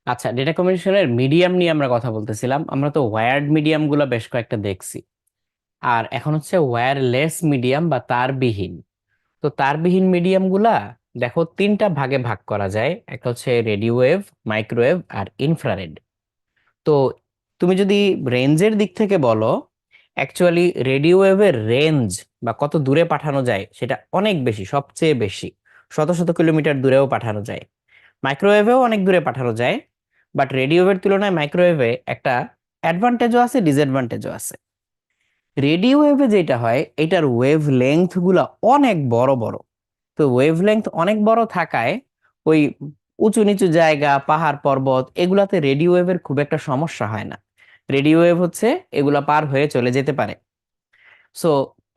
আচ্ছা, ডেটা কমিউনিকেশনের মিডিয়াম নিয়ে আমরা কথা বলতেছিলাম। আমরা তো ওয়্যার্ড মিডিয়াম গুলো বেশ কয়েকটা দেখছি, আর এখন হচ্ছে ওয়্যারলেস মিডিয়াম বা তারবিহীন। তো তারবিহীন মিডিয়াম গুলা দেখো তিনটা ভাগে ভাগ করা যায়। একটা হচ্ছে রেডিও ওয়েভ, মাইক্রোওয়েভ আর ইনফ্রারেড। তো তুমি যদি রেঞ্জের দিক থেকে বলো, অ্যাকচুয়ালি রেডিও ওয়েভের রেঞ্জ বা কত দূরে পাঠানো যায় সেটা অনেক বেশি, সবচেয়ে বেশি। শত শত কিলোমিটার দূরেও পাঠানো যায়। মাইক্রোওয়েভেও অনেক দূরে পাঠানো যায়, বাট রেডিও ওয়েভের তুলনায় মাইক্রোওয়েভে একটা অ্যাডভান্টেজও আছে, ডিসঅ্যাডভান্টেজও আছে। রেডিও ওয়েভে যেটা হয়, এটার ওয়েভ লেংথ গুলা অনেক বড় বড়। তো ওয়েভ লেংথ অনেক বড় থাকায় ওই উঁচু নিচু জায়গা, পাহাড় পর্বত, এগুলাতে রেডিও ওয়েভের খুব একটা সমস্যা হয় না। রেডিও ওয়েভ হচ্ছে এগুলা পার হয়ে চলে যেতে পারে। সো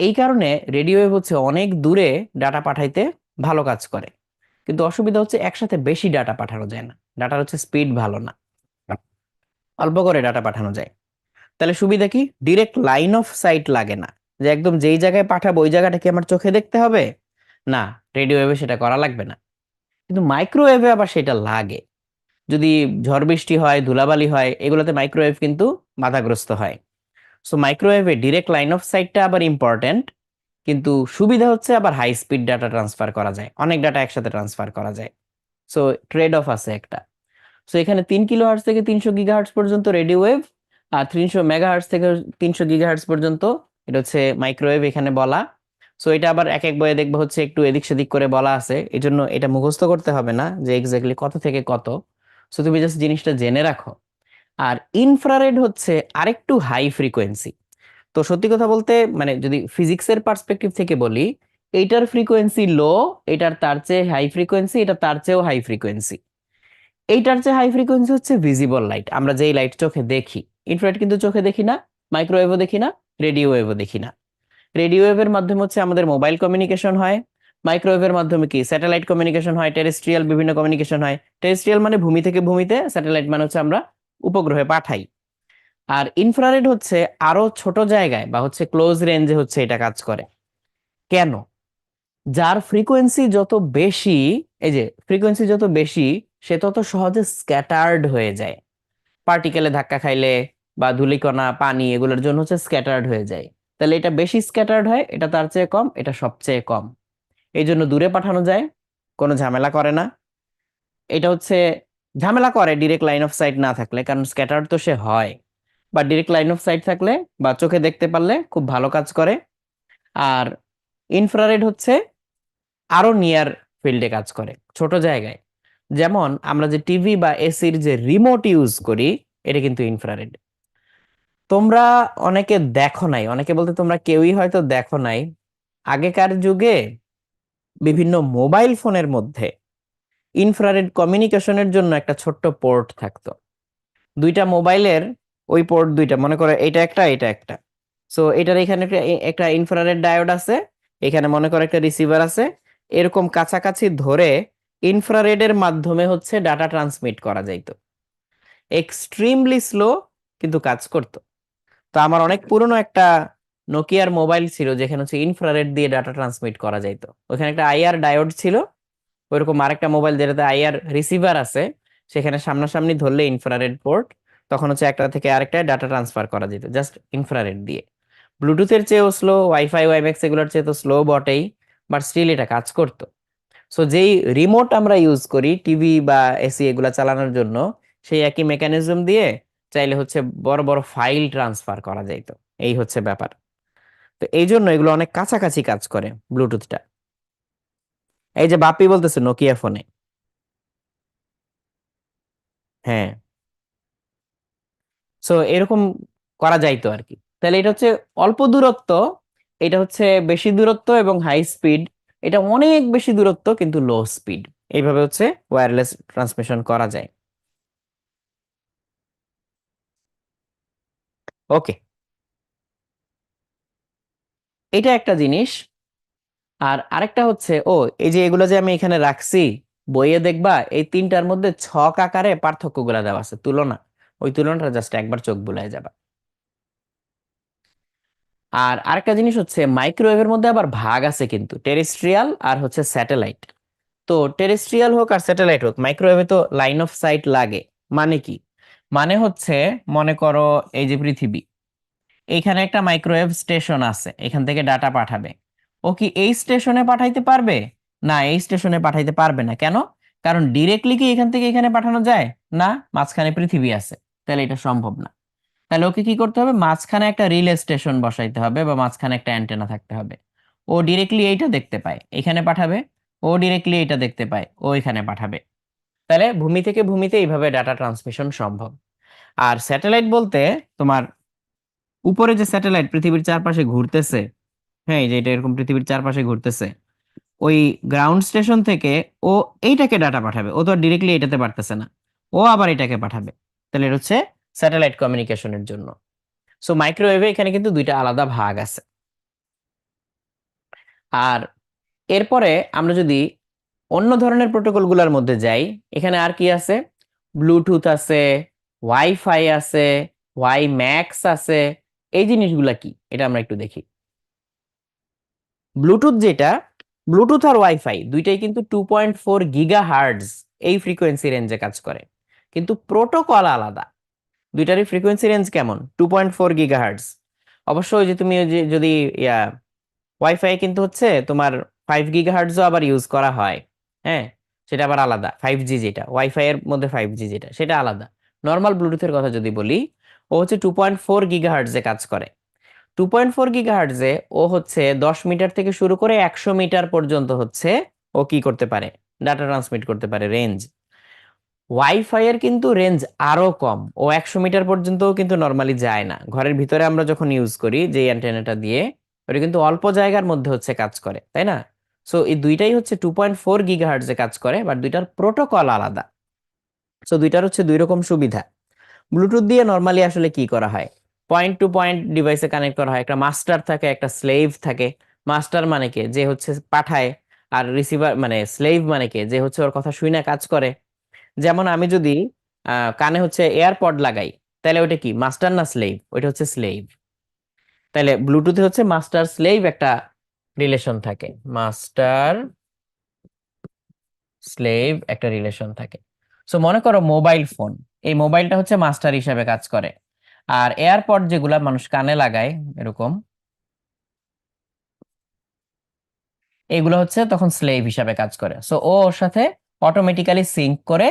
এই কারণে রেডিও ওয়েভ হচ্ছে অনেক দূরে ডাটা পাঠাইতে ভালো কাজ করে। কিন্তু অসুবিধা হচ্ছে একসাথে বেশি ডাটা পাঠানো যায় না, ডাটার হচ্ছে স্পিড ভালো না, অল্প করে ডাটা পাঠানো যায়। তাহলে সুবিধা কি? ডিরেক্ট লাইন অফ সাইট লাগে না, যে একদম যেই জায়গায় পাঠাবো ওই জায়গাটা কি আমার চোখে দেখতে হবে, না, রেডিও ওয়েভে সেটা করা লাগবে না। কিন্তু মাইক্রোওয়েভে আবার সেটা লাগে। যদি ঝড় বৃষ্টি হয়, ধুলাবালি হয়, এগুলোতে মাইক্রোওয়েভ কিন্তু বাধাগ্রস্ত হয়। সো মাইক্রোওয়েভে ডিরেক্ট লাইন অফ সাইটটা আবার ইম্পর্টেন্ট। কিন্তু সুবিধা হচ্ছে আবার হাই স্পিড ডাটা ট্রান্সফার করা যায়, অনেক ডাটা একসাথে ট্রান্সফার করা যায়। সো ট্রেড অফ আছে একটা। সো এখানে 3 কিলোহার্টজ থেকে 300 গিগাহার্টজ পর্যন্ত রেডিও ওয়েভ, আর 300 মেগাহার্টজ থেকে 300 গিগাহার্টজ পর্যন্ত এটা হচ্ছে মাইক্রোওয়েভ এখানে বলা। সো এটা আবার এক এক বইয়ে দেখবে হচ্ছে একটু এদিক সেদিক করে বলা আছে, এই জন্য এটা মুখস্থ করতে হবে না যে এক্স্যাক্টলি কত থেকে কত। সো তুমি জাস্ট জিনিসটা জেনে রাখো। আর ইনফ্রারেড হচ্ছে আরেকটু হাই ফ্রিকোয়েন্সি। তো সত্যি কথা বলতে, মানে যদি ফিজিক্সের পার্সপেক্টিভ থেকে বলি, এইটার ফ্রিকোয়েন্সি লো, এটার তার চেয়ে হাই ফ্রিকোয়েন্সি, এটা তার চেয়েও হাই ফ্রিকোয়েন্সি। এইটার যে হাই ফ্রিকোয়েন্সি হচ্ছে ভিজিবল লাইট, আমরা যেই লাইট চোখে দেখি। ইনফ্রারেড কিন্তু চোখে দেখি না, মাইক্রোওয়েভও দেখি না, রেডিও ওয়েভও দেখি না। রেডিও ওয়েভের মাধ্যমে হচ্ছে আমাদের মোবাইল কমিউনিকেশন হয়। মাইক্রোওয়েভের মাধ্যমে কি স্যাটেলাইট কমিউনিকেশন হয়, টেরেস্ট্রিয়াল বিভিন্ন কমিউনিকেশন হয়। টেরেস্ট্রিয়াল মানে ভূমি থেকে ভূমিতে, স্যাটেলাইট মানে হচ্ছে আমরা উপগ্রহে পাঠাই। আর ইনফ্রারেড হচ্ছে আরো ছোট জায়গায় বা হচ্ছে ক্লোজ রেঞ্জে হচ্ছে এটা কাজ করে। কেন? যার ফ্রিকোয়েন্সি যত বেশি, এই যে ফ্রিকোয়েন্সি যত বেশি, সে তত সহজে স্ক্যাটার্ড হয়ে যায়। পার্টিকেলে ধাক্কা খাইলে বা ধূলিকণা, পানি, এগুলোর জন্য হচ্ছে স্ক্যাটার্ড হয়ে যায়। তাহলে এটা বেশি স্ক্যাটার্ড হয়, এটা তার চেয়ে কম, এটা সবচেয়ে কম। এই জন্য দূরে পাঠানো যায়, কোনো ঝামেলা করে না। এটা হচ্ছে ঝামেলা করে ডিরেক্ট লাইন অফ সাইট না থাকলে, কারণ স্ক্যাটার্ড তো সে হয়। বা ডিরেক্ট লাইন অফ সাইট থাকলে বা চোখে দেখতে পারলে খুব ভালো কাজ করে। আর ইনফ্রারেড হচ্ছে আরো নিয়ার ফিল্ডে কাজ করে, ছোট জায়গায়। যেমন আমরা যে টিভি বা এসির যে রিমোট ইউজ করি, এটা কিন্তু ইনফ্রারেড। তোমরা অনেকে দেখো নাই, অনেকে বলতে তোমরা কেউই হয়তো দেখো নাই, আগেকার যুগে বিভিন্ন মোবাইল ফোনের মধ্যে ইনফ্রারেড কমিউনিকেশনের জন্য একটা ছোট্ট পোর্ট থাকতো। দুইটা মোবাইলের ওই পোর্ট দুইটা, মনে করো এটা একটা, এটা একটা। সো এটার এখানে একটা একটা ইনফ্রারেড ডায়োড আছে, এখানে মনে করো একটা রিসিভার আছে। এরকম কাছাকাছি ধরে ইনফ্রারেডের মাধ্যমে হচ্ছে ডাটা ট্রান্সমিট করা যাইতো। এক্সট্রিমলি স্লো, কিন্তু কাজ করতো। তো আমার অনেক পুরনো একটা নোকিয়ার মোবাইল ছিল, যেখানে হচ্ছে ইনফ্রারেড দিয়ে ডাটা ট্রান্সমিট করা যাইতো। ওখানে একটা আইআর ডায়োড ছিল। ওইরকম আরেকটা মোবাইল যেটাতে আইআর রিসিভার আছে, সেখানে সামনাসামনি ধরলে ইনফ্রারেড পোর্ট, তখন হচ্ছে একটা থেকে আরেকটা ডাটা ট্রান্সফার করা যেত জাস্ট ইনফ্রারেড দিয়ে। ব্লুটুথের চেয়েও স্লো, ওয়াইফাই ওয়াইম্যাক্স এগুলোর চেয়ে তো স্লো বটেই, বাট স্টিল এটা কাজ করতো। সো যেই রিমোট আমরা ইউজ করি টিভি বা এসি এগুলা চালানোর জন্য, সেই একই মেকানিজম দিয়ে চাইলে হচ্ছে বড় বড় ফাইল ট্রান্সফার করা যাইতো। এই হচ্ছে ব্যাপার। তো এই জন্য এগুলো অনেক কাছাকাছি কাজ করে ব্লুটুথটা। এই যে বাপি বলতেছে নোকিয়া ফোনে। হ্যাঁ। সো এরকম করা যাইতো আর কি। তাহলে এটা হচ্ছে অল্প দূরত্ব, এটা হচ্ছে বেশি দূরত্ব এবং হাই স্পিড। এটা অনেক বেশি দূরত্ব কিন্তু লো স্পিড। এইভাবে হচ্ছে ওয়্যারলেস ট্রান্সমিশন করা যায়। ওকে, এটা একটা জিনিস। আর আরেকটা হচ্ছে, এই যে এগুলো যে আমি এখানে রাখছি, বইয়ে দেখবা এই তিনটার মধ্যে ছক আকারে পার্থক্যগুলো দেওয়া আছে, তুলনা। ওই তুলনাটা জাস্ট একবার চোখ বুলায় যাবা। আর আরেকটা জিনিস হচ্ছে মাইক্রোওয়েভের মধ্যে আবার ভাগ আছে কিন্তু, টেরেস্ট্রিয়াল আর হচ্ছে স্যাটেলাইট। তো টেরেস্ট্রিয়াল হোক আর স্যাটেলাইট হোক, মাইক্রোওয়েভে তো লাইন অফ সাইট লাগে। মানে কি? মানে হচ্ছে, মনে করো এই যে পৃথিবী, এইখানে একটা মাইক্রোওয়েভ স্টেশন আছে, এখান থেকে ডাটা পাঠাবে। ও কি এই স্টেশনে পাঠাইতে পারবে? না, এই স্টেশনে পাঠাইতে পারবে না। কেন? কারণ ডিরেক্টলি কি এখান থেকে এখানে পাঠানো যায়? না, মাঝখানে পৃথিবী আছে, তাহলে এটা সম্ভব না। তাহলে ওকে কি করতে হবে? মাঝখানে একটা রিলে স্টেশন বসাইতে হবে, বা মাঝখানে একটা অ্যান্টেনা থাকতে হবে। ও ডিরেক্টলি এইটা দেখতে পায়, এখানে পাঠাবে। ও ডিরেক্টলি এইটা দেখতে পায়, ও এখানে পাঠাবে। তাহলে ভূমি থেকে ভূমিতে এইভাবে ডাটা ট্রান্সমিশন সম্ভব। আর স্যাটেলাইট বলতে তোমার উপরে যে স্যাটেলাইট পৃথিবীর চারপাশে ঘুরতেছে, হ্যাঁ, এই যে এটা এরকম পৃথিবীর চারপাশে ঘুরতেছে, ওই গ্রাউন্ড স্টেশন থেকে ও এইটাকে ডাটা পাঠাবে। ও তো ডিরেক্টলি এটাতে পারতেছে না, ও আবার এটাকে পাঠাবে। তাহলে এটা হচ্ছে স্যাটেলাইট কমিউনিকেশনের জন্য। সো মাইক্রোওয়েভে এখানে কিন্তু দুইটা আলাদা ভাগ আছে। আর এরপরে আমরা যদি অন্য ধরনের প্রোটোকলগুলোর মধ্যে যাই, এখানে আর কি আছে? ব্লুটুথ আছে, ওয়াইফাই আছে, ওয়াই ম্যাক্স আছে। এই জিনিসগুলা কি, এটা আমরা একটু দেখি। ব্লুটুথ যেটা, ব্লুটুথ আর ওয়াইফাই দুইটাই কিন্তু 2.4 GHz এই ফ্রিকোয়েন্সি রেঞ্জে কাজ করে, কিন্তু প্রোটোকল আলাদা। দুইটারই ফ্রিকোয়েন্সি রেঞ্জ কেমন? 2.4 GHz। অবশ্য ওই যে তুমি ওই যে যদি ইয়া ওয়াইফাই কিন্তু হচ্ছে তোমার 5 GHz আবার ইউজ করা হয়। হ্যাঁ, সেটা আবার আলাদা। 5G যেটা ওয়াইফাই এর মধ্যে 5G যেটা, সেটা আলাদা। নর্মাল ব্লুটুথের কথা যদি বলি, ও হচ্ছে 2.4 GHz কাজ করে। 2.4 GHz ও হচ্ছে 10 মিটার থেকে শুরু করে 100 মিটার পর্যন্ত হচ্ছে ও কি করতে পারে? ডাটা ট্রান্সমিট করতে পারে, রেঞ্জ। ওয়াইফাই এর কিন্তু রেঞ্জ আরো কম, ও 100 মিটার পর্যন্তও কিন্তু নর্মালি যায় না। ঘরের ভিতরে আমরা যখন ইউজ করি যে অ্যান্টেনাটা দিয়ে, ওটা কিন্তু অল্প জায়গার মধ্যে হচ্ছে কাজ করে, তাই না? সো এই দুইটাই হচ্ছে 2.4 GHz কাজ করে, বাট দুইটার প্রোটোকল আলাদা। সো দুইটার হচ্ছে দুই রকম সুবিধা। ব্লুটুথ দিয়ে নর্মালি আসলে কি করা হয়? পয়েন্ট টু পয়েন্ট ডিভাইসে কানেক্ট করা হয়। একটা মাস্টার থাকে, একটা স্লেভ থাকে। মাস্টার মানে কে? যে হচ্ছে পাঠায়। আর রিসিভার মানে স্লেভ মানে কে? যে হচ্ছে ওর কথা শুনে কাজ করে। যেমন আমি যদি কানে হচ্ছে এয়ারপড লাগাই, তাহলে ওটা কি, মাস্টার না স্লেভ? ওইটা হচ্ছে স্লেভ। তাহলে ব্লুটুথে হচ্ছে মাস্টার স্লেভ একটা রিলেশন থাকে, মাস্টার স্লেভ একটা রিলেশন থাকে। সো মনে করো মোবাইল ফোন, এই মোবাইলটা হচ্ছে মাস্টার হিসাবে কাজ করে। আর এয়ারপড যেগুলা মানুষ কানে লাগায় এরকম, এগুলো হচ্ছে তখন স্লেভ হিসাবে কাজ করে। সো ও ওর সাথে অটোমেটিক্যালি সিঙ্ক করে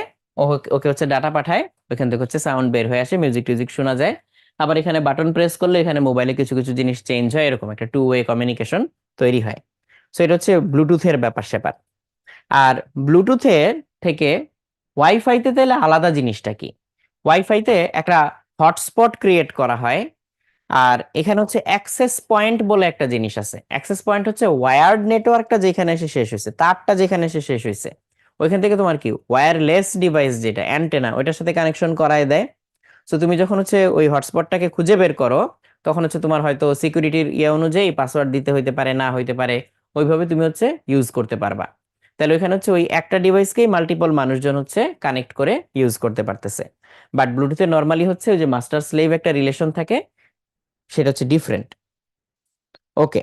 ওকে হচ্ছে ডাটা পাঠায়। ওইখান থেকে হচ্ছে সাউন্ড বের হয়ে আসে, মিউজিক টিউজিক শোনা যায়। আবার এখানে বাটন প্রেস করলে এখানে মোবাইলে কিছু কিছু জিনিস চেঞ্জ হয়, এরকম একটা টু ওয়ে কমিউনিকেশন তৈরি হয়। সো এটা হচ্ছে ব্লুটুথের ব্যাপার স্যাপার। আর ব্লুটুথের থেকে ওয়াইফাইতে তাহলে আলাদা জিনিসটা কি? ওয়াইফাইতে একটা হটস্পট ক্রিয়েট করা হয়। আর এখানে হচ্ছে অ্যাক্সেস পয়েন্ট বলে একটা জিনিস আছে। অ্যাক্সেস পয়েন্ট হচ্ছে ওয়্যার্ড নেটওয়ার্কটা যেখানে এসে শেষ হয়েছে, তারটা যেখানে এসে শেষ হয়েছে, ওইখান থেকে তোমার কি ওয়্যারলেস ডিভাইস যেটা অ্যান্টেনা, ওইটার সাথে কানেকশন করায় দেয়। তো তুমি যখন হচ্ছে ওই হটস্পটটাকে খুঁজে বের করো, তখন হচ্ছে তোমার হয়তো সিকিউরিটির ইয়ে অনুযায়ী পাসওয়ার্ড দিতে হইতে পারে, না হইতে পারে, ওইভাবে তুমি হচ্ছে ইউজ করতে পারবা। তাহলে ওইখানে হচ্ছে ওই একটা ডিভাইসকেই মাল্টিপল মানুষজন হচ্ছে কানেক্ট করে ইউজ করতে পারতেছে। বাট ব্লুটুথে নর্মালি হচ্ছে ওই যে মাস্টার স্লেভ একটা রিলেশন থাকে, সেটা হচ্ছে ডিফারেন্ট। ওকে।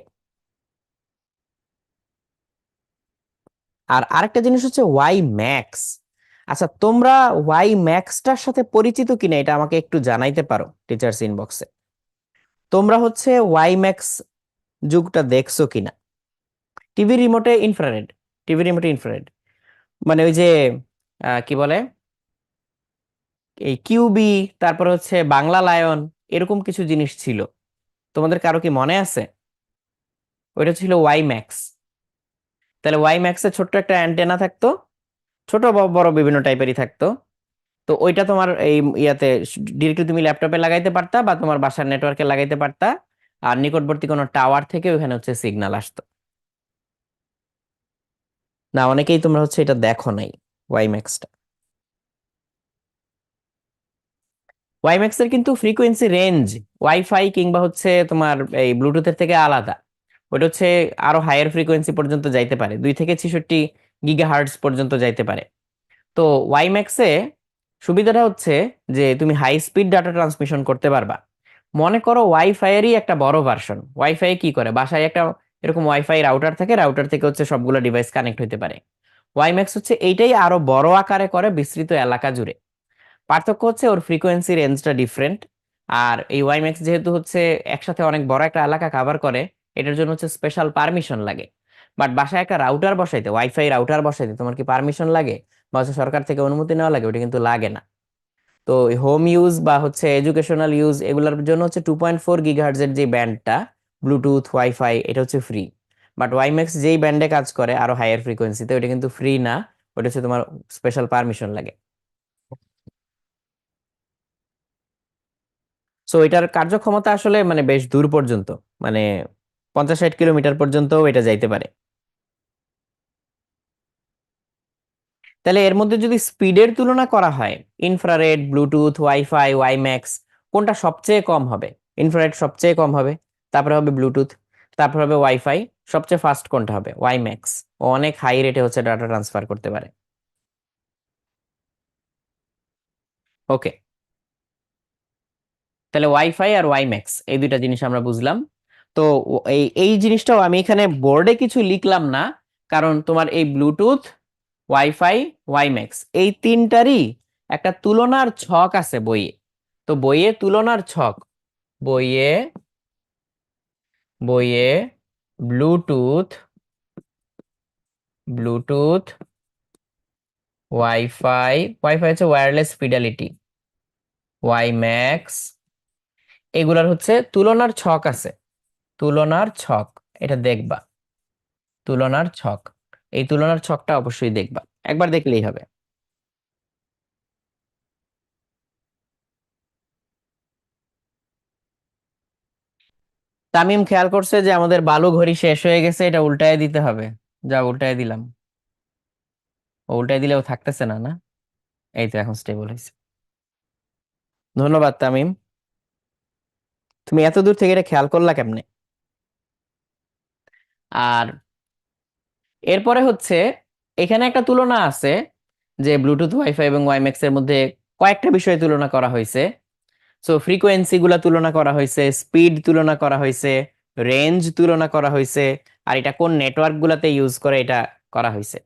আর আরেকটা জিনিস হচ্ছে ওয়াই ম্যাক্স। আচ্ছা, তোমরা ওয়াই ম্যাক্সটার সাথে পরিচিত কিনা এটা আমাকে একটু জানাইতে পারো টিচার্স ইনবক্সে। তোমরা হচ্ছে ওয়াই ম্যাক্স যুগটা দেখছো কিনা? টিভি রিমোটে ইনফ্রারেড, টিভি রিমোটে ইনফ্রারেড, মানে ওই যে কি বলে, এই কিউবি, তারপর হচ্ছে বাংলা লায়ন, এরকম কিছু জিনিস ছিল। তোমাদের কারো কি মনে আছে? ওইটা ছিল ওয়াই ম্যাক্স। তাহলে ওয়াই ম্যাক্সে ছোট্ট একটা অ্যান্টেনা থাকতো, ছোট বড় বিভিন্ন টাইপেরই থাকতো। তো ওইটা তোমার এই ইয়াতে ডিরেক্টলি তুমি ল্যাপটপে লাগাইতে পারতা, বা তোমার বাসার নেটওয়ার্কে লাগাইতে পারতা। আর নিকটবর্তী কোনো টাওয়ার থেকে ওখানে হচ্ছে সিগন্যাল আসতো। না, অনেকেই তোমরা হচ্ছে এটা দেখো নাই, ওয়াইম্যাক্সটা। ওয়াইম্যাক্স এর কিন্তু ফ্রিকোয়েন্সি রেঞ্জ ওয়াইফাই কিংবা হচ্ছে তোমার এই ব্লুটুথের থেকে আলাদা। ওটা হচ্ছে আরো হায়ার ফ্রিকোয়েন্সি পর্যন্ত যাইতে পারে, 2 থেকে 66 GHz পর্যন্ত যাইতে পারে। তো ওয়াইম্যাক্সে সুবিধাটা হচ্ছে যে তুমি হাই স্পিড ডাটা ট্রান্সমিশন করতে পারবা। মনে করো ওয়াইফাই এরই একটা বড় ভার্সন। ওয়াইফাই কি করে, বাসায় একটা এরকম ওয়াইফাই রাউটার থাকে, রাউটার থেকে হচ্ছে সবগুলো ডিভাইস কানেক্ট হইতে পারে। ওয়াইম্যাক্স হচ্ছে এইটাই আরো বড় আকারে করে বিস্তৃত এলাকা জুড়ে। পার্থক্য হচ্ছে ওর ফ্রিকোয়েন্সি রেঞ্জটা ডিফারেন্ট। আর এই ওয়াইম্যাক্স যেহেতু হচ্ছে একসাথে অনেক বড় একটা এলাকা কভার করে, এটার জন্য হচ্ছে স্পেশাল পারমিশন লাগে। বাট বাসায় একটা রাউটার বসাইতে, ওয়াইফাই রাউটার বসাইতে তোমার কি পারমিশন লাগে বা হচ্ছে সরকার থেকে অনুমতি নেওয়া লাগে? ওটা কিন্তু লাগে না। তো হোম ইউজ বা হচ্ছে এডুকেশনাল ইউজ এগুলোর জন্য হচ্ছে 2.4 গিগাহার্জ এর যে ব্যান্ডটা, ব্লুটুথ ওয়াইফাই, এটা হচ্ছে ফ্রি। বাট ওয়াইম্যাক্স যেই ব্যান্ডে কাজ করে আরো হায়ার ফ্রিকোয়েন্সিতে, ওটা কিন্তু ফ্রি না, ওটা হচ্ছে তোমার স্পেশাল পারমিশন লাগে। সো এটার কার্যক্ষমতা আসলে মানে বেশ দূর পর্যন্ত, মানে 50-60 কিলোমিটার পর্যন্ত এটা যাইতে পারে। তাহলে এর মধ্যে যদি স্পিডের তুলনা করা হয়, ইনফ্রারেড, ব্লুটুথ, ওয়াইফাই, ওয়াইম্যাক্স, কোনটা সবচেয়ে কম হবে? ইনফ্রারেড সবচেয়ে কম হবে, তারপরে হবে ব্লুটুথ, তারপর হবে ওয়াইফাই, সবচেয়ে ফাস্ট কোনটা হবে? ওয়াইম্যাক্স। ও অনেক হাই রেটে হচ্ছে ডাটা ট্রান্সফার করতে পারে। ওকে, তাহলে ওয়াইফাই আর ওয়াইম্যাক্স এই দুইটা জিনিস আমরা বুঝলাম। তো এই এই জিনিসটাও আমি এখানে বোর্ডে কিছু লিখলাম না, কারণ তোমার এই ব্লুটুথ, ওয়াইফাই, ওয়াইম্যাক্স এই তিনটারই একটা তুলনার ছক আছে বইয়ে। তো বইয়ে তুলনার ছক, বইয়ে বইয়ে ব্লুটুথ, ব্লুটুথ, ওয়াইফাই, ওয়াইফাই হচ্ছে ওয়্যারলেস ফিডেলিটি, ওয়াইম্যাক্স, এগুলার হচ্ছে তুলনার ছক আছে। তুলনার ছক, এটা দেখবা, তুলনার ছক, এই তুলনার ছকটা অবশ্যই দেখবা, একবার দেখলেই হবে। তামিম খেয়াল করছে যে আমাদের বালু ঘড়ি শেষ হয়ে গেছে, এটা উল্টায় দিতে হবে। যা উল্টায় দিলাম। ও উল্টায় দিলেও থাকতেছে না, না? এই তো এখন স্টেবল হয়েছে। ধন্যবাদ তামিম। তুমি এত দূর থেকে এটা খেয়াল করলা কেমনে? আর এরপরে হচ্ছে এখানে একটা তুলনা আছে, যে ব্লুটুথ, ওয়াইফাই এবং ওয়াইম্যাক্স এর মধ্যে কয়েকটা বিষয়ে তুলনা করা হয়েছে। সো ফ্রিকোয়েন্সি গুলা তুলনা করা হয়েছে, স্পিড তুলনা করা হয়েছে, রেঞ্জ তুলনা করা হয়েছে, আর এটা কোন নেটওয়ার্ক গুলাতে ইউজ করে এটা করা হয়েছে।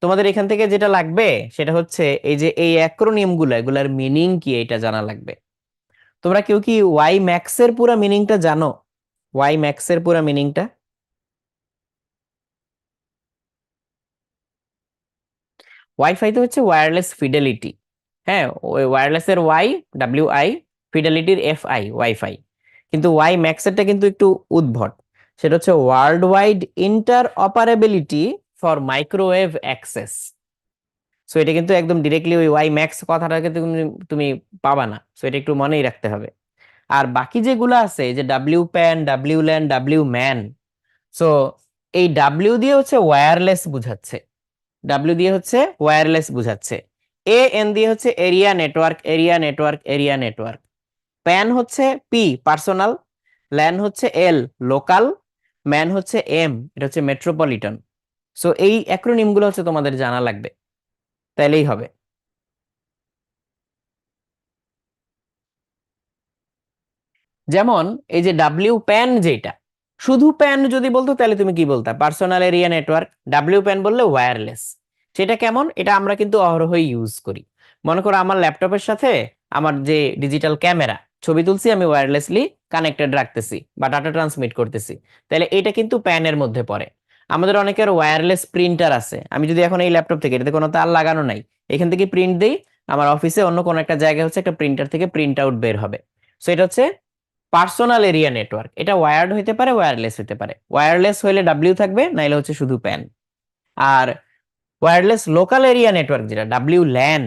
তোমাদের এখান থেকে যেটা লাগবে সেটা হচ্ছে এই যে এই অ্যাক্রোনিম গুলা, এগুলার মিনিং কি এটা জানা লাগবে। তোমরা কেউ কি ওয়াই ম্যাক্স এর পুরো মিনিংটা জানো? ওয়াই ম্যাক্স এর পুরো মিনিংটা? ওয়াইফাইতে হচ্ছে ওয়্যারলেস ফিডেলিটি। হ্যাঁ, ওই ওয়্যারলেস এর ওয়াই, ডাব্লিউ আই, ফিডেলিটির এফ আই, ওয়াইফাই। কিন্তু ওয়াই ম্যাক্স এরটা কিন্তু একটু উদ্ভট। সেটা হচ্ছে world wide interoperability for microwave access. So এটা কিন্তু একদম ডিরেক্টলি ওই ওয়াই ম্যাক্স কথাটাকে তুমি তুমি পাবা না। সো এটা একটু মনেই রাখতে হবে। আর বাকি যেগুলো আছে, এই যে W pan, W LAN, W man, so এই ডাব্লিউ দিয়ে হচ্ছে ওয়্যারলেস বুঝাচ্ছে, ডাব্লিউ দিয়ে হচ্ছে ওয়্যারলেস বুঝাচ্ছে। এ এন দিয়ে হচ্ছে area network, area network, area network. Pan হচ্ছে পি, পার্সোনাল। ল্যান হচ্ছে এল, লোকাল। ম্যান হচ্ছে এম, এটা হচ্ছে মেট্রোপলিটন। সো এই অ্যাক্রোনিম গুলো হচ্ছে তোমাদের জানা লাগবে, তাইলেই হবে। যেমন এই যে ডাব্লিউ প্যান, যেটা শুধু প্যান যদি বলতো তাহলে তুমি কি বলতা? Personal area network. W PAN বললে ওয়্যারলেস। সেটা কেমন? এটা আমরা কিন্তু অহরহই ইউজ করি। মনে করো আমার ল্যাপটপের সাথে আমার যে ডিজিটাল ক্যামেরা, ছবি তুলছি আমি ওয়্যারলেসলি কানেক্টেড রাখতেছি বা ডাটা ট্রান্সমিট করতেছি, তাহলে এটা কিন্তু প্যানের মধ্যে পড়ে। আমাদের অনেকের ওয়্যারলেস প্রিন্টার আছে। আমি যদি এখন এই ল্যাপটপ থেকে, এটাতে কোনো তার লাগানো নাই, এখান থেকে প্রিন্ট দেই, আমার অফিসে অন্য কোনো একটা জায়গায় হচ্ছে একটা প্রিন্টার থেকে প্রিন্ট আউট বের হবে। সো এটা হচ্ছে পার্সোনাল এরিয়া নেটওয়ার্ক। এটা ওয়্যার্ড হইতে পারে, ওয়্যারলেস হইতে পারে। ওয়্যারলেস হইলে ডাব্লিউ থাকবে, নাইলে হচ্ছে শুধু প্যান। আর ওয়্যারলেস লোকাল এরিয়া নেটওয়ার্ক, যেটা ডাব্লিউ ল্যান,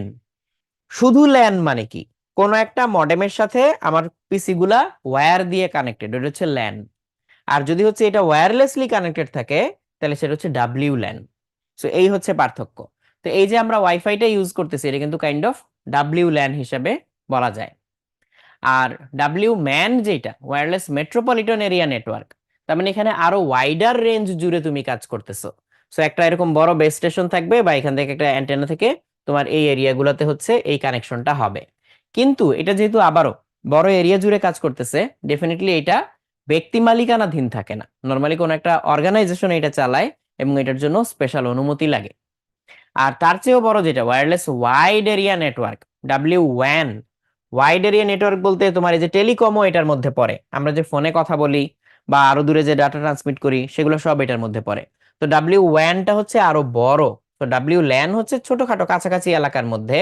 শুধু ল্যান মানে কি? কোন একটা মডেমের সাথে আমার পিসি গুলা ওয়্যার দিয়ে কানেক্টেড, ওটা হচ্ছে ল্যান। আর যদি হচ্ছে এটা ওয়্যারলেসলি কানেক্টেড থাকে, তাহলে সেটা হচ্ছে ডাব্লিউ ল্যান। সো এই হচ্ছে পার্থক্য। তো এই যে আমরা ওয়াইফাইটা ইউজ করতেছি, এটা কিন্তু কাইন্ড অফ ডাব্লিউ ল্যান হিসেবে বলা যায়। আর ডাব্লিউ ম্যান যেটা, ওয়্যারলেস মেট্রোপলিটন এরিয়া নেটওয়ার্ক, তার মানে এখানে আরো ওয়াইডার রেঞ্জ জুড়ে তুমি কাজ করতেছো। সো একটা এরকম বড় বেস স্টেশন থাকবে বা এখান থেকে একটা অ্যান্টেনা থেকে তোমার এই এরিয়াগুলোতে হচ্ছে এই কানেকশনটা হবে। কিন্তু এটা যেহেতু আবারও বড় এরিয়া জুড়ে কাজ করতেছে, ডেফিনেটলি এটা ব্যক্তি মালিকানাধীন থাকে না। নর্মালি কোনো একটা অর্গানাইজেশন এটা চালায় এবং এটার জন্য স্পেশাল অনুমতি লাগে। আর তার চেয়েও বড় যেটা wireless wide area network, W one. Wide area network বলতে তোমার এই যে টেলিকমও এটার মধ্যে পড়ে, আমরা যে ফোনে কথা বলি বা আরো দূরে যে ডাটা ট্রান্সমিট করি সেগুলো সব এটার মধ্যে পড়ে। তো ডাব্লিউ ওয়ানটা হচ্ছে আরো বড়। তো ডাব্লিউ ল্যান হচ্ছে ছোটখাটো কাছাকাছি এলাকার মধ্যে,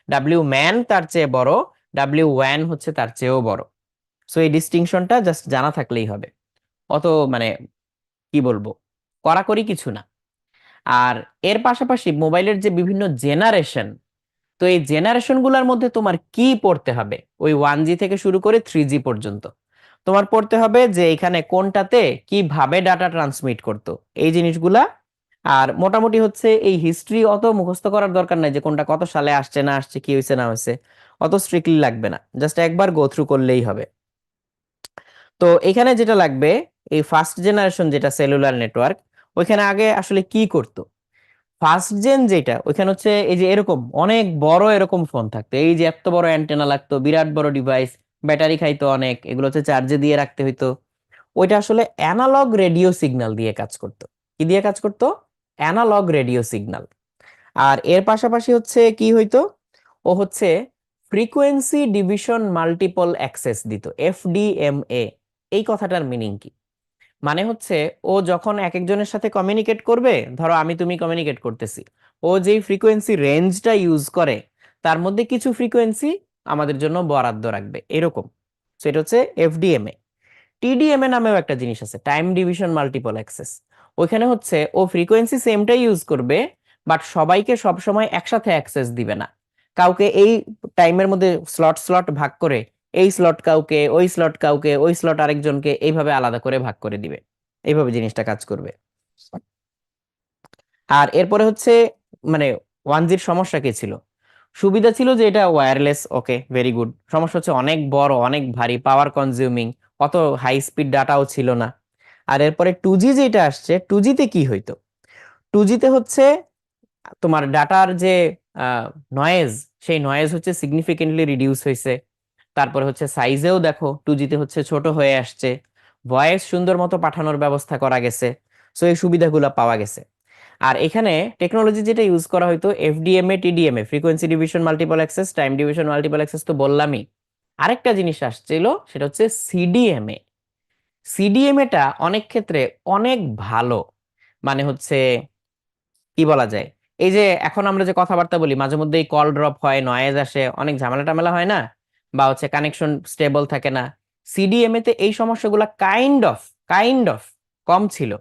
ডাব্লিউ ম্যান তার চেয়ে বড়, ডাব্লিউ ওয়ান হচ্ছে তার চেয়েও বড়। সো এই ডিস্টিংশনটা জাস্ট জানা থাকলেই হবে, অত মানে কি বলবো, কড়াকড়ি কিছু না। আর এর পাশাপাশি মোবাইলের যে বিভিন্ন জেনারেশন, তো এই জেনারেশন গুলোর মধ্যে তোমার কি পড়তে হবে, ওই 1G থেকে শুরু করে 3G পর্যন্ত তোমার পড়তে হবে যে এখানে কোনটাতে কিভাবে ডাটা ট্রান্সমিট করতো, এই জিনিসগুলা। আর মোটামুটি হচ্ছে এই হিস্ট্রি অত মুখস্থ করার দরকার নাই যে কোনটা কত সালে আসছে না আসছে কি হয়েছে না হয়েছে, অত স্ট্রিক্টলি লাগবে না, জাস্ট একবার গো থ্রু করলেই হবে। তো এখানে যেটা লাগবে, এই ফার্স্ট জেনারেশন যেটা সেলুলার নেটওয়ার্ক, ওইখানে আগে আসলে কি করতো। ফার্স্ট জেন যেটা ওইখানে হচ্ছে এই যে এরকম অনেক বড় এরকম ফোন থাকতো, এই যে এত বড় অ্যান্টেনা লাগতো, বিরাট বড় ডিভাইস, ব্যাটারি খাইতো অনেক, এগুলো হচ্ছে চার্জে দিয়ে রাখতে হইতো। ওইটা আসলে অ্যানালগ রেডিও সিগন্যাল দিয়ে কাজ করতো। কি দিয়ে কাজ করতো? Analogue radio signal. আর এর পাশাপাশি হচ্ছে কি হইতো, ও হচ্ছে ফ্রিকোয়েন্সি ডিভিশন মাল্টিপল অ্যাক্সেস দিত, এফডিএমএ। এই কথাটার মিনিং কি? মানে হচ্ছে ও যখন এক একজনের সাথে কমিউনিকেট করবে, ধরো আমি তুমি কমিউনিকেট করতেছি, ও যেই ফ্রিকোয়েন্সি রেঞ্জটা ইউজ করে তার মধ্যে কিছু ফ্রিকোয়েন্সি আমাদের জন্য বরাদ্দ রাখবে, এরকম। সেটা হচ্ছে এফডিএমএ। টিডিএমএ নামেও একটা জিনিস আছে, টাইম ডিভিশন মাল্টিপল অ্যাক্সেস। ওইখানে হচ্ছে ও ফ্রিকোয়েন্সি সেমটাই ইউজ করবে, বাট সবাইকে সব সময় একসাথে অ্যাক্সেস দিবে না। কাউকে এই টাইমের মধ্যে স্লট স্লট ভাগ করে, এই স্লট কাউকে, ওই স্লট কাউকে, ওই স্লট আরেকজনকে, এইভাবে আলাদা করে ভাগ করে দিবে। এইভাবে জিনিসটা কাজ করবে। আর এরপরে হচ্ছে মানে 1Gর সমস্যা কি ছিল? সুবিধা ছিল যে এটা ওয়্যারলেস, ওকে ভেরি গুড। সমস্যা হচ্ছে অনেক বড়, অনেক ভারী, পাওয়ার কনজিউমিং, অত হাই স্পিড ডাটাও ছিল না। আর এরপরে 2G যেটা আসছে, 2Gতে কি হইতো? 2Gতে হচ্ছে তোমার ডাটার যে নয়েজ, সেই নয়েজ হচ্ছে সিগনিফিকেন্টলি রিডিউস হয়েছে। তারপরে হচ্ছে সাইজেও দেখো 2Gতে হচ্ছে ছোট হয়ে আসছে, ভয়েস সুন্দর মতো পাঠানোর ব্যবস্থা করা গেছে। সো এই সুবিধাগুলো পাওয়া গেছে। আর এখানে টেকনোলজি যেটা ইউজ করা হয়তো FDMA টিডিএমএ, frequency division multiple access, time division multiple access তো বললামই। আরেকটা জিনিস আসছিল, সেটা হচ্ছে সিডিএমএ। সিডিএমএটা অনেক ক্ষেত্রে অনেক ভালো, মানে হচ্ছে কি বলা যায়, এই যে এখন আমরা যে কথাবার্তা বলি মাঝে মধ্যে কল ড্রপ হয়, নয়েজ আসে, অনেক ঝামেলা টামেলা হয় না, বা হচ্ছে কানেকশন স্টেবল থাকে না, সিডিএমএ তে এই সমস্যাগুলো কাইন্ড অফ কম ছিল।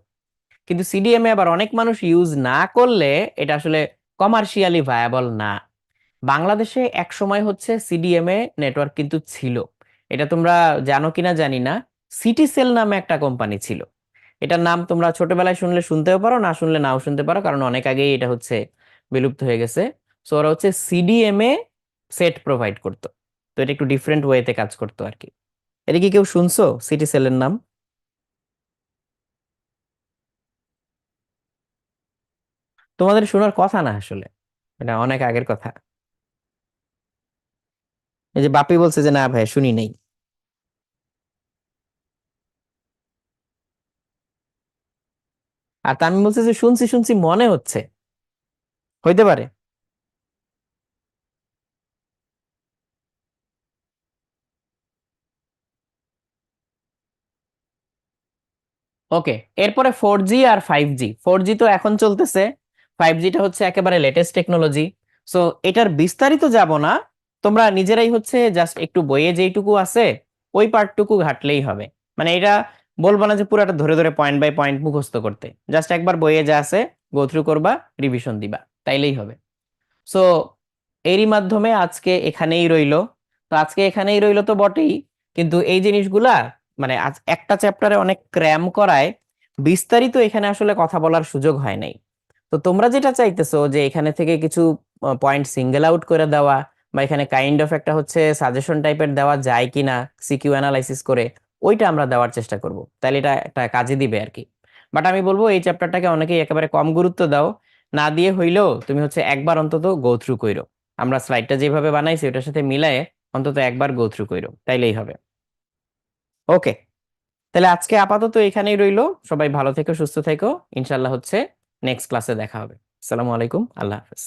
কিন্তু সিডিএমএ আবার অনেক মানুষ ইউজ না করলে এটা আসলে কমার্শিয়ালি ভায়াবল না। বাংলাদেশে এক সময় হচ্ছে সিডিএমএ নেটওয়ার্ক কিন্তু ছিল, এটা তোমরা জানো কিনা জানি না। সিটিসেল নামে একটা কোম্পানি ছিল, এটার নাম তোমরা ছোটবেলায় শুনলে শুনতেও পারো, না শুনলে নাও শুনতে পারো, কারণ অনেক আগেই এটা হচ্ছে বিলুপ্ত হয়ে গেছে। সো ওরা হচ্ছে সিডিএমএ সেট প্রোভাইড করতো, তো এটা একটু ডিফারেন্ট ওয়েতে কাজ করতো আর কি। এটা কি কেউ শুনছো সিটিসেলের নাম? তোমাদের শোনার কথা না আসলে, এটা অনেক আগের কথা। এই যে বাপি বলছে যে না ভাই শুনি নাই। আর তামিম বলছে যে শুনছি শুনছি মনে হচ্ছে, হইতে পারে। ওকে, এরপরে 4G আর 5G। 4G তো এখন চলতেছে, 5Gটা হচ্ছে একেবারে লেটেস্ট টেকনোলজি। সো এটার বিস্তারিত যাব না, তোমরা নিজেরাই হচ্ছে জাস্ট একটু বইয়ে যেইটুকু আছে ওই পার্টটুকু ঘাটলেই হবে। মানে এটা বলবো না যে পুরাটা ধরে ধরে পয়েন্ট বাই পয়েন্ট মুখস্থ করতে, জাস্ট একবার বইয়ে যা আছে গো থ্রু করবা, রিভিশন দিবা, তাইলেই হবে। সো এরই মাধ্যমে আজকে এখানেই রইলো। তো আজকে এখানেই রইলো তো বটেই, কিন্তু এই জিনিসগুলা মানে আজ একটা চ্যাপ্টারে অনেক ক্র্যাম করায় বিস্তারিত এখানে আসলে কথা বলার সুযোগ হয় নাই। তো তোমরা যেটা চাইতেছো যে এখানে থেকে কিছু পয়েন্ট সিঙ্গেল আউট করে দেওয়া, বা এখানে কাইন্ড অফ একটা হচ্ছে সাজেশন টাইপের দেওয়া যায় কিনা সিকিউ অ্যানালাইসিস করে, ওইটা আমরা দেওয়ার চেষ্টা করব, তাহলে এটা একটা কাজে দিবে আর কি। বাট আমি বলবো এই চ্যাপ্টারটাকে অনেকেই একেবারে কম গুরুত্ব দাও, না দিয়ে হইলেও তুমি হচ্ছে একবার অন্তত গো থ্রু কইরো, আমরা স্লাইডটা যেভাবে বানাইছি ওটার সাথে মিলায়ে অন্তত একবার গো থ্রু কইরো, তাইলেই হবে। ওকে, তাহলে আজকে আপাতত এখানেই রইলো। সবাই ভালো থেকো, সুস্থ থেকো। ইনশাল্লাহ হচ্ছে নেক্সট ক্লাসে দেখা হবে। আসসালামু আলাইকুম, আল্লাহ হাফেজ।